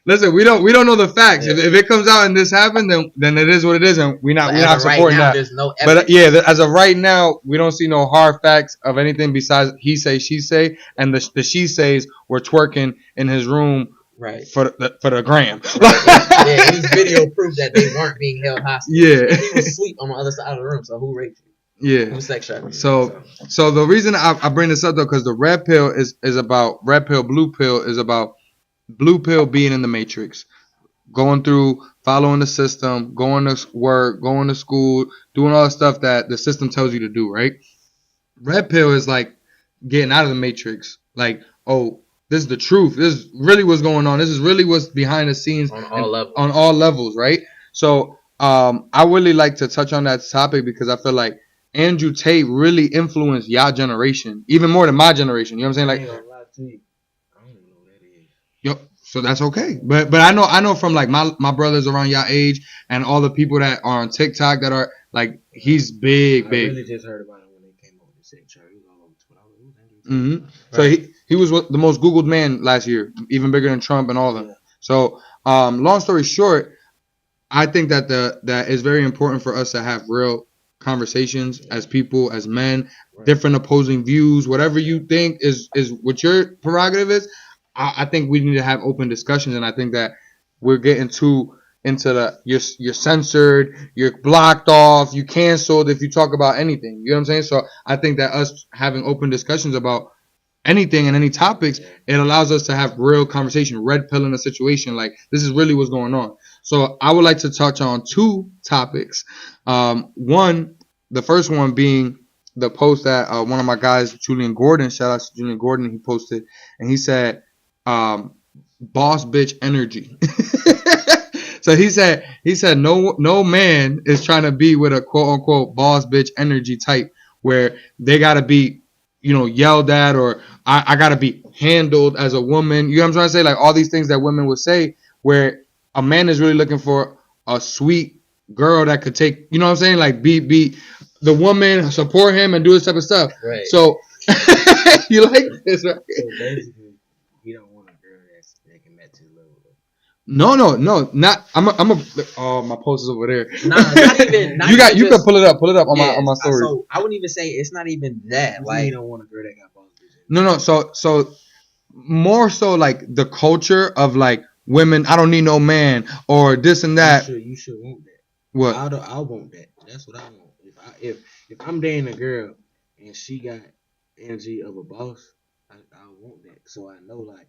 Listen, we don't know the facts. Yeah. If it comes out and this happened, then it is what it is, and we're not supporting that. There's no evidence. But as of right now, we don't see no hard facts of anything besides he say, she say, and the she says were twerking in his room. Right. For the gram. Right. Yeah, these video proof that they weren't being held hostage. Yeah. And he was asleep on the other side of the room, so who raped you? Yeah. Who sex trafficked you? So the reason I bring this up though, because the red pill is about red pill, blue pill is about blue pill being in the matrix. Going through, following the system, going to work, going to school, doing all the stuff that the system tells you to do, right? Red pill is like getting out of the matrix. Like, oh, this is the truth. This is really what's going on. This is really what's behind the scenes on all levels, right? So I really like to touch on that topic because I feel like Andrew Tate really influenced y'all generation, even more than my generation. You know what I'm saying? Like, I ain't gonna lie to you. I don't even know who that is. Yo, so that's okay. But I know from like my brothers around y'all age and all the people that are on TikTok that are like, he's big. I really just heard about it when they came over to say Charlie. He was all over Twitter. So he was the most Googled man last year, even bigger than Trump and all of them. Yeah. So, long story short, I think that that is very important for us to have real conversations as people, as men, different opposing views, whatever you think is what your prerogative is. I think we need to have open discussions, and I think that we're getting into the you're censored, you're blocked off, you canceled if you talk about anything. You know what I'm saying? So I think that us having open discussions about anything and any topics, it allows us to have real conversation, red pill in a situation. Like, this is really what's going on. So I would like to touch on 2 topics. One, the first one being the post that one of my guys, Julian Gordon, shout out to Julian Gordon, he posted, and he said, boss bitch energy. So he said no man is trying to be with a quote unquote boss bitch energy type where they gotta be, yelled at, or I gotta be handled as a woman. You know what I'm trying to say? Like all these things that women would say, where a man is really looking for a sweet girl that could take, you know what I'm saying? Like be the woman, support him, and do this type of stuff. Right. So you like this, right? So basically, you don't want a girl that can match his level. No, not. Oh, my post is over there. Nah, not even. Not you even can pull it up on my story. So I wouldn't even say it's not even that. Like you don't want a girl that got boss bitch. No. So more so like the culture of like women. I don't need no man or this and that. You should want that. What? I want that. That's what I want. If I'm dating a girl and she got energy of a boss, I want that. So I know like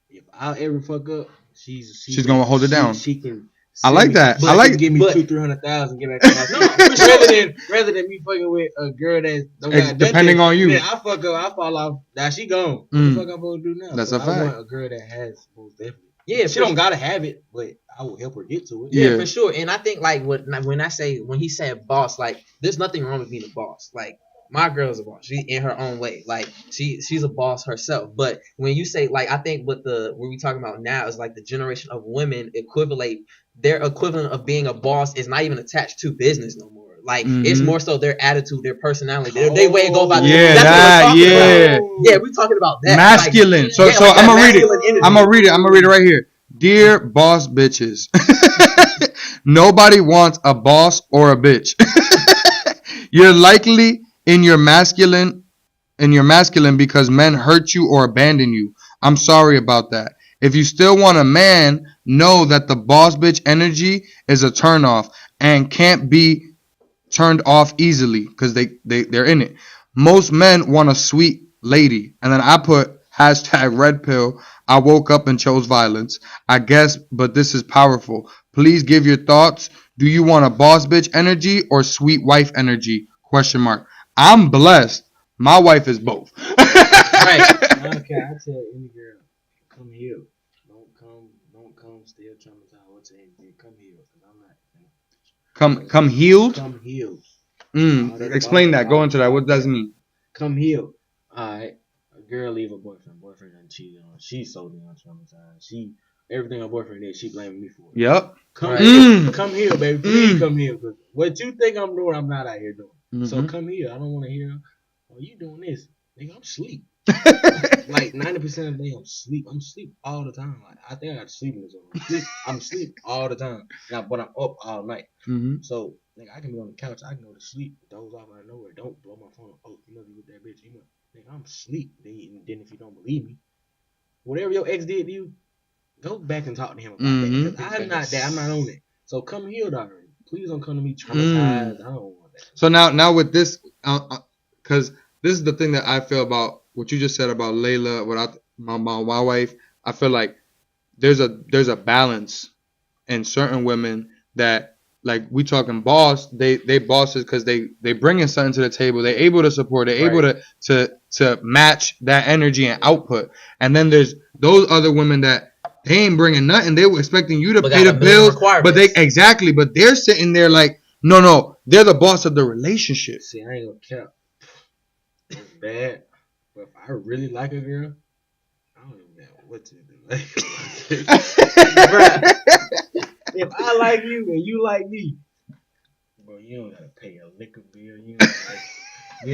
if I ever fuck up, she's gonna hold it down. She can. I like that. I like. Give me 200,00000 get back to my rather than me fucking with a girl that don't got depending on you. Then I fuck up, I fall off. Now she gone. What the fuck I'm supposed to do now? That's so a fact. I want a girl that has most definitely. Yeah, she don't gotta have it, but I will help her get to it. Yeah, for sure. And I think like when he said boss, like there's nothing wrong with being a boss. Like my girl's a boss. She in her own way. Like she's a boss herself. But when you say like I think what we talking about now is like the generation of women their equivalent of being a boss is not even attached to business no more. Like it's more so their attitude, their personality, their way to go about. Yeah, that's yeah. Yeah, we're talking about that. Masculine. Like, so I'm gonna read it. Energy. I'm gonna read it right here. Dear boss bitches, nobody wants a boss or a bitch. You're likely in your masculine because men hurt you or abandon you. I'm sorry about that. If you still want a man, know that the boss bitch energy is a turnoff and can't be turned off easily because they're in it. Most men want a sweet lady. And then I put #red pill. I woke up and chose violence. I guess, but this is powerful. Please give your thoughts. Do you want a boss bitch energy or sweet wife energy? ? I'm blessed. My wife is both. Right. Okay, I tell any girl, come here. Don't come still traumatized. What's it? Come here, because I'm not. Come healed. Come healed. Explain that. Go into that. What does it mean? Come healed. Alright. A girl leave her boyfriend. Boyfriend done cheated on her. She's so damn traumatized. Everything her boyfriend did, she blaming me for it. Yep. Come here, baby. Please come here. Cause what you think I'm doing, I'm not out here doing. So come here. I don't want to hear, oh, you doing this. Nigga, I'm asleep. Like 90% of the day, I'm asleep. I'm asleep all the time. Like I think I got sleepiness over. I'm asleep all the time. But I'm up all night. So nigga, I can be on the couch. I can go to sleep. Doze off out of nowhere. Don't blow my phone up. Oh, you must be with that bitch. Nigga, I'm asleep. Then if you don't believe me, whatever your ex did to you, go back and talk to him about that. 'Cause I'm not that. I'm not on it. So come healed already. Please don't come to me traumatized. I don't want that. So now with this, because this is the thing that I feel about what you just said about Layla, without my wife. I feel like there's a balance in certain women that, like, we talking boss, they bosses because they bringing something to the table. They're able to support. They're able to match that energy and output. And then there's those other women that they ain't bringing nothing. They were expecting you to pay the bills, but but they're sitting there like, no, they're the boss of the relationship. See, I ain't gonna cap. It's bad, but if I really like a girl, I don't even know what to do. Bruh, if I like you and you like me, bro, you don't gotta pay a liquor bill. You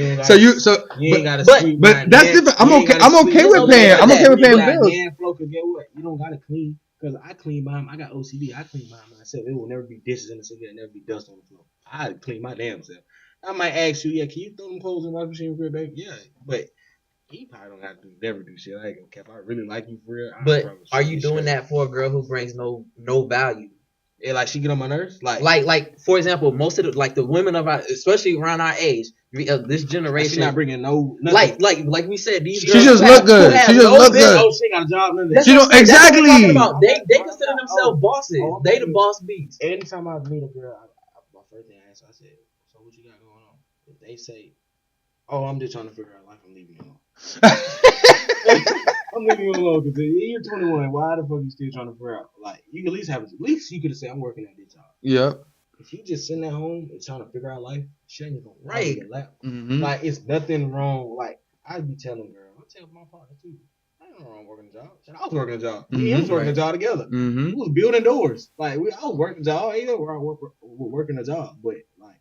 ain't gotta sweep. But that's different. I'm okay with paying. I'm okay with paying bills. Get what? You don't gotta clean, because I clean behind. I got OCD. I clean behind myself. It will never be dishes in the sink. There'll never be dust on the floor. I clean my damn self. I might ask you, can you throw them clothes in the washing machine real baby? Yeah, but he probably don't have to never do shit. I ain't gonna cap. I really like you for real. But are you doing that for a girl who brings no value? Yeah, like she get on my nerves. Like for example, most of the women of our, especially around our age, this generation, she's not bringing no nothing. Like we said, these girls just look good. She just look good. Oh, she got a job. She don't exactly. They consider themselves bosses. They the boss bees. Anytime I meet a girl, my first thing I ask, I said, "So what you got going on?" If they say, oh, I'm just trying to figure out life. I'm leaving you alone. I'm leaving you alone because you're 21. Why the fuck you still trying to figure out? Like, you at least you could have said, I'm working at this job. Yep. If you just sitting at home and trying to figure out life, shit ain't gonna Right. in your lap. Mm-hmm. Like, it's nothing wrong. Like, I'd be telling girl, I tell my partner too. I ain't no wrong working a job. Shit, I was working a job. We was working a job together. Mm-hmm. We was building doors. Like, I was working a job. Either we're working a job. But like,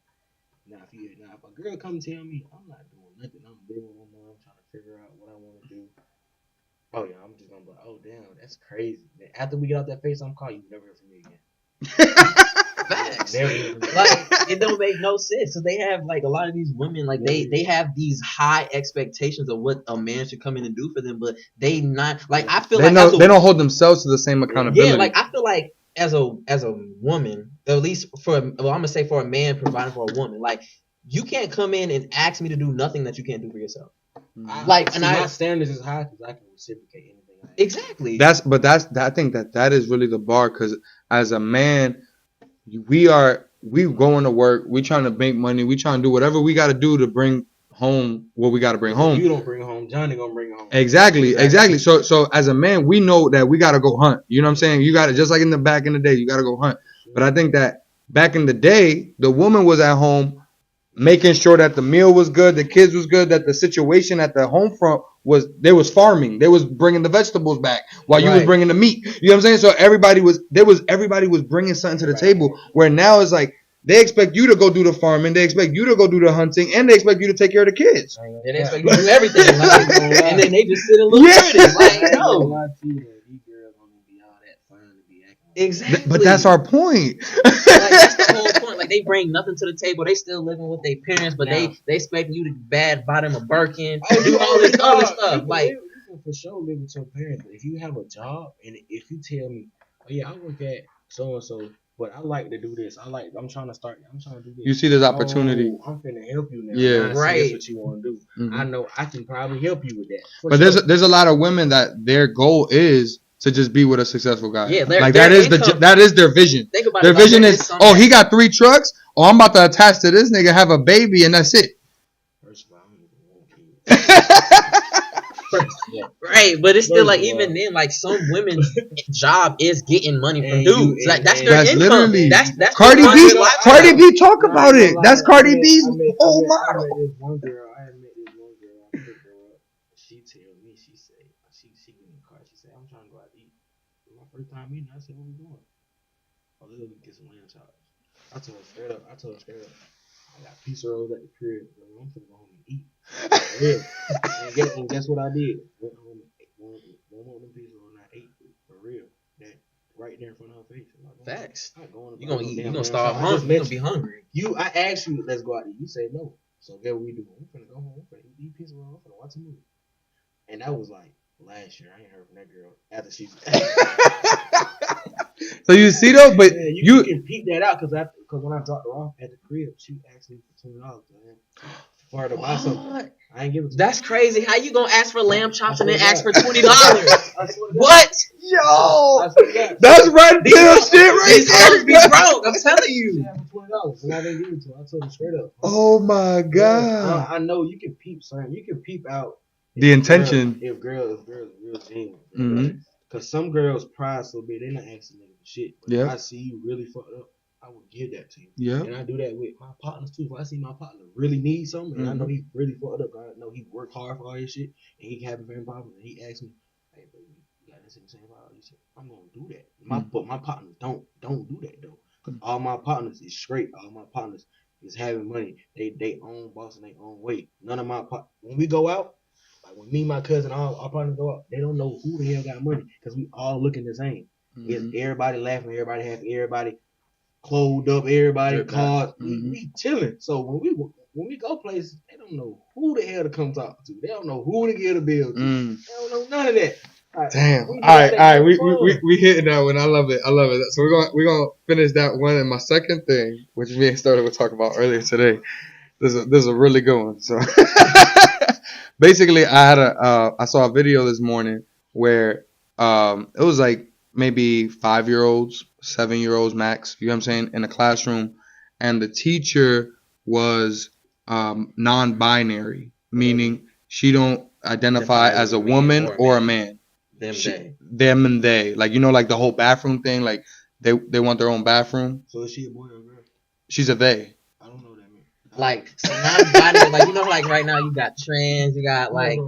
now if a girl come tell me I'm not doing nothing, I'm living with my mom, trying to figure out what I want to do. Oh yeah, I'm just gonna be like, oh damn, that's crazy. Then after we get out that face, I'm calling you. Never hear from me again. Facts. Never hear from me. Like, it don't make no sense. So they have like a lot of these women, like they have these high expectations of what a man should come in and do for them, but they not like I feel They like they don't hold themselves to the same accountability. yeah, like I feel like as a woman, at least I'm gonna say for a man providing for a woman, like you can't come in and ask me to do nothing that you can't do for yourself. My standards is high because I can reciprocate anything. Exactly. I think that is really the bar, because as a man, we going to work, we trying to make money, we trying to do whatever we got to do to bring home what we got to bring home. If you don't bring home, Johnny gonna bring home. Exactly. So as a man, we know that we got to go hunt. You know what I'm saying? You got to, just like back in the day, you got to go hunt. But I think that back in the day, the woman was at home making sure that the meal was good, the kids was good, that the situation at the home front was, they was farming, they was bringing the vegetables back while you was bringing the meat. You know what I'm saying? So everybody was bringing something to the table. Where now it's like they expect you to go do the farming, they expect you to go do the hunting, and they expect you to take care of the kids. They expect you to do everything, like, and then they just sit and look pretty. Like, no. Exactly. But that's our point. Like, that's the whole point. Like, they bring nothing to the table. They still living with their parents, but they expect you to buy them a Birkin, do all this other stuff. Like, you can for sure live with your parents, but if you have a job and if you tell me, oh yeah, I work at so and so, but I like to do this. I'm trying to do this. You see this opportunity. Oh, I'm finna help you now. Yeah, right. That's what you want to do. Mm-hmm. I know I can probably help you with that. But sure. there's a lot of women that their goal is to just be with a successful guy. Yeah, like that is their vision. Think about their vision is, oh, he got 3 trucks. Oh, I'm about to attach to this nigga, have a baby, and that's it. First of all, I don't even want kids. Right, but it's still like even then, like some women's job is getting money from dudes. Like that's their income. Literally, that's Cardi B. Cardi B talk about it. That's Cardi B's whole model. I met this one girl. I picked her up. She tell me, she say, she get in the car. She said, I'm trying to go out to eat. My first time eating, I said, what we doing? Oh, let's go get some lamb chops. I told her straight up, I got pizza rolls at the crib. Bro. I'm finna go home and eat. Yeah. and guess what I did? Went home and ate one of them pizza rolls and I ate for real. That right there in front of her face. Facts. You gonna eat? You gonna starve hungry? You gonna be hungry? I asked you, let's go out to eat. You say no. So guess what we do? I'm finna go home. I'm finna eat pizza rolls. I'm finna watch a movie. And that was like last year. I ain't heard from that girl after she. So you see though, but yeah, you can peep that out because when I dropped her off at the crib, she asked me for $20 for her to buy something. I ain't give it to That's her. crazy. How you gonna ask for lamb chops and then ask for $20? What? Yo, that's red pill shit right These there. hoes be broke. I'm telling you. She asked for $20 and I didn't give it to her. I told her straight up. Oh my god. I know you can peep something. You can peep out the intention. If girls real genuine. Mm-hmm. Cause some girls' pride so big they not asking niggas for shit. But if I see you really fucked up, I will give that to you. Yeah. And I do that with my partners too. If I see my partner really need something and I know he really fucked up, I know he worked hard for all his shit and he having very problems and he asks me, hey baby, you got this in the same about this shit. I'm gonna do that. But my partners don't do that though. Cause all my partners is straight. All my partners is having money. They own boss in their own way. None of my when we go out, like when me and my cousin, all our partners go out, they don't know who the hell got money because we all looking the same. Mm-hmm. It's everybody laughing, everybody happy, everybody clothed up, everybody cards. Mm-hmm. We chilling. So when we go places, they don't know who the hell to come talk to. They don't know who to get a bill to. They don't know none of that. Right. Damn. All right. We hitting that one. I love it. So we're gonna finish that one. And my second thing, which me and Stoner were talking about earlier today, this is a really good one. So basically, I saw a video this morning where it was like maybe 5-year-olds, 7-year-olds max. You know what I'm saying? In a classroom, and the teacher was non-binary. meaning she don't identify as a woman or a man. Them and they. Like, you know, like the whole bathroom thing. Like, they want their own bathroom. So is she a boy or a girl? She's a they. I don't know what that means. Like, so non-binary, like, you know, like right now you got trans, you got like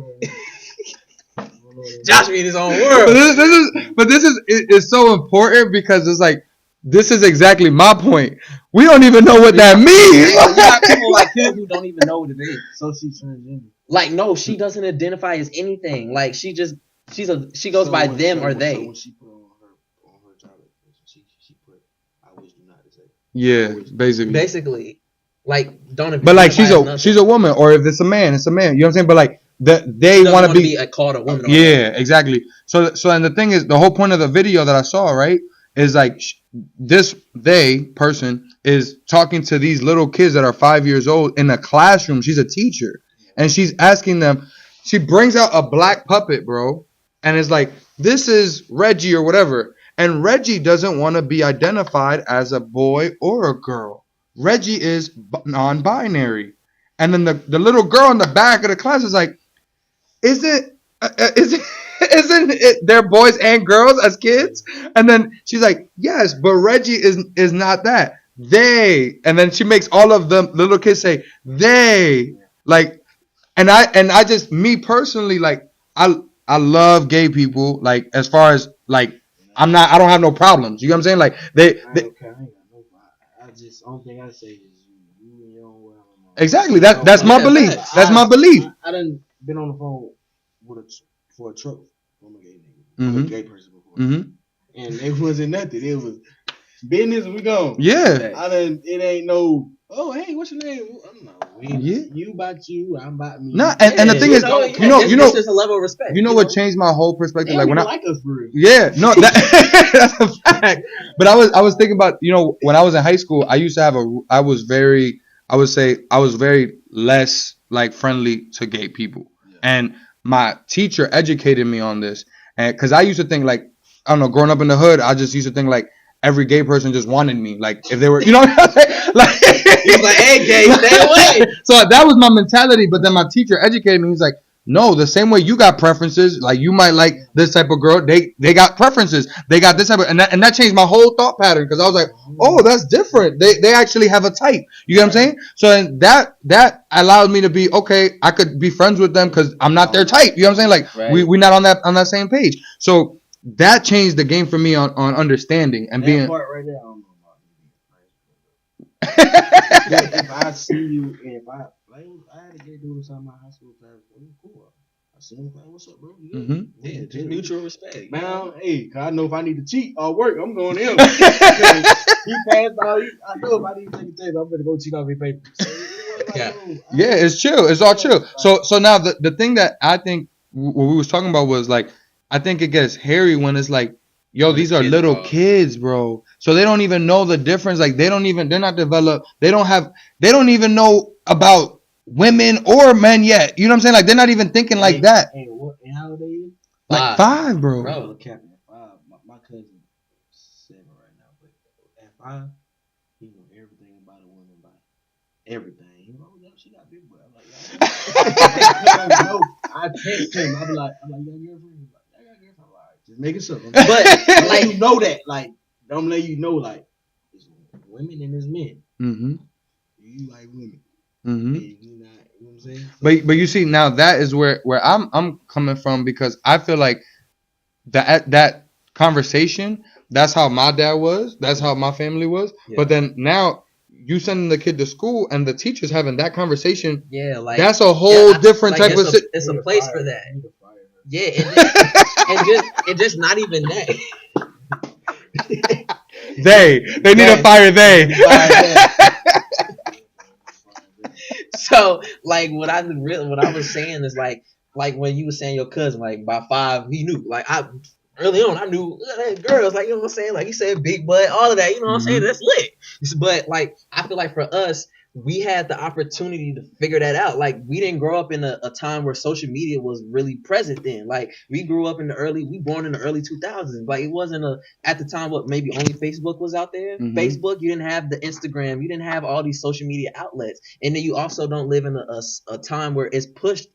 Josh in his own world. But this is so important because it's like, this is exactly my point. We don't even know what that means. You got people like him who don't even know what it is. So she's transgender. Like, no, she doesn't identify as anything. Like, she goes by them or they. So when she put on her job application, she put, I wish do not to say. Yeah, basically. Like, don't. But like, she's a woman, or if it's a man, it's a man. You know what I'm saying? But like, they want to be called a woman. Yeah, exactly. So and the thing is, the whole point of the video that I saw, right, is like this person is talking to these little kids that are 5 years old in a classroom. She's a teacher, and she's asking them. She brings out a black puppet, bro, and is like, "This is Reggie or whatever." And Reggie doesn't want to be identified as a boy or a girl. Reggie is non-binary. And then the little girl in the back of the class is like, isn't it they're boys and girls as kids? And then she's like, yes, but Reggie is not that. They. And then she makes all of the little kids say they. Like, and I just, me personally, like, I love gay people. Like, as far as like, I don't have no problems. You know what I'm saying? Like, I just, only thing I say is you and your own world. Exactly. That's my belief. That's my belief. I done been on the phone for a truck from a gay nigga, a gay person before, and it wasn't nothing. It was business. We gone. Yeah. It ain't no. Oh, hey, what's your name? You about you, I'm about me. Nah, and the thing is, you know, there's a level of respect. You know what changed my whole perspective? Like when I like us for real. Yeah, no, that's a fact. But I was thinking about, you know, when I was in high school, I used to have I was very less like friendly to gay people, and my teacher educated me on this, and because I used to think like, I don't know, growing up in the hood, I just used to think like every gay person just wanted me, like if they were, you know what I'm saying? Like, he's like, hey, gay, stay away. So that was my mentality. But then my teacher educated me. He's like, no, the same way you got preferences, like you might like this type of girl, they got preferences. They got this type of, and that changed my whole thought pattern, because I was like, oh, that's different. They actually have a type. You know what I'm saying? So and that allowed me to be, okay, I could be friends with them because I'm not their type. You know what I'm saying? Like, right. we're not on that same page. So that changed the game for me on understanding and that being. Part right there, I don't know about if I see you, and if I had a gay dude inside my high school class, it was cool. I see him like, what's up, bro? Yeah, just mutual respect. Man, hey, cause I know if I need to cheat or work, I'm going in. He passed all. I know if I need to take a test, I'm gonna go cheat off his paper. Yeah, it's chill. It's all chill. So now the thing that I think what we was talking about was like, I think it gets hairy when it's like, yo, these are little kids, bro. So they don't even know the difference. Like they're not developed. They don't even know about women or men yet. You know what I'm saying? Like they're not even thinking like that. Hey, what? And how old are you? Like 5, bro. Bro, Captain, 5. My cousin's 7 right now, but at 5, he knows everything about a woman, about everything. He knows, oh, she got big boy. I'm like, yeah. I text him. I be like, you got a girlfriend? He's like, I got a girlfriend. I'm like, just making something. But like, you know that, like, I'm letting you know, like, it's women and it's men. Mm-hmm. You like women. Mm-hmm. And you know what I'm saying? So, but you see, now that is where I'm coming from, because I feel like that conversation, that's how my dad was, that's how my family was. Yeah. But then now you sending the kid to school and the teacher's having that conversation. Yeah, like that's a whole different type of. It's a place for that. Yeah, and just not even that. They need to fire they. So like what I was saying is like when you were saying your cousin, like by 5 he knew, like early on I knew girls, like, you know what I'm saying, like he said big butt, all of that, you know what I'm saying, that's lit. But like I feel like for us, we had the opportunity to figure that out. Like, we didn't grow up in a time where social media was really present then. Like, we grew up in we born in the early 2000s. Like, it wasn't at the time what maybe only Facebook was out there. Mhm. Facebook, you didn't have the Instagram, you didn't have all these social media outlets. And then you also don't live in a time where it's pushed.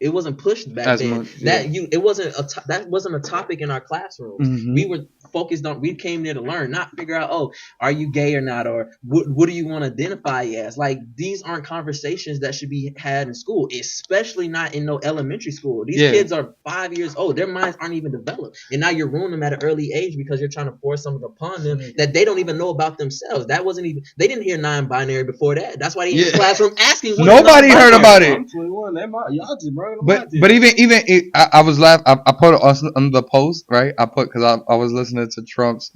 It wasn't pushed back As then. much, yeah. That wasn't a topic in our classrooms. Mhm. We were focused on. We came there to learn, not figure out. Oh, are you gay or not, or what do you want to identify as? Like, these aren't conversations that should be had in school, especially not in no elementary school. These Yeah. kids are 5 years old. Their minds aren't even developed, and now you're ruining them at an early age because you're trying to force something upon them that they don't even know about themselves. That wasn't even. They didn't hear non-binary before that. That's why they in the Yeah. classroom asking. Nobody heard about it. I'm 21. Y'all just bringing them But out there. but even I was laughing. I put it on the post, right? I put because I was listening to Trump's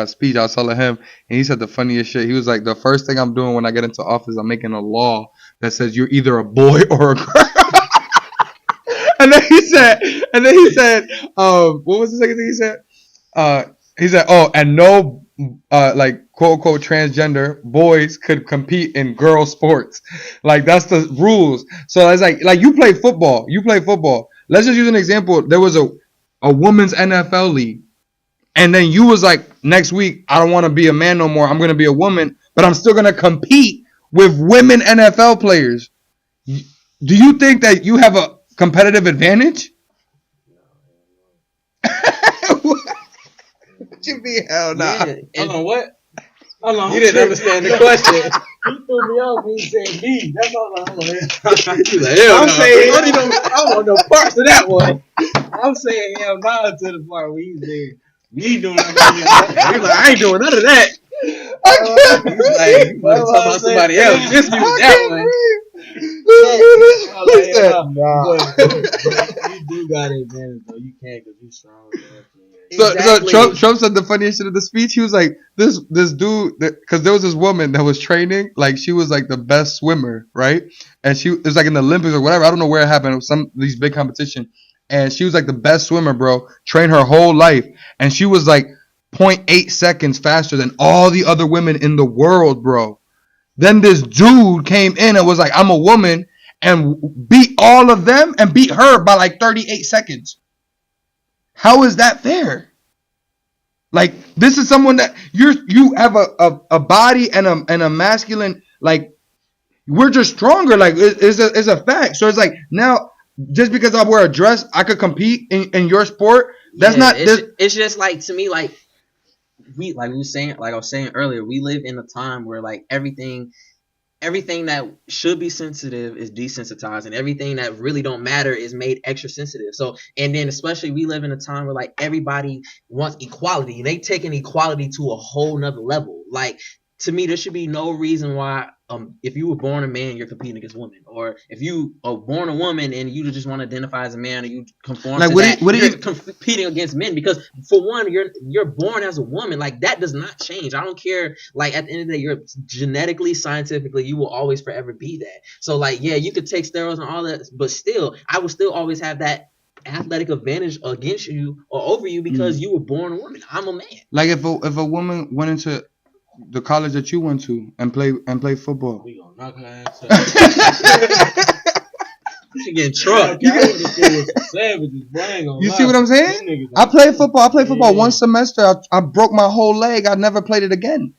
speech. I was telling him, and he said the funniest shit. He was like, the first thing I'm doing when I get into office, I'm making a law that says you're either a boy or a girl. and then he said, what was the second thing he said? He said, oh, and no, like quote unquote transgender boys could compete in girl sports. Like, that's the rules. So it's like you play football. Let's just use an example. There was a women's NFL league, and then you was like, next week I don't want to be a man no more. I'm gonna be a woman, but I'm still gonna compete with women NFL players. Do you think that you have a competitive advantage? What you mean, hell nah? Yeah, Hold on, what? Hold on. You didn't understand the question. He threw me off when he said me. That's all I'm He's like, hell I'm no. saying, I don't want no parts of that one. I'm saying hell no to the part where he said me doing that. He's like, I ain't doing none of that. He's like, you want to talk about somebody else? Just use that one. He said, nah. But you do got an advantage though. You can't because you strong. So Exactly. Trump said the funniest shit of the speech. He was like, this dude, because there was this woman that was training, like she was like the best swimmer, right? And it was like in the Olympics or whatever. I don't know where it happened. It was some of these big competition, and she was like the best swimmer, bro. Trained her whole life, and she was like 0.8 seconds faster than all the other women in the world, bro. Then this dude came in and was like, I'm a woman, and beat all of them and beat her by like 38 seconds. How is that fair? Like, this is someone that you have a body and a masculine, like, we're just stronger. Like, it's a fact. So it's like, now just because I wear a dress, I could compete in your sport. That's not. It's just like, to me, like I was saying earlier, we live in a time where like everything that should be sensitive is desensitized, and everything that really don't matter is made extra sensitive. So, and then especially we live in a time where like everybody wants equality, and they taking equality to a whole nother level. Like, to me, there should be no reason why if you were born a man, you're competing against women, or if you are born a woman and you just want to identify as a man and you conform Like, to you're competing against men. Because for one, you're born as a woman. Like, that does not change. I don't care. Like, at the end of the day, you're genetically, scientifically, you will always forever be that. So like, yeah, you could take steroids and all that, but still, I will still always have that athletic advantage against you or over you because you were born a woman. I'm a man. Like, if a woman went into the college that you went to and play football. We gonna knock her ass out. You should get in trouble. You see what I'm saying? I played football one semester. I broke my whole leg. I never played it again.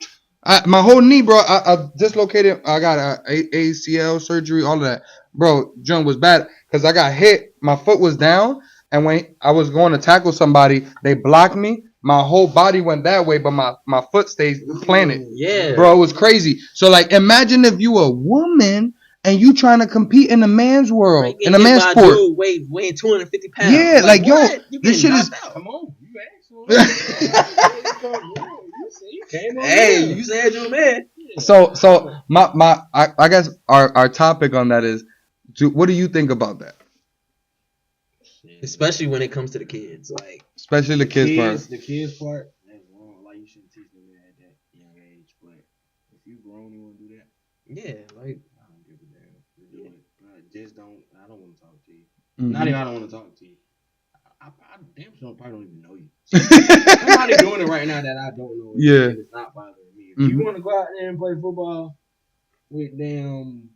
My whole knee, bro. I dislocated. I got a ACL surgery, all of that. Bro, John was bad because I got hit. My foot was down, and when I was going to tackle somebody, they blocked me. My whole body went that way, but my foot stays planted. Yeah. Bro, it was crazy. So, like, imagine if you a woman and you trying to compete in a man's world, in a man's sport. Dude weighing 250 pounds. Yeah, like yo, you this shit is. Come on, you asked for it. Hey, you said you're a man. So I guess our topic on that is, what do you think about that? Especially when it comes to the kids, like especially the kids part. The kids part, that's wrong. Like, you shouldn't teach them at that young age. But if you grown, you want to do that? Yeah, like I don't give a damn. Do it. But just don't. I don't want to talk to you. Mm-hmm. Not even I don't want to talk to you. I damn sure probably don't even know you. Somebody doing it right now that I don't know. Yeah. It's not bothering me. If you want to go out there and play football, with them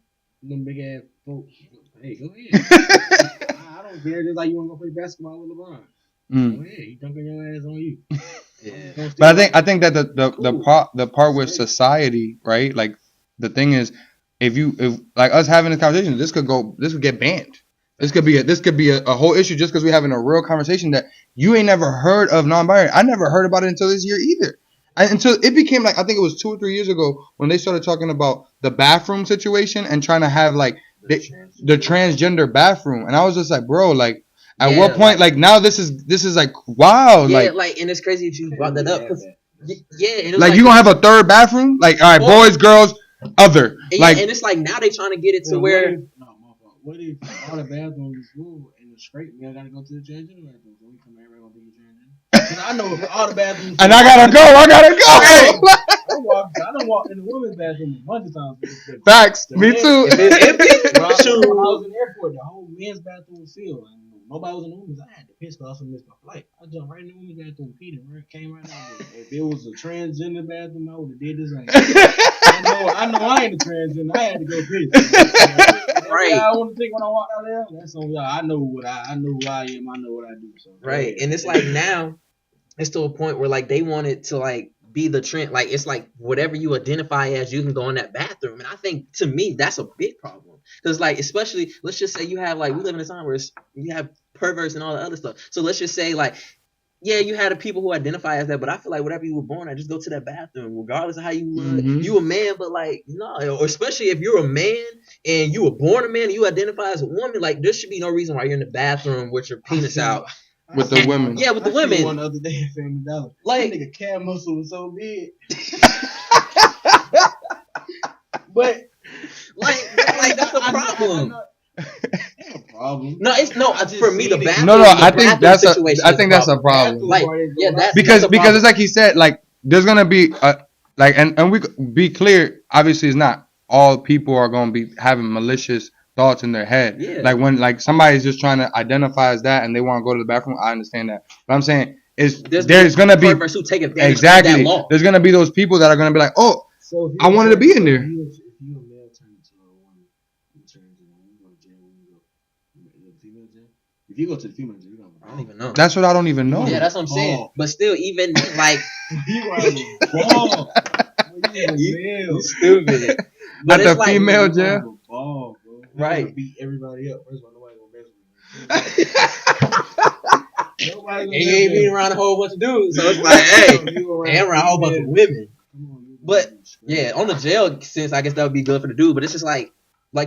big ass folks. Hey, go ahead. I don't care. Just like you want to go play basketball with LeBron. Go ahead. He dunking your ass on you. Yeah. But I think that the part with society, right? Like the thing is, if like us having this conversation, this could get banned. This could be a whole issue just because we're having a real conversation that you ain't never heard of non-binary. I never heard about it until this year either. Until it became like, I think it was 2 or 3 years ago when they started talking about the bathroom situation and trying to have like the transgender bathroom, and I was just like, bro, like at what point, like now this is like wow, yeah, like and it's crazy that you brought that up because and like you gonna have a third bathroom, like all right, boys, girls, other, like, and it's like now they trying to get it to where. What if all the bathrooms is full and the straight man gotta go to the transgender bathroom? So we come here, everybody gonna be transgender. Because I know if all the bathrooms. And I gotta go. I don't walk in the women's bathroom a bunch of times. Facts. Me too. If it's empty, when I was in the airport, the whole men's bathroom was filled. Nobody was in the women's. I had to piss because I also missed my flight. I jumped right in the women's bathroom, peed, and came right out there. If it was a transgender bathroom, I would have did this. I know I ain't a transgender. I had to go piss. Right. I want to think when I walk out there. That's on y'all. I know who I am. I know what I do. So right, and it's like now, it's to a point where like they want it to like be the trend. Like it's like whatever you identify as, you can go in that bathroom. And I think to me that's a big problem because like especially let's just say you have like we live in a time where you have perverts and all the other stuff. So let's just say like. Yeah, you had the people who identify as that, but I feel like whatever you were born at, just go to that bathroom, regardless of how you look. Mm-hmm. You a man, but like no, or especially if you're a man and you were born a man and you identify as a woman, like there should be no reason why you're in the bathroom with your penis out with the women. Yeah, with the women. One other day at Family Dollar, like that nigga calf muscle was so big, but like that's a problem. Problem. No, it's no for me the bathroom. No, I think that's a problem. Like because it's like he said, like there's gonna be and we be clear. Obviously, it's not all people are gonna be having malicious thoughts in their head. Yeah. Like when like somebody's just trying to identify as that and they want to go to the bathroom. I understand that, but I'm saying there's gonna be who take advantage exactly. Of that law. There's gonna be those people that are gonna be like, oh, so I wanted to be in there. If you go to the female gym, I don't even know. That's what I don't even know. Yeah, that's what I'm saying. But still, even like you stupid. But at the female gym, right? Beat everybody up. First of all, nobody gonna mess with me. He ain't being around a whole bunch of dudes, so it's like, hey, and around a whole bunch of women. But yeah, on the jail sense, I guess that would be good for the dude. But it's just like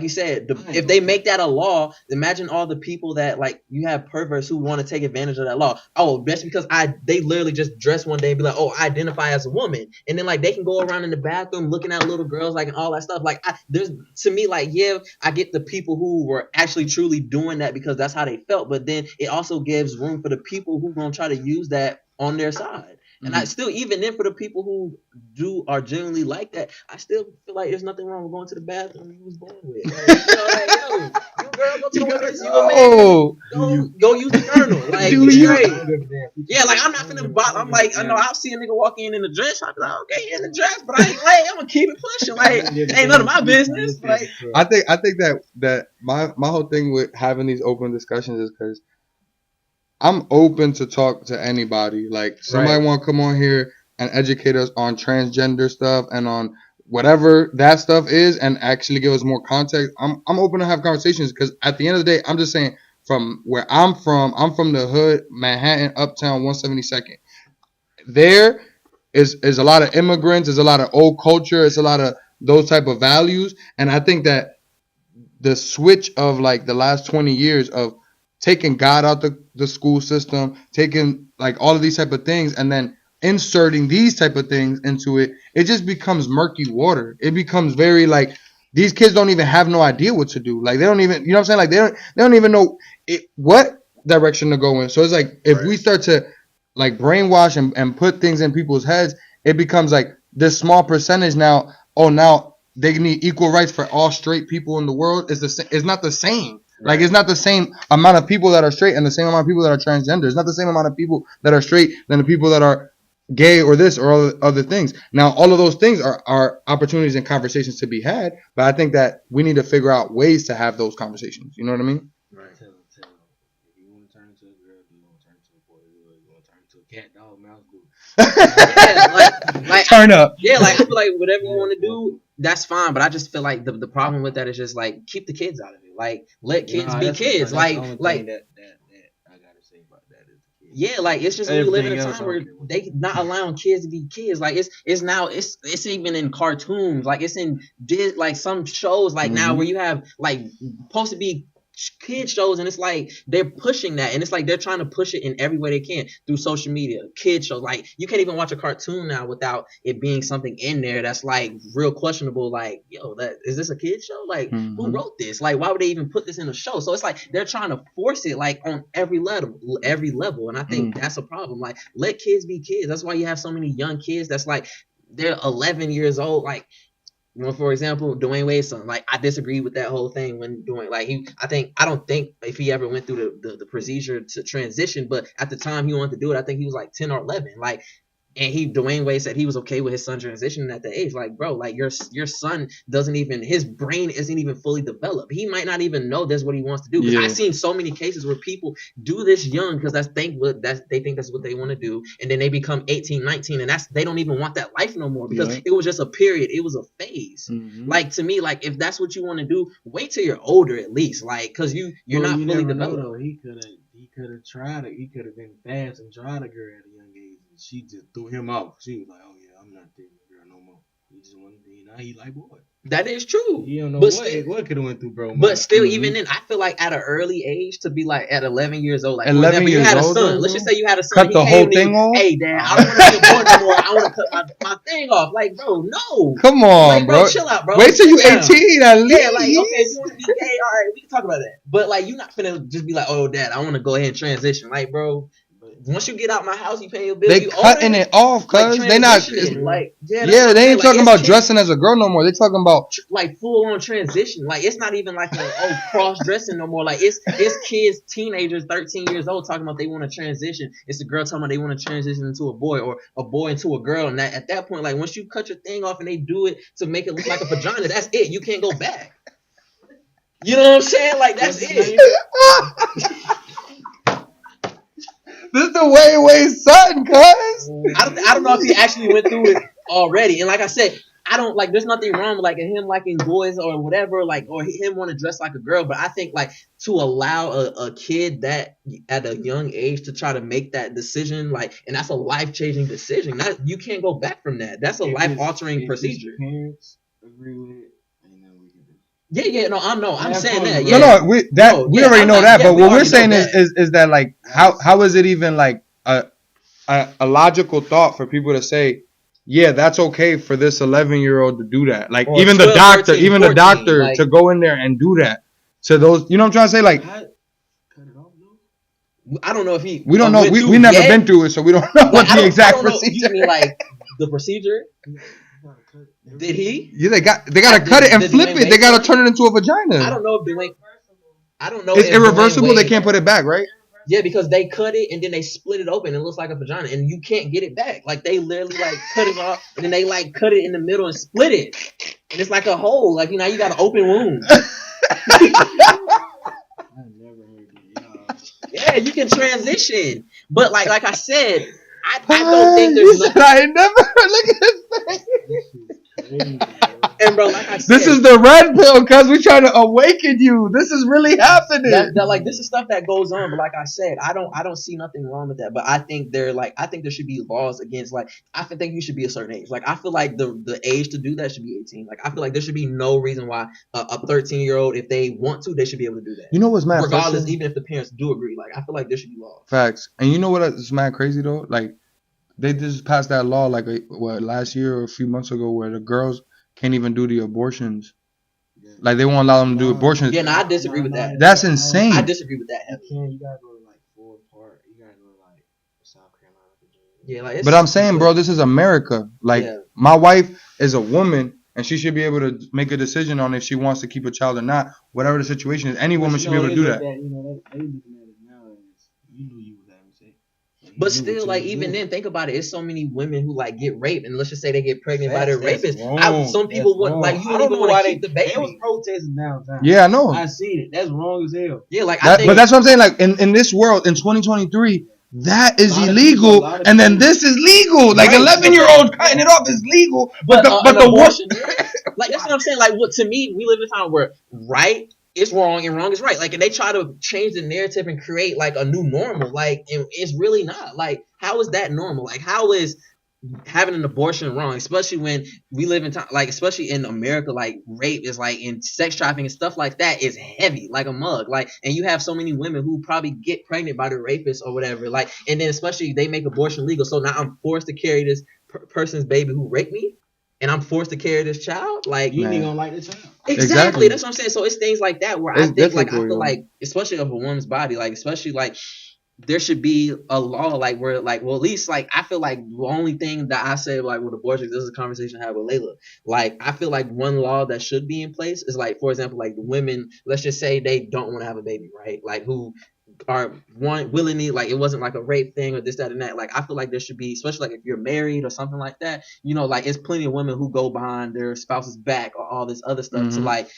you said, if they make that a law, imagine all the people that like you have perverts who want to take advantage of that law. Oh, that's because they literally just dress one day and be like, oh, I identify as a woman, and then like they can go around in the bathroom looking at little girls like and all that stuff. Like there's to me like yeah, I get the people who were actually truly doing that because that's how they felt, but then it also gives room for the people who gonna try to use that on their side. And I still, even then, for the people who are genuinely like that, I still feel like there's nothing wrong with going to the bathroom you was born with. Like, you girl, go to the women's, you a man, go use the urinal. Like, straight. Yeah, like I'm not finna. I'm like, I know I'll see a nigga walk in the dress. I'm like, okay, in the dress, but I ain't like, I'm gonna keep it pushing. Like, ain't none of my business. Like, I think that my whole thing with having these open discussions is because I'm open to talk to anybody. Like somebody want to come on here and educate us on transgender stuff and on whatever that stuff is and actually give us more context. I'm open to have conversations because at the end of the day, I'm just saying from where I'm from the hood, Manhattan, Uptown, 172nd. There is a lot of immigrants, there's a lot of old culture, it's a lot of those type of values. And I think that the switch of like the last 20 years of taking God out the school system, taking like all of these type of things and then inserting these type of things into it, it just becomes murky water. It becomes very like these kids don't even have no idea what to do. Like they don't even, you know what I'm saying? Like they don't even know what direction to go in. So it's like if we start to like brainwash and put things in people's heads, it becomes like this small percentage now. Oh, now they need equal rights for all straight people in the world. It's not the same. Like, it's not the same amount of people that are straight and the same amount of people that are transgender. It's not the same amount of people that are straight than the people that are gay or this or other things. Now, all of those things are opportunities and conversations to be had, but I think that we need to figure out ways to have those conversations. You know what I mean? Right. Tell them. If you want to turn into a girl, do you want to turn into a boy? Do you want to turn into a cat, dog, mouse, do? Yeah, like Turn up. Yeah, like I feel like whatever you want to do, that's fine. But I just feel like the problem with that is just like keep the kids out of it. Like let kids be kids. Like that I gotta say about that is the kids. Yeah, like it's just we live in a Everything else, time where okay. they not allowing kids to be kids. Like it's now it's even in cartoons. Like it's in like some shows like now where you have like supposed to be kid shows, and it's like they're pushing that, and it's like they're trying to push it in every way they can through social media, kid shows. Like you can't even watch a cartoon now without it being something in there that's like real questionable. Like, yo, that is this a kid show? Like who wrote this? Like why would they even put this in a show? So it's like they're trying to force it like on every level, and I think that's a problem. Like let kids be kids. That's why you have so many young kids that's like they're 11 years old. Like, you know, for example, Dwayne Wade's son. Like, I disagree with that whole thing when doing like I don't think if he ever went through the procedure to transition, but at the time he wanted to do it, I think he was like 10 or 11. Like, and Dwayne Wade said he was okay with his son transitioning at the age. Like, bro, like your son doesn't even, his brain isn't even fully developed. He might not even know that's what he wants to do. Because I've seen so many cases where people do this young because they think that's what they want to do, and then they become 18, 19, and they don't even want that life no more because it was just a period. It was a phase. Like to me, like if that's what you want to do, wait till you're older at least. Like because you're not fully developed. Know, he could have tried it. He could have been fast and tried a girl at a young age. She just threw him off. She was like, "Oh yeah, I'm not dating a girl no more." He just wanted to be. Now he like boy. That is true. You don't know what could have went through, bro. But still, even then, I feel like at an early age to be like at 11 years old. Like 11 years you had a old, son. Let's just say you had a son. Cut the whole thing off. Hey, Dad, I don't want to be a boy no more. I want to cut my thing off. Like, bro, no. Come on, like, bro. Chill out, bro. Wait till you 18 at least. Yeah, like okay, if you want to be gay, all right, we can talk about that. But like, you're not finna just be like, oh, Dad, I want to go ahead and transition. Like, bro. Once you get out my house, you pay your bills. They cutting it off, cuz they not. Like, they ain't talking about dressing as a girl no more. They talking about like full on transition. Like it's not even like cross dressing no more. Like it's kids, teenagers, 13 years old talking about they want to transition. It's a girl talking about they want to transition into a boy or a boy into a girl. And at that point, like once you cut your thing off and they do it to make it look like a vagina, that's it. You can't go back. You know what I'm saying? Like that's it. This is the way son, cuz. I don't know if he actually went through it already. And like I said, I don't like. There's nothing wrong with like him liking boys or whatever, like or him want to dress like a girl. But I think like to allow a kid that at a young age to try to make that decision, like, and that's a life-changing decision. You can't go back from that. That's a life-altering procedure. Parents agree with it. Yeah, I'm saying that. Yeah. We already know that. But what we're saying is that like how is it even like a logical thought for people to say, yeah, that's okay for this 11-year-old to do that. Like even 12, the doctor, 13, even 14, the doctor like, to go in there and do that to those. You know what I'm trying to say? Like, I don't know if he. We don't know. We never been through it, so we don't know what the exact procedure. You mean like the procedure? Did he? Yeah, they got to cut it and flip it. They got to turn it into a vagina. I don't know if Dwayne. I don't know. It's irreversible. They can't put it back, right? Yeah, because they cut it and then they split it open. It looks like a vagina, and you can't get it back. Like they literally like cut it off, and then they like cut it in the middle and split it, and it's like a hole. Like you got an open wound. Yeah, you can transition, but like I said, I don't think there's nothing. I never look at his face. And bro, like I said, this is the red pill because we're trying to awaken you. This is really happening. Like this is stuff that goes on, but like I said, I don't see nothing wrong with that. But I think there should be laws against like I think you should be a certain age. Like I feel like the age to do that should be 18. Like I feel like there should be no reason why a 13-year-old, if they want to, they should be able to do that. You know what's mad? Regardless, even if the parents do agree. Like I feel like there should be laws. Facts. And you know what is mad crazy though? Like they just passed that law like last year or a few months ago where the girls can't even do the abortions. Like they won't allow them to do abortions. Yeah, no, I disagree with that. That's insane. I disagree with that. You gotta go to like 4 part. You gotta go to like South Carolina, Virginia. Yeah, like. But I'm saying, bro, this is America. Like my wife is a woman, and she should be able to make a decision on if she wants to keep a child or not. Whatever the situation is, any woman should be able to do that. They looking at it now as you knew you was having sex. But still, like even then, think about it. It's so many women who like get raped, and let's just say they get pregnant by their rapist. Some people would like you don't even want to keep the baby. They was protesting downtown. Yeah, I know. I see it. That's wrong as hell. Yeah, like but that's what I'm saying. Like in this world in 2023, that is illegal, and then this is legal. Like 11-year-olds cutting it off is legal, but the abortion, like that's what I'm saying. Like what to me, we live in a time where right is wrong and wrong is right. Like, and they try to change the narrative and create like a new normal. Like, and it's really not. Like, how is that normal? Like, how is having an abortion wrong? Especially when we live in time, like, especially in America, like rape is like, and sex trafficking and stuff like that is heavy, like a mug. Like, and you have so many women who probably get pregnant by the rapist or whatever. Like, and then especially they make abortion legal. So now I'm forced to carry this person's baby who raped me. And I'm forced to carry this child. Like you ain't gonna like the child. Exactly. That's what I'm saying. So it's things like that where I think, like, I feel like, especially of a woman's body, like, especially like there should be a law, like where, like, well, at least, like, I feel like the only thing that I say, like, with abortion, this is a conversation I have with Layla. Like, I feel like one law that should be in place is, like, for example, like the women, let's just say they don't want to have a baby, right? Like, who are willingly, like it wasn't like a rape thing or this, that, and that. Like I feel like there should be, especially like if you're married or something like that, you know, like it's plenty of women who go behind their spouse's back or all this other stuff to like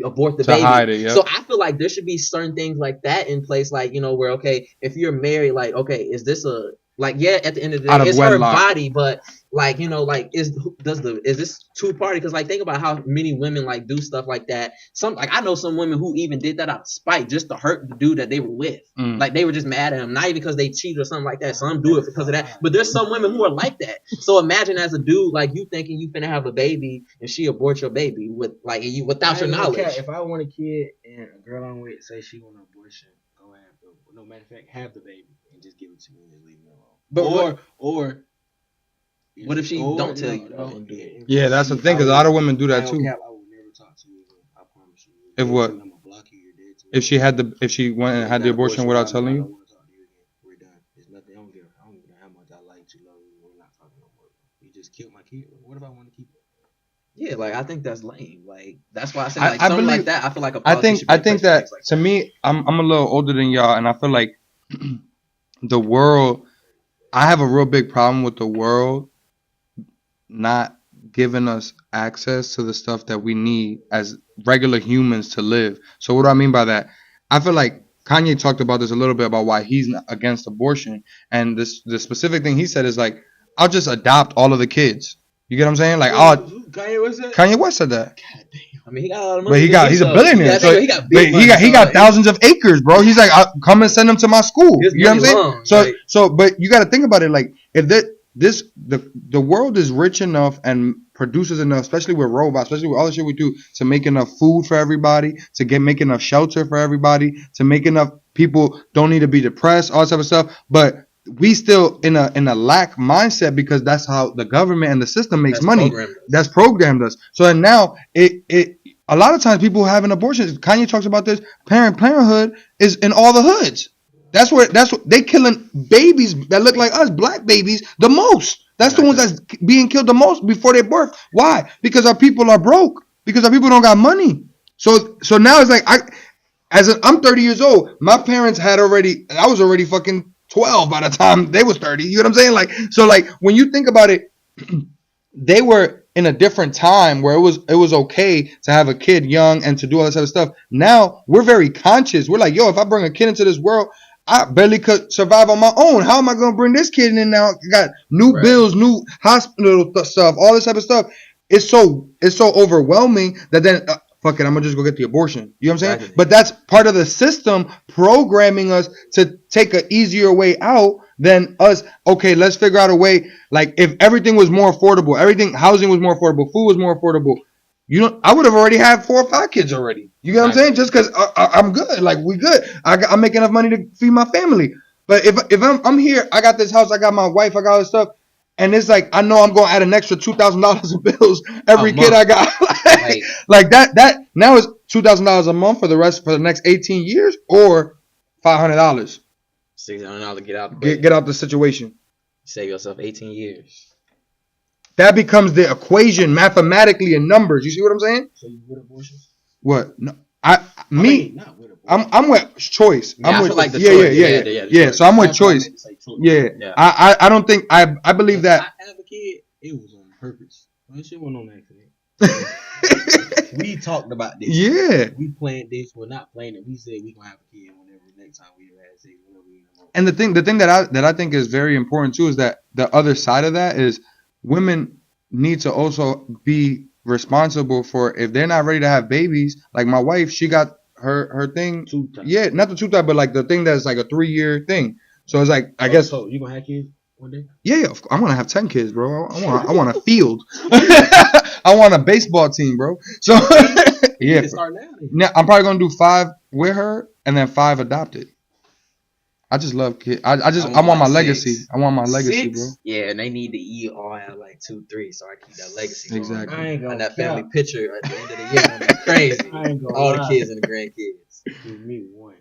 abort the baby. Hide it, yep. So I feel like there should be certain things like that in place, like, you know, where okay, if you're married, like okay, is this a like yeah, at the end of the day, it's her body, but like, you know, like is this two-party? Because like think about how many women like do stuff like that. Some like I know some women who even did that out of spite just to hurt the dude that they were with. Like they were just mad at him, not even because they cheated or something like that. Some do it because of that. But there's some women who are like that. So imagine as a dude, like you thinking you finna have a baby and she aborts your baby with like you without your knowledge. If I want a kid and a girl I'm with say she want an abortion, go have the no matter of fact have the baby and just give it to me and just leave me alone. But or what if she don't tell you? Yeah, that's the thing, because a lot of women do that too. I will never talk to you. I promise you. If what? I'm gonna block you. You're dead to me. If she went and had the abortion without telling you. I don't want to talk to you again. We're done. There's nothing. I don't care how much I like you, love you. We're not talking no more. You just killed my kid. What if I want to keep it? Yeah, like I think that's lame. Like that's why I say like something like that. I feel like I think that like to me, I'm a little older than y'all, and I feel like the world. I have a real big problem with the world not giving us access to the stuff that we need as regular humans to live. So what do I mean by that? I feel like Kanye talked about this a little bit about why he's not against abortion. And the specific thing he said is like, I'll just adopt all of the kids. You get what I'm saying? Like, Kanye West said that. God damn. I mean, he got a lot of money. But he's a billionaire. Yeah, so he got thousands of acres, bro. He's like, I'll come and send them to my school. You know what I'm saying? So, but you got to think about it. Like, if the world is rich enough and produces enough, especially with robots, especially with all the shit we do, to make enough food for everybody, to make enough shelter for everybody, to make enough people don't need to be depressed, all that type of stuff. But we still in a lack mindset because that's how the government and the system makes money. That's programmed us. So and now it a lot of times people having abortions. Kanye talks about this. Parenthood is in all the hoods. That's what they killing babies that look like us, black babies, the most. That's the ones that's being killed the most before their birth. Why? Because our people are broke. Because our people don't got money. So now it's like I'm 30 years old. My parents I was already fucking 12 by the time they was 30. You know what I'm saying? Like, so like when you think about it, they were in a different time where it was okay to have a kid young and to do all this other stuff. Now we're very conscious. We're like, yo, if I bring a kid into this world, I barely could survive on my own. How am I going to bring this kid in now? Got new bills, new hospital stuff, all this type of stuff. It's so overwhelming that then fuck it, I'm gonna just go get the abortion. You know what I'm saying? Exactly. But that's part of the system programming us to take an easier way out than us. Okay, let's figure out a way. Like if everything was more affordable, housing was more affordable, food was more affordable. I would have already had 4 or 5 kids already. You get what I'm saying? Just because I'm good, like we good. I'm making enough money to feed my family. But if I'm here, I got this house, I got my wife, I got all this stuff. And it's like, I know I'm going to add an extra $2,000 of bills every kid I got. like that now is $2,000 a month for the next 18 years or $500. $600 get out the situation. Save yourself 18 years. That becomes the equation mathematically in numbers. You see what I'm saying? So you with abortions? What? No, not with abortion. I'm with choice. Yeah, I'm I with feel like the yeah, choice. yeah, The yeah. choice. So I'm with That's what I choice. meant to say, choice. Yeah. Yeah. I don't think I believe If that. I have a kid, it was on purpose. That shit wasn't on accident. We talked about this. Yeah. We planned this. We're not playing it. We said we gonna have a kid whenever next time we had sex. Whenever we. And the thing that I think is very important too is that the other side of that is women need to also be responsible for if they're not ready to have babies. Like my wife, she got her thing. 2 times. Yeah, not the 2 type, but like the thing that's like a 3-year thing. So it's like I guess. So you gonna have kids one day? Yeah, I want to have 10 kids, bro. I want a field. I want a baseball team, bro. So You yeah, can start now. Then. now I'm probably gonna do 5 with her and then 5 adopted. I just love kids. I want my like legacy. 6. I want my legacy, 6? bro. Yeah, and they need to eat all have like 2, 3, so I keep that legacy going. Exactly. I ain't gonna And that family count. picture at the end of the year gonna be crazy. I ain't gonna All lie. the kids and the grandkids. Give me 1.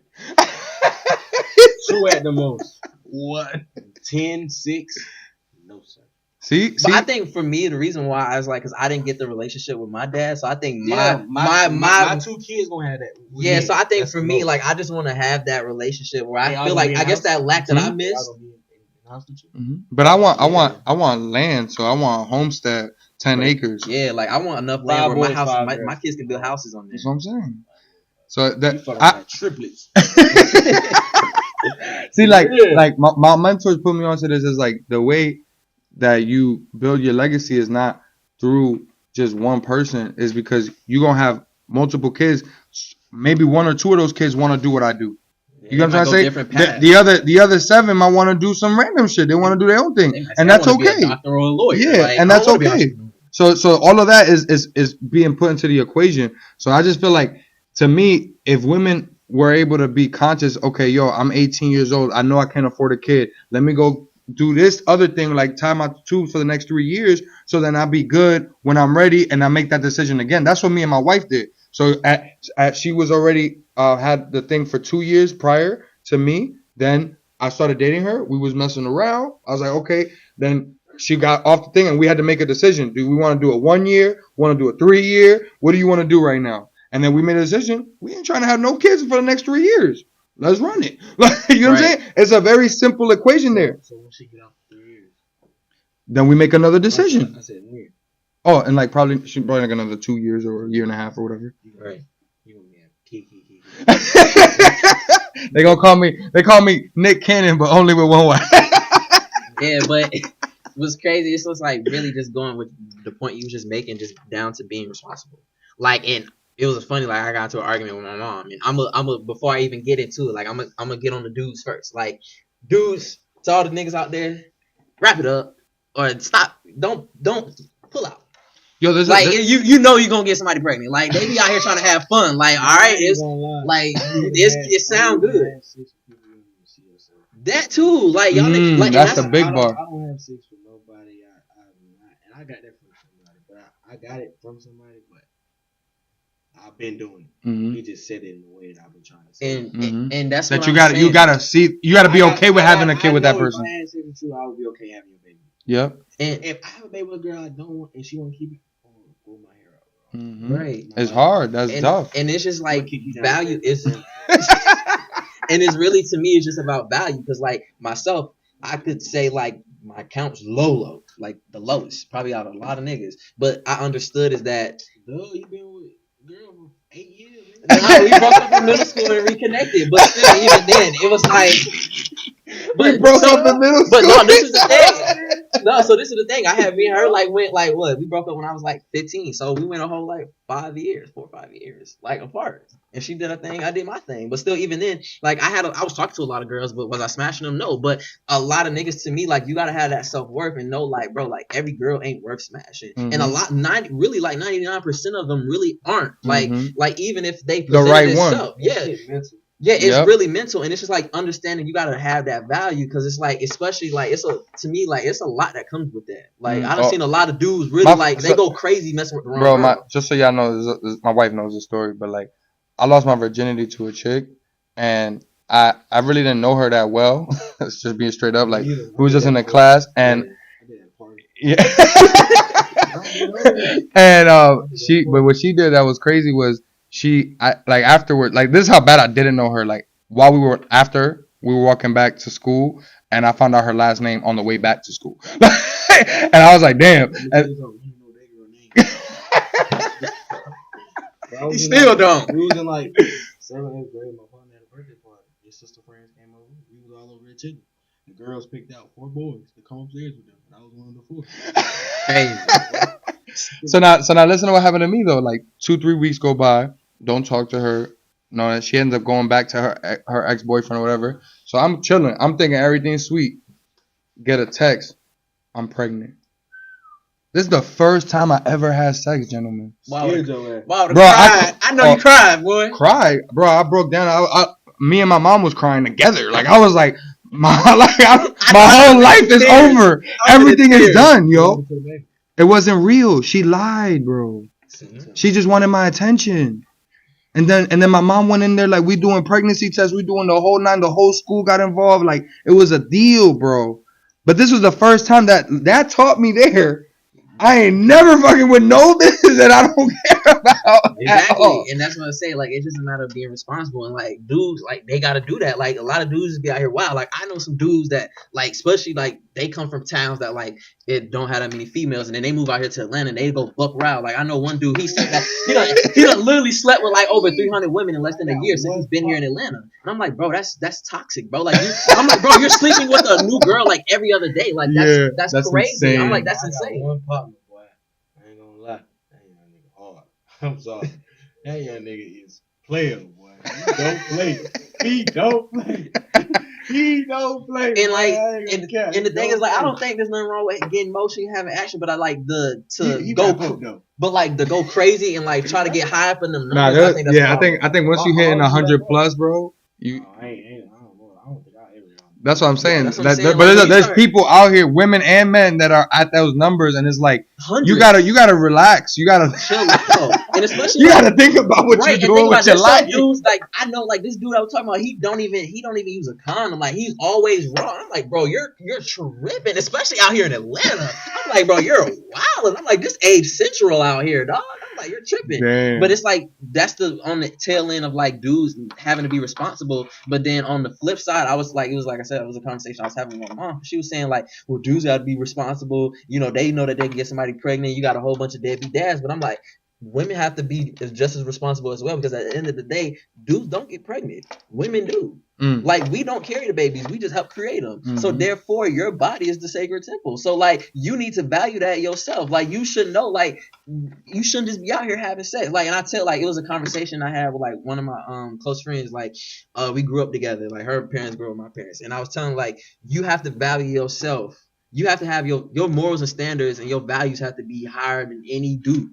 2 at the most. 1. 10, 6. No sir. See, But I think for me, the reason why I was like, because I didn't get the relationship with my dad, so I think My my 2 kids gonna have that. with yeah. me. So I think That's for the me, most. like I just want to have that relationship where Hey, I y'all feel gonna like be in I the guess house? that lack that I Y'all missed. gonna be in the house with you? Mhm. But I want land, so I want a homestead, 10 acres. Yeah, like I want enough 5 land where my boys, house, 5 my girls. kids can build houses on there. That's what I'm saying. So You that fucking I got triplets. see, like Yeah. like my mentors put me onto this is like the way that you build your legacy is not through just one person, is because you're gonna have multiple kids. Maybe 1 or 2 of those kids want to do what I do. You know what I'm trying to say? Different paths. The other 7 might want to do some random shit. They want to do their own thing, and that's okay. Doctor or a lawyer. Yeah, Like, and I that's don't wanna be okay. entrepreneur. So all of that is being put into the equation. So I just feel like, to me, if women were able to be conscious, okay, yo, I'm 18 years old. I know I can't afford a kid. Let me go do this other thing, like tie my tubes for the next 3 years, so then I'll be good when I'm ready and I make that decision again. That's what me and my wife did. So she was already had the thing for 2 years prior to me. Then I started dating her. We was messing around. I was like, okay. Then she got off the thing and we had to make a decision. Do we want to do a 1 year? Want to do a 3 year? What do you want to do right now? And then we made a decision. We ain't trying to have no kids for the next 3 years. Let's run it. You know what I'm saying? It's a very simple equation there. So when she get out for 3 years. Then we make another decision. I said weird. Oh, and like probably like another 2 years or a year and a half or whatever. Right. You gonna be a kiki. They call me Nick Cannon, but only with one wife. Yeah, but what's crazy, it's just like really just going with the point you was just making, just down to being responsible. Like, and it was funny, like I got into an argument with my mom, and I'm a before I even get into it, like I'm gonna get on the dudes first. Like, dudes, to all the niggas out there, wrap it up or stop. Don't pull out. Yo, there's Like, you know you're gonna get somebody pregnant. Like, they be out here trying to have fun. Like, all right, it's like it sound good. That too, like y'all, like that's and the big bar. I don't have sex with nobody. And I got that from somebody, but I got it from somebody, but I've been doing it. Mhm. He just said it in the way that I've been trying to say. and that's That what you I'm got saying. you gotta see, you gotta be okay with having a kid with that If person. I had sex with you, I would be okay having a baby. Yep. And If I have a baby with a girl I don't want and she won't keep it, I'm gonna pull my hair out. Mhm. right, It's hard. That's tough. and it's just like Kick you down. value is, and it's really, to me, it's just about value. Because like myself, I could say like my account's low, like the lowest, probably out of a lot of niggas. But I understood is that Duh, you been with a girl for 8 years. Man. we broke up in middle school and reconnected. But still, even then, it was like We broke up in middle But school. no, this is the thing. No, so this is the thing. I had me and her went what? We broke up when I was like 15. So we went a whole 4 or 5 years apart. And she did her thing, I did my thing. But still, even then, I was talking to a lot of girls, but was I smashing them? No. But a lot of niggas, to me, you gotta have that self-worth and know, bro, every girl ain't worth smashing. Mhm. And a lot, 99% of them really aren't. Mhm. Even if they The right one. itself, yeah. That shit mental. Yeah, it's Yep. really mental, and it's just understanding you gotta have that value, because it's especially it's a lot that comes with that. I've seen a lot of dudes really they go crazy messing with the wrong girl. Just so y'all know, my wife knows the story, but I lost my virginity to a chick, and I really didn't know her that well. It's just being straight up, we was just in a class, and yeah, and but what she did that was crazy was like afterward, like this is how bad I didn't know her. Like while we were walking back to school, and I found out her last name on the way back to school, and I was like, damn. He still don't. We was in like 7th, 8th grade. My partner had a birthday party. His sister friends came over. We was all over there chilling. The girls picked out 4 boys to come upstairs with them, and I was one of the 4. Hey. So now listen to what happened to me though. Like 2-3 weeks go by, don't talk to her. No, she ends up going back to her ex-boyfriend or whatever. So I'm chilling. I'm thinking everything's sweet. Get a text. I'm pregnant. This is the first time I ever had sex, gentlemen. Wow, Bro, I know you cried, boy. Cried, bro. I broke down. Me and my mom was crying together. Like I was like, my whole life is over. Everything is done, yo. It wasn't real. She lied, bro. She just wanted my attention. And then my mom went in there like we doing pregnancy tests, we doing the whole 9. The whole school got involved. Like it was a deal, bro. But this was the first time that taught me there. I ain't never fucking with no business that I don't care about. Exactly, and that's what I say. Like, it's just a matter of being responsible, and like dudes, like they gotta do that. Like a lot of dudes be out here wild. Like I know some dudes that, like, especially like they come from towns that like it don't have that many females, and then they move out here to Atlanta and they go buck wild. Like I know one dude, he said that he done literally slept with like over 300 women in less than a year since he's been here in Atlanta. And I'm like, bro, that's toxic, bro. Like I'm like, bro, you're sleeping with a new girl like every other day. Like that's crazy. Insane. I'm like, that's insane. One partner, boy. I ain't gonna lie. That young nigga hard. I'm sorry. That young nigga is player, boy. He don't play. He don't play. He don't play. And like, and the thing is, like, I don't think there's nothing wrong with getting motion, having action, but I like he go, but like to go crazy and like try to get high up in them. Nah, I think once you hitting 100 plus, bro, you. I don't think I ever. That's what I'm saying. That's what I'm saying. But Like, there's people out here, women and men, that are at those numbers, and it's like hundreds. you gotta relax. You gotta chill, bro. And especially you gotta think about what you're doing with your life. Dudes, like I know, like this dude I was talking about, he don't even use a condom. Like he's always raw. I'm like, bro, you're tripping, especially out here in Atlanta. I'm like, bro, you're wild. I'm like, this age central out here, dog. I'm like, you're tripping. Damn. But it's like that's on the tail end of like dudes having to be responsible. But then on the flip side, it was like I said, it was a conversation I was having with my mom. She was saying like, well, dudes got to be responsible. You know, they know that they can get somebody pregnant. You got a whole bunch of deadbeat dads. But I'm like, women have to be just as responsible as well, because at the end of the day, dudes don't get pregnant. Women do. Like, we don't carry the babies. We just help create them. Mm-hmm. So therefore, your body is the sacred temple. So like, you need to value that yourself. Like, you should know, like, you shouldn't just be out here having sex. Like, and I tell, like, it was a conversation I had with like one of my close friends. Like, we grew up together. Like, her parents grew up with my parents, and I was telling, like, you have to value yourself. You have to have your morals and standards, and your values have to be higher than any dude.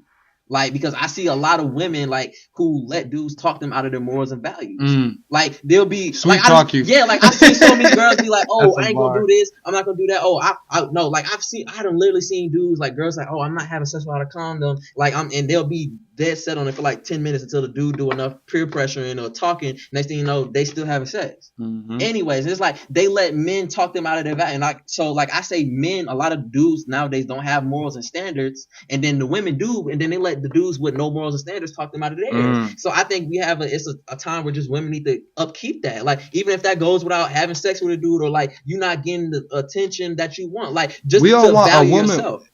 Like, because I see a lot of women, like, who let dudes talk them out of their morals and values. Like, they'll be... Sweet like, talk you. Yeah, like, I see so many girls be like, oh, I ain't gonna do this. I'm not gonna do that. Oh, I no, like, I done literally seen dudes, like, girls like, oh, I'm not having sex without a condom. Like, and they'll be dead set on it for, like, 10 minutes until the dude do enough peer pressuring or talking. Next thing you know, they still having sex. Mm-hmm. Anyways, it's like, they let men talk them out of their value. And like, so, like, I say men, a lot of dudes nowadays don't have morals and standards. And then the women do, and then they let the dudes with no morals and standards talk them out of theirs. So I think we have it's a time where just women need to upkeep that. Like, even if that goes without having sex with a dude, or like you not getting the attention that you want, like just we all to want value a woman. yourself.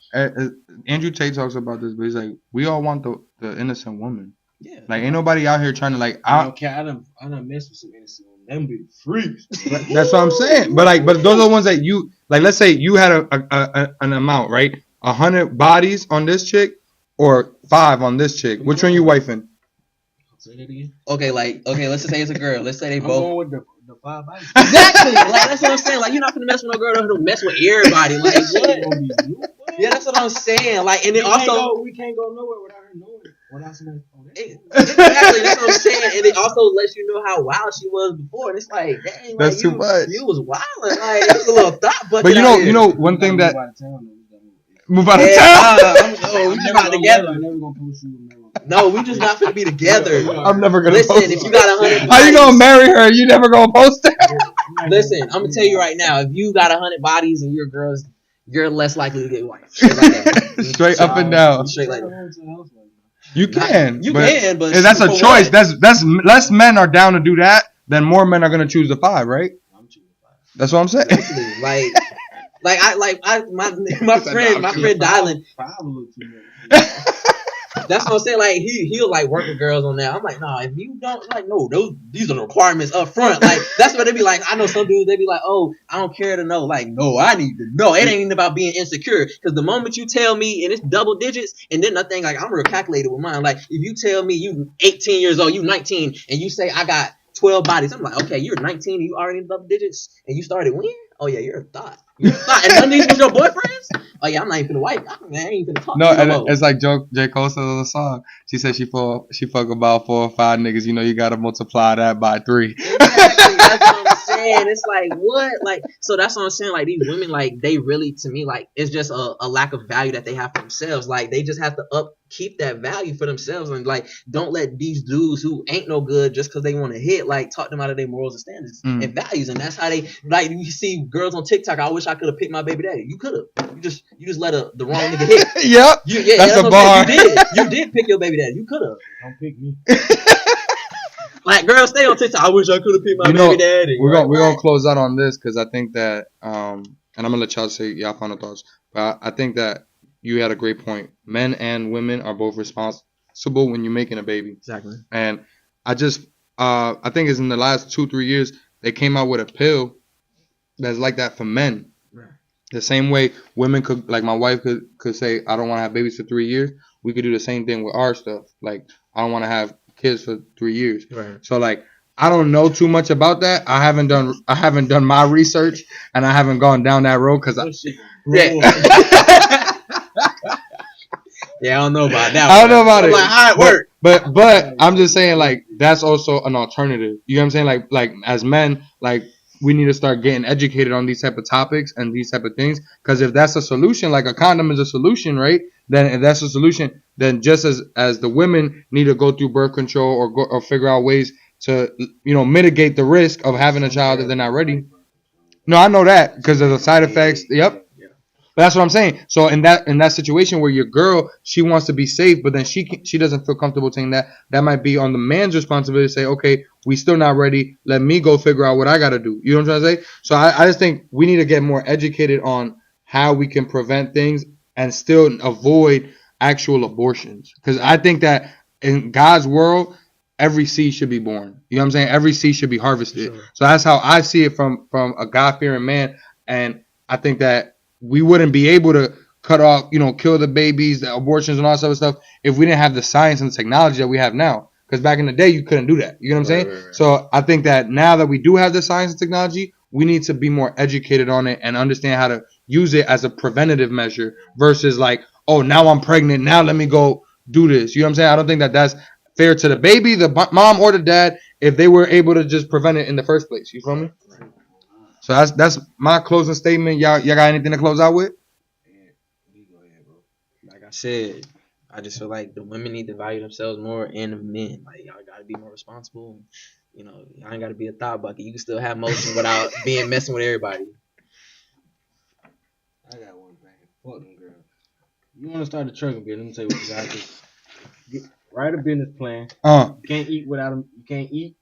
Andrew Tate talks about this, but he's like, we all want the innocent woman. Yeah. Like, ain't nobody out here trying to like. I don't care. I done messed with some innocent women. Them be freaks. That's what I'm saying. But those are the ones that you like. Let's say you had an amount, right? 100 bodies on this chick, or 5 on this chick. Which one you wifing? Say that again. Okay, let's just say it's a girl. Let's say they both. Going with the 5 bodies. Exactly. Like, that's what I'm saying. Like, you're not gonna mess with no girl that'll mess with everybody. Like, what? Yeah, that's what I'm saying. Like, and then also we can't go nowhere without her knowing. Exactly, that's what I'm saying. And it also lets you know how wild she was before. And it's like, dang, that's too much. You was wild. Like, it was a little thought. But you know, one thing that move out of town. We just not together. No, we just not gonna be together. I'm never gonna listen. Post if you got 100, how you gonna marry her? You never gonna post her. Listen, I'm gonna tell you right now. If you got 100 bodies and you're girls, you're less likely to get wife. Straight like that. Straight up and down. Straight like that. You can. You can, but if that's a for choice. what? That's less men are down to do that. Then more men are gonna choose the 5, right? I'm choosing 5. That's what I'm saying. Exactly. My friend Dylan. 5 a little too much. That's what I'm saying. Like he'll like work with girls on that. I'm like, nah, if you don't like, no, these are the requirements up front. Like that's what they be like. I know some dudes they be like, oh, I don't care to know. Like, no, I need to know. It ain't even about being insecure. Because the moment you tell me and it's double digits, and then I think like I'm real calculated with mine. Like if you tell me you 18 years old, you 19, and you say I got 12 bodies, I'm like, okay, you're 19 and you already in double digits, and you started when? Oh yeah, you're a thought. You're a thought. And none of these was your boyfriends? Oh yeah, I'm not even finna wife. I ain't even finna talk. No, to you and no more. it's like J. Cole says on the song. She said she fuck about 4 or 5 niggas. You know, you gotta multiply that by 3. Exactly. That's what I'm saying. It's like what? Like so that's what I'm saying. Like these women, like they really to me, like it's just a lack of value that they have for themselves. Like they just have to keep that value for themselves and like don't let these dudes who ain't no good just because they want to hit like talk them out of their morals and standards and values. And that's how they like you see girls on TikTok. I wish I could have picked my baby daddy. You could have. You just let the wrong nigga hit. Yep. That's a bar. You did pick your baby daddy. You could have. Don't pick me. Like girls, stay on TikTok. I wish I could have picked my baby daddy. We're gonna close out on this because I think that and I'm gonna let y'all say y'all final thoughts. But I think that you had a great point. Men and women are both responsible when you're making a baby. Exactly. And I think it's in the last 2-3 years they came out with a pill that's like that for men. Right. The same way women could, like my wife could say, I don't want to have babies for 3 years. We could do the same thing with our stuff. Like I don't want to have kids for 3 years. Right. So like I don't know too much about that. I haven't done my research and I haven't gone down that road because yeah, I don't know about that. I don't know about it. Like how it work. But I'm just saying like that's also an alternative. You know what I'm saying? Like as men, like we need to start getting educated on these type of topics and these type of things. Because if that's a solution, like a condom is a solution, right? Then if that's a solution, then just as the women need to go through birth control or figure out ways to mitigate the risk of having a child if they're not ready. No, I know that because of the side effects. Yep. But that's what I'm saying. So in that situation where your girl, she wants to be safe, but then she doesn't feel comfortable saying that might be on the man's responsibility to say, okay, we still not ready. Let me go figure out what I got to do. You know what I'm trying to say? So I just think we need to get more educated on how we can prevent things and still avoid actual abortions. Because I think that in God's world, every seed should be born. You know what I'm saying? Every seed should be harvested. Sure. So that's how I see it from a God-fearing man. And I think that we wouldn't be able to cut off, kill the babies, the abortions and all that sort of stuff if we didn't have the science and the technology that we have now. Because back in the day, you couldn't do that. You know what I'm saying? Right. So I think that now that we do have the science and technology, we need to be more educated on it and understand how to use it as a preventative measure versus like, oh, now I'm pregnant. Now let me go do this. You know what I'm saying? I don't think that that's fair to the baby, the mom, or the dad if they were able to just prevent it in the first place. You feel me? So that's my closing statement. Y'all got anything to close out with? Yeah, you go ahead, bro. Like I said, I just feel like the women need to value themselves more and the men. Like y'all gotta be more responsible. Y'all ain't gotta be a thought bucket. You can still have motion without being messing with everybody. I got one thing. Fuck them girls. You want to start a trucking business? Let me tell you what you got to write a business plan. You can't eat without them. You can't eat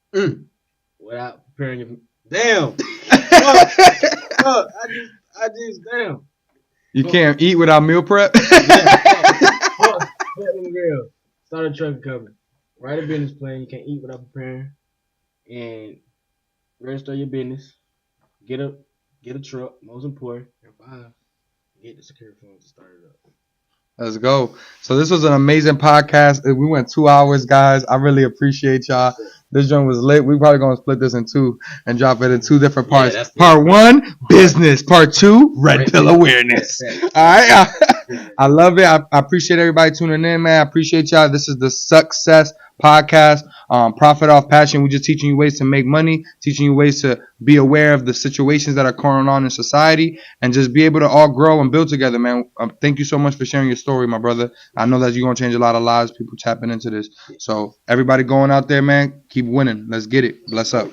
without preparing your. Damn. Fuck, I just damn. You can't eat without meal prep? Fuck them girls. Start a trucking company. Write a business plan. You can't eat without preparing. And register your business. Get a truck. Most important. And 5, get the security funds to start it up. Let's go. So this was an amazing podcast. We went 2 hours, guys. I really appreciate y'all. This joint was lit. We probably gonna split this in 2 and drop it in 2 different parts. Part 1, business. Part 2, red pill awareness. All right. I love it. I appreciate everybody tuning in, man. I appreciate y'all. This is the Success Podcast. Profit off passion. We're just teaching you ways to make money, teaching you ways to be aware of the situations that are going on in society, and just be able to all grow and build together, man. Thank you so much for sharing your story, my brother. I know that you're going to change a lot of lives, people tapping into this. So everybody going out there, man, keep winning. Let's get it. Bless up.